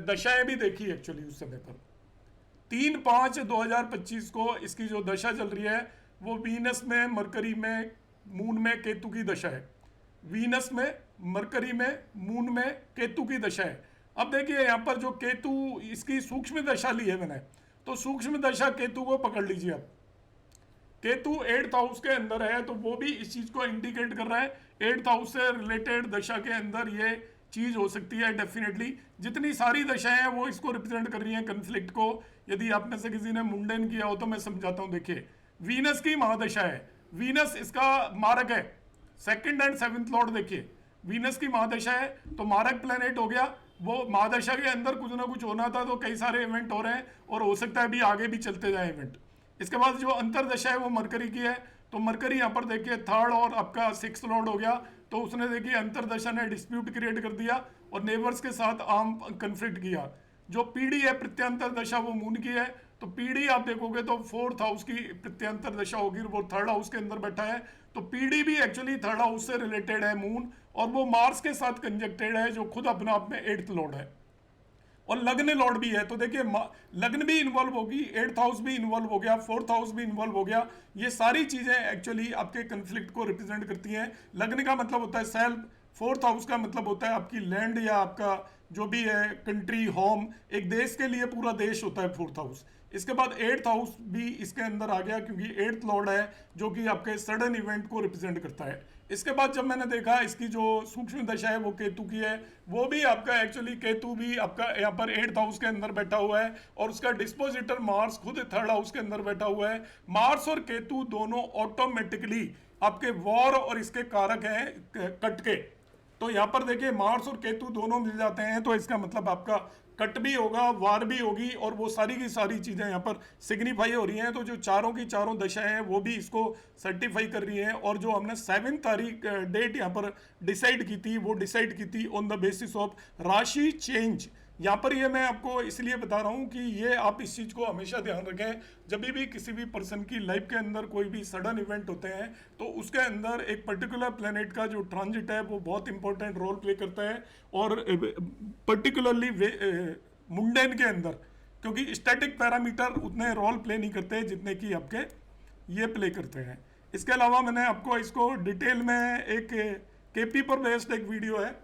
दशाएं भी देखी एक्चुअली उस समय पर 3/5/2025 को इसकी जो दशा चल रही है वो वीनस में, मरकरी में, मून में केतु की दशा है। वीनस में, मरकरी में, मून में केतु की दशा है। अब देखिए यहाँ पर जो केतु, इसकी सूक्ष्म दशा ली है मैंने, तो सूक्ष्म दशा केतु को पकड़ लीजिए आप। केतु 8th हाउस के अंदर है, तो वो भी इस चीज को इंडिकेट कर रहा है 8th हाउस से रिलेटेड दशा के अंदर ये चीज हो सकती है डेफिनेटली। जितनी सारी दशाएं हैं वो इसको रिप्रेजेंट कर रही हैं कन्फ्लिक्ट को। यदि आप में से किसी ने मुंडन किया हो तो मैं समझाता हूँ। देखिए वीनस की महादशा है, वीनस इसका मारक है, 2nd एंड 7th लॉर्ड। देखिए वीनस की महादशा है तो मारक प्लेनेट हो गया। वो महादशा के अंदर कुछ ना कुछ होना था, तो कई सारे इवेंट हो रहे हैं और हो सकता है अभी आगे भी चलते जाए इवेंट। इसके बाद जो अंतरदशा है वो मरकरी की है, तो मरकरी यहाँ पर देखिए 3rd और आपका 6th लॉर्ड हो गया। तो उसने देखिए अंतरदशा ने डिस्प्यूट क्रिएट कर दिया और नेबर्स के साथ आर्म कन्फ्लिक्ट किया। जो पीढ़ी है प्रत्यंतर दशा वो मून की है, तो पीढ़ी आप देखोगे तो 4th हाउस की प्रत्यंतर दशा होगी, वो 3rd हाउस के अंदर बैठा है। तो पीढ़ी भी एक्चुअली 3rd हाउस से रिलेटेड है मून, और वो मार्स के साथ कंजक्टेड है जो खुद अपने आप में 8th लॉर्ड है और लग्न लॉर्ड भी है। तो देखिए लग्न भी इन्वॉल्व होगी, 8th हाउस भी इन्वॉल्व हो गया, 4th हाउस भी इन्वॉल्व हो गया। ये सारी चीजें एक्चुअली आपके कन्फ्लिक्ट को रिप्रेजेंट करती हैं। लग्न का मतलब होता है सेल्फ, 4th हाउस का मतलब होता है आपकी लैंड या आपका जो भी है कंट्री, होम। एक देश के लिए पूरा देश होता है 4th हाउस। इसके बाद 8th हाउस भी इसके अंदर आ गया क्योंकि 8th लॉर्ड है जो कि आपके सडन इवेंट को रिप्रेजेंट करता है। इसके बाद जब मैंने देखा इसकी जो सूक्ष्म दशा है वो केतु की है, वो भी आपका एक्चुअली केतु भी आपका यहाँ पर 8th हाउस के अंदर बैठा हुआ है और उसका डिस्पोजिटर मार्स खुद 3rd हाउस के अंदर बैठा हुआ है। मार्स और केतु दोनों ऑटोमेटिकली आपके वॉर और इसके कारक हैं कट के। तो यहाँ पर देखिए मार्स और केतु दोनों मिल जाते हैं, तो इसका मतलब आपका कट भी होगा, वार भी होगी, और वो सारी की सारी चीज़ें यहाँ पर सिग्निफाई हो रही हैं। तो जो चारों की चारों दशाएं हैं वो भी इसको सर्टिफाई कर रही हैं। और जो हमने 7 तारीख डेट यहाँ पर डिसाइड की थी, वो डिसाइड की थी ऑन द बेसिस ऑफ राशि चेंज। यहाँ पर ये मैं आपको इसलिए बता रहा हूँ कि ये आप इस चीज़ को हमेशा ध्यान रखें। जब भी किसी भी पर्सन की लाइफ के अंदर कोई भी सडन इवेंट होते हैं तो उसके अंदर एक पर्टिकुलर प्लेनेट का जो ट्रांजिट है वो बहुत इंपॉर्टेंट रोल प्ले करता है। और पर्टिकुलरली मुंडेन के अंदर, क्योंकि स्टैटिक पैरामीटर उतने रोल प्ले नहीं करते जितने कि आपके ये प्ले करते हैं। इसके अलावा मैंने आपको इसको डिटेल में एक केपी पर बेस्ड एक वीडियो है,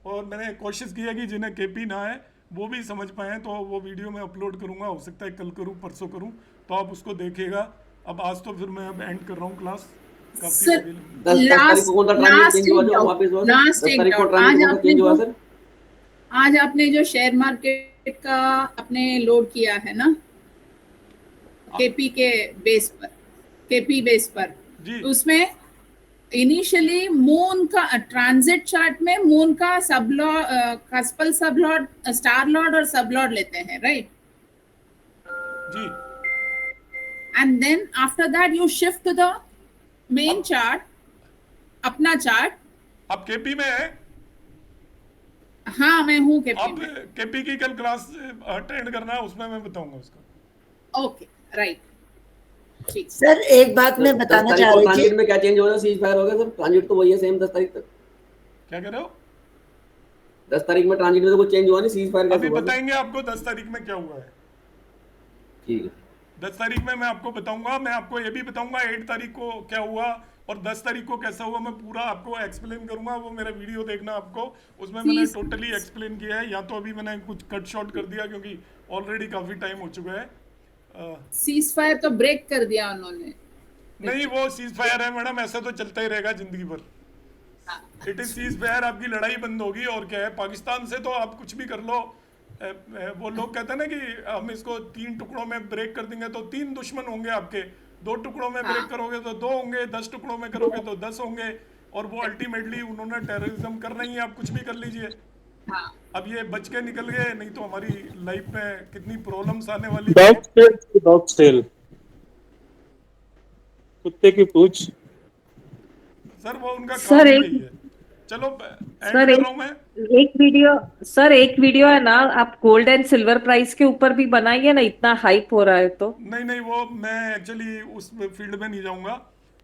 और मैंने कोशिश की है कि जिन्हें केपी ना है वो भी समझ पाएँ, तो वो वीडियो मैं अपलोड करूँगा। हो सकता है कल करूँ, परसों करूँ, तो आप उसको देखिएगा। अब आज तो फिर मैं अब एंड कर रहा हूँ क्लास। आज आपने जो शेयर मार्केट का आपने लोड किया है ना केपी के बेस पर, केपी बेस पर, उसमें इनिशियली मून का ट्रांजिट चार्ट में मून का सब लॉर्ड, कस्पल सब लॉर्ड, स्टार लॉर्ड और सब लॉर्ड लेते हैं, राइट जी। And then after that you shift to the main chart, अपना चार्ट। आप केपी में है? हाँ मैं हूँ केपी आप में। केपी की कल क्लास अटेंड करना है, उसमें मैं बताऊंगा उसका। Okay right. सर एक बात मैं बताना चाह रही थी, ट्रांजिट में क्या चेंज हो रहा है? सीज फायर हो गया सर? ट्रांजिट तो वही है सेम 10 तारीख तक। क्या कह रहे हो? 10 तारीख में ट्रांजिट में तो कुछ चेंज हुआ नहीं, सीज फायर अभी बताएंगे आपको 10 तारीख में क्या हुआ है। ठीक है, 10 तारीख में मैं आपको बताऊंगा। मैं आपको ये भी बताऊंगा 8 तारीख को क्या हुआ और 10 तारीख को कैसा हुआ, मैं पूरा आपको एक्सप्लेन करूंगा। वो मेरा वीडियो देखना आपको, उसमें मैंने टोटली एक्सप्लेन किया है। या तो अभी मैंने कुछ कट शॉर्ट कर दिया क्योंकि ऑलरेडी काफी टाइम हो चुका है। सीज फायर तो ब्रेक कर दिया उन्होंने। नहीं, वो सीज फायर है मैडम, ऐसा तो चलता ही रहेगा जिंदगी भर। इट इज सीज फायर, आपकी लड़ाई बंद होगी। और क्या है, पाकिस्तान से तो आप कुछ भी कर लो। वो लोग कहते हैं ना कि हम इसको 3 टुकड़ों में ब्रेक कर देंगे तो 3 दुश्मन होंगे आपके। 2 टुकड़ों में ब्रेक करोगे तो 2 होंगे, 10 टुकड़ों में करोगे तो 10 होंगे। और वो अल्टीमेटली उन्होंने टेररिज्म कर रही है, आप कुछ भी कर लीजिए। अब ये बच के निकल गए, नहीं तो हमारी लाइफ में कितनी प्रॉब्लम्स आने वाली है। डॉग टेल, कुत्ते की पूंछ। सर वो उनका सर काम ही है। चलो सर एक वीडियो है ना, आप गोल्ड एंड सिल्वर प्राइस के ऊपर भी बनाइए ना, इतना हाइप हो रहा है तो। नहीं, वो मैं एक्चुअली उस फील्ड में नहीं जाऊंगा।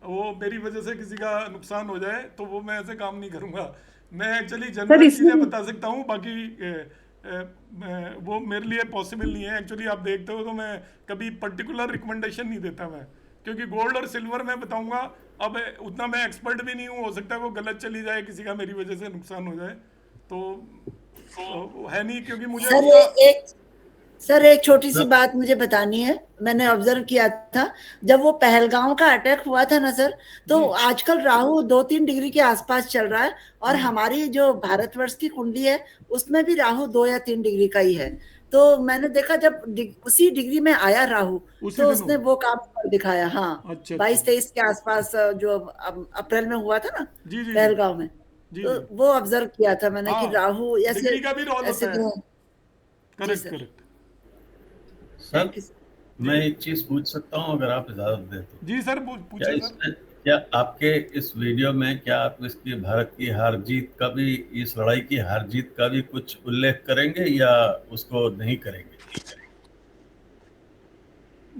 वो मेरी वजह से किसी का नुकसान हो जाए तो वो मैं ऐसे काम नहीं करूंगा। मैं एक्चुअली सर, जनरल इसमें चीजें बता सकता हूँ, बाकी वो मेरे लिए पॉसिबल नहीं है एक्चुअली। आप देखते हो तो मैं कभी पर्टिकुलर रिकमेंडेशन नहीं देता मैं, क्योंकि गोल्ड और सिल्वर मैं बताऊंगा, अब उतना मैं एक्सपर्ट भी नहीं हूँ, हो सकता है वो गलत चली जाए, किसी का मेरी वजह से नुकसान हो जाए, तो है नहीं, क्योंकि मुझे उसका सर एक छोटी सी बात मुझे बतानी है। मैंने ऑब्जर्व किया था जब वो पहलगांव का अटैक हुआ था ना सर, तो आजकल राहु 2-3 डिग्री के आसपास चल रहा है, और हमारी जो भारतवर्ष की कुंडली है उसमें भी राहु 2 या 3 डिग्री का ही है। तो मैंने देखा जब उसी डिग्री में आया राहु तो उसने वो काम कर दिखाया। हाँ, 22-23 के आसपास जो अप्रैल में हुआ था ना पहलगांव में, तो वो ऑब्जर्व किया था मैंने कि राहु ऐसे करेक्ट। सर मैं एक चीज पूछ सकता हूँ अगर आप इजाजत दें तो? जी सर, पूछिए सर। क्या आपके इस वीडियो में क्या आप इसकी भारत की हार जीत का भी, इस लड़ाई की हार जीत का भी कुछ उल्लेख करेंगे या उसको नहीं करेंगे?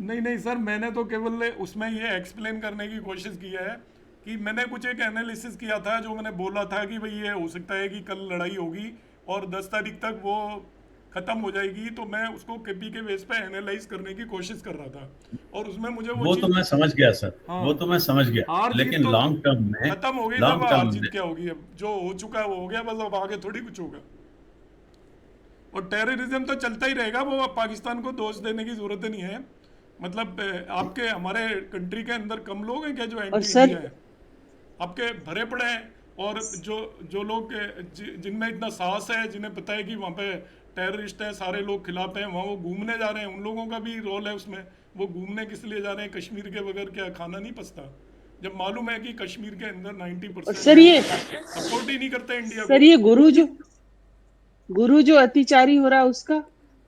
नहीं सर, मैंने तो केवल उसमें ये एक्सप्लेन करने की कोशिश की है कि मैंने कुछ एक एनालिसिस किया था, जो मैंने बोला था कि भाई ये हो सकता है कि कल लड़ाई होगी और 10 तारीख तक वो खत्म हो जाएगी, तो मैं उसको केपी के बेस पे एनालाइज करने की कोशिश कर रहा था, और उसमें मुझे वो तो मैं समझ गया सर। हाँ, वो तो मैं समझ गया, लेकिन तो लॉन्ग टर्म में खत्म हो गई, तब हार जीत क्या होगी? अब जो हो चुका है वो हो गया, बस अब आगे थोड़ी कुछ होगा। और टेररिज्म तो चलता ही रहेगा, वो अब पाकिस्तान को दोष देने की जरूरत नहीं है। मतलब आपके हमारे कंट्री के अंदर कम लोग हैं क्या जो एंटी इंडिया है? आपके भरे पड़े हैं, और जो लोग जिनमें इतना साहस है, जिन्हें पता है कि वहाँ पे टेररिस्ट हैं, सारे लोग खिलाफ हैं, वहाँ वो घूमने जा रहे हैं, उन लोगों का भी रोल है उसमें। वो घूमने किस लिए जा रहे हैं? कश्मीर के बगैर क्या खाना नहीं पचता? जब मालूम है कि कश्मीर के अंदर 90% सर ये सपोर्ट ही नहीं करते इंडिया को। सर ये गुरु जो अतिचारी हो रहा है उसका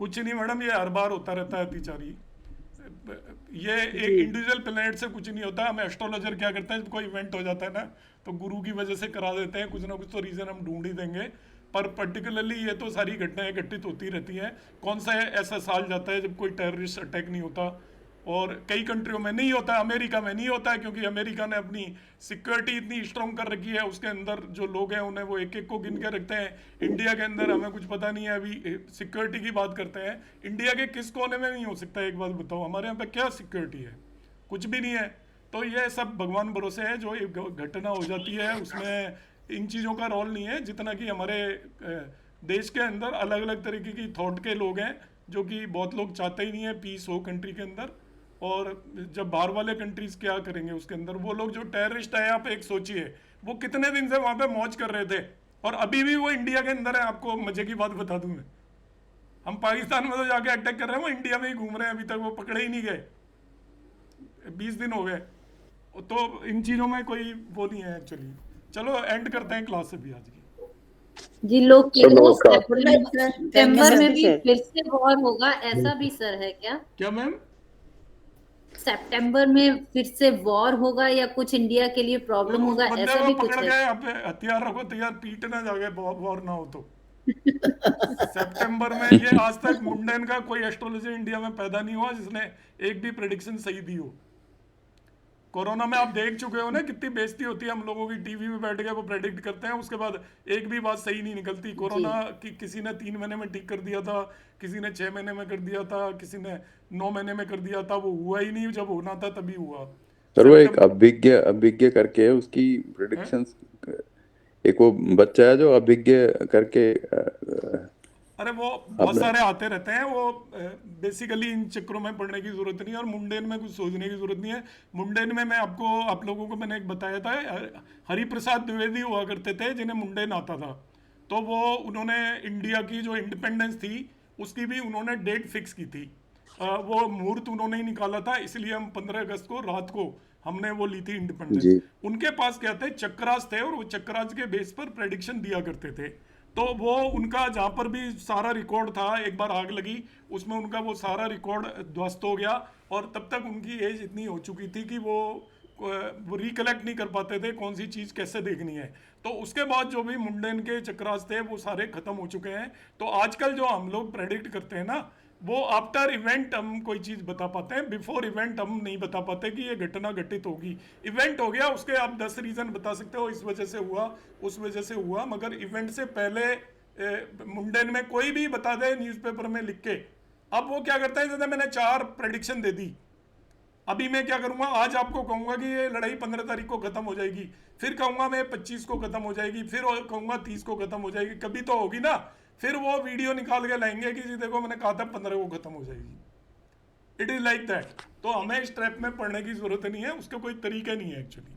कुछ नहीं मैडम, ये हर बार होता रहता है अतिचारी। ये एक इंडिविजुअल प्लेनेट से कुछ नहीं होता। हमें एस्ट्रोलॉजर क्या करते हैं, कोई इवेंट हो जाता है ना, तो गुरु की वजह से करा देते हैं, कुछ ना कुछ तो रीजन हम ढूंढ ही देंगे। पर पर्टिकुलरली ये तो सारी घटनाएं घटित होती रहती हैं। कौन सा ऐसा साल जाता है जब कोई टेररिस्ट अटैक नहीं होता? और कई कंट्रियों में नहीं होता, अमेरिका में नहीं होता है, क्योंकि अमेरिका ने अपनी सिक्योरिटी इतनी स्ट्रॉन्ग कर रखी है, उसके अंदर जो लोग हैं उन्हें वो एक एक को गिन के रखते हैं। इंडिया के अंदर हमें कुछ पता नहीं है, अभी सिक्योरिटी की बात करते हैं, इंडिया के किस कोने में नहीं हो सकता? एक बात बताओ, हमारे यहाँ पे क्या सिक्योरिटी है? कुछ भी नहीं है। तो ये सब भगवान भरोसे है, जो एक घटना हो जाती है उसमें इन चीज़ों का रोल नहीं है, जितना कि हमारे देश के अंदर अलग अलग तरीके की थॉट के लोग हैं, जो कि बहुत लोग चाहते ही नहीं है पीस हो कंट्री के अंदर। और जब बाहर वाले कंट्रीज क्या करेंगे उसके अंदर? वो लोग जो टेररिस्ट है, आप एक सोचिए, वो कितने दिन से वहाँ पे मौज कर रहे थे, और अभी भी वो इंडिया के अंदर है। आपको मजे की बात बता दूं मैं, हम पाकिस्तान में तो जाके अटैक कर रहे हैं, वो इंडिया में ही घूम रहे हैं, अभी तक वो पकड़े ही नहीं गए, 20 दिन हो गए। तो इन चीज़ों में कोई वो नहीं है एक्चुअली। चलो एंड करते हैं क्लास अभी आज की। जी, लोग सितंबर में भी फिर से वॉर होगा, ऐसा भी सर है क्या मैम? सितंबर में फिर से वॉर होगा या कुछ इंडिया के लिए प्रॉब्लम होगा, ऐसा भी कुछ है? हथियार रखो तैयार, पीट ना जाके वॉर ना हो तो। सितंबर में ये आज तक मुंडेन का कोई एस्ट्रोलॉजर इंडिया में पैदा नहीं हुआ जिसने एक भी प्रेडिक्शन सही दी हो। कोरोना में आप देख चुके हो ना, कितनी बेइज्जती होती है हम लोगों की, टीवी में बैठ के वो प्रेडिक्ट करते हैं, उसके बाद एक भी बात सही नहीं निकलती। कोरोना की किसी ने 3 महीने में ठीक कर दिया था, किसी ने 6 महीने में कर दिया था, किसी ने 9 महीने में कर दिया था, वो हुआ ही नहीं, जब होना था तभी हुआ। सर वो एक अभिज्ञ करके है, उसकी प्रेडिक्शंस, एक वो बच्चा है जो अभिज्ञ करके, अरे वो बहुत सारे आते रहते हैं, वो बेसिकली इन चक्रों में पढ़ने की जरूरत नहीं है, और मुंडेन में कुछ सोचने की जरूरत नहीं है। मुंडेन में मैं आप लोगों को मैंने एक बताया था, हरिप्रसाद द्विवेदी हुआ करते थे जिन्हें मुंडेन आता था, तो वो उन्होंने इंडिया की जो इंडिपेंडेंस थी उसकी भी उन्होंने डेट फिक्स की थी। वो मुहूर्त उन्होंने ही निकाला था, इसलिए हम 15 अगस्त को रात को हमने वो ली थी इंडिपेंडेंस। उनके पास क्या थे, चक्रास थे, और वो चक्रास के बेस पर प्रेडिक्शन दिया करते थे। तो वो उनका जहाँ पर भी सारा रिकॉर्ड था, एक बार आग लगी उसमें उनका वो सारा रिकॉर्ड ध्वस्त हो गया, और तब तक उनकी एज इतनी हो चुकी थी कि वो रिकलेक्ट नहीं कर पाते थे कौन सी चीज़ कैसे देखनी है। तो उसके बाद जो भी मुंडेन के चक्रास थे वो सारे खत्म हो चुके हैं। तो आजकल जो हम लोग प्रेडिक्ट करते हैं ना, वो आफ्टर इवेंट हम कोई चीज बता पाते हैं, बिफोर इवेंट हम नहीं बता पाते कि ये घटना घटित होगी। इवेंट हो गया, उसके आप 10 रीजन बता सकते हो, इस वजह से हुआ, उस वजह से हुआ, मगर इवेंट से पहले मुंडेन में कोई भी बता दे न्यूज़पेपर में लिख के। अब वो क्या करता है, जैसे मैंने 4 प्रेडिक्शन दे दी, अभी मैं क्या करूंगा, आज आपको कहूंगा कि ये लड़ाई 15 तारीख को खत्म हो जाएगी, फिर कहूंगा मैं 25 को खत्म हो जाएगी, फिर कहूंगा 30 को खत्म हो जाएगी, कभी तो होगी ना। फिर वो वीडियो निकाल के लाएंगे कि जी देखो मैंने कहा था 15 को खत्म हो जाएगी। It is like that. तो हमें इस ट्रैप में पड़ने की जरूरत नहीं है, उसके कोई तरीका नहीं है एक्चुअली।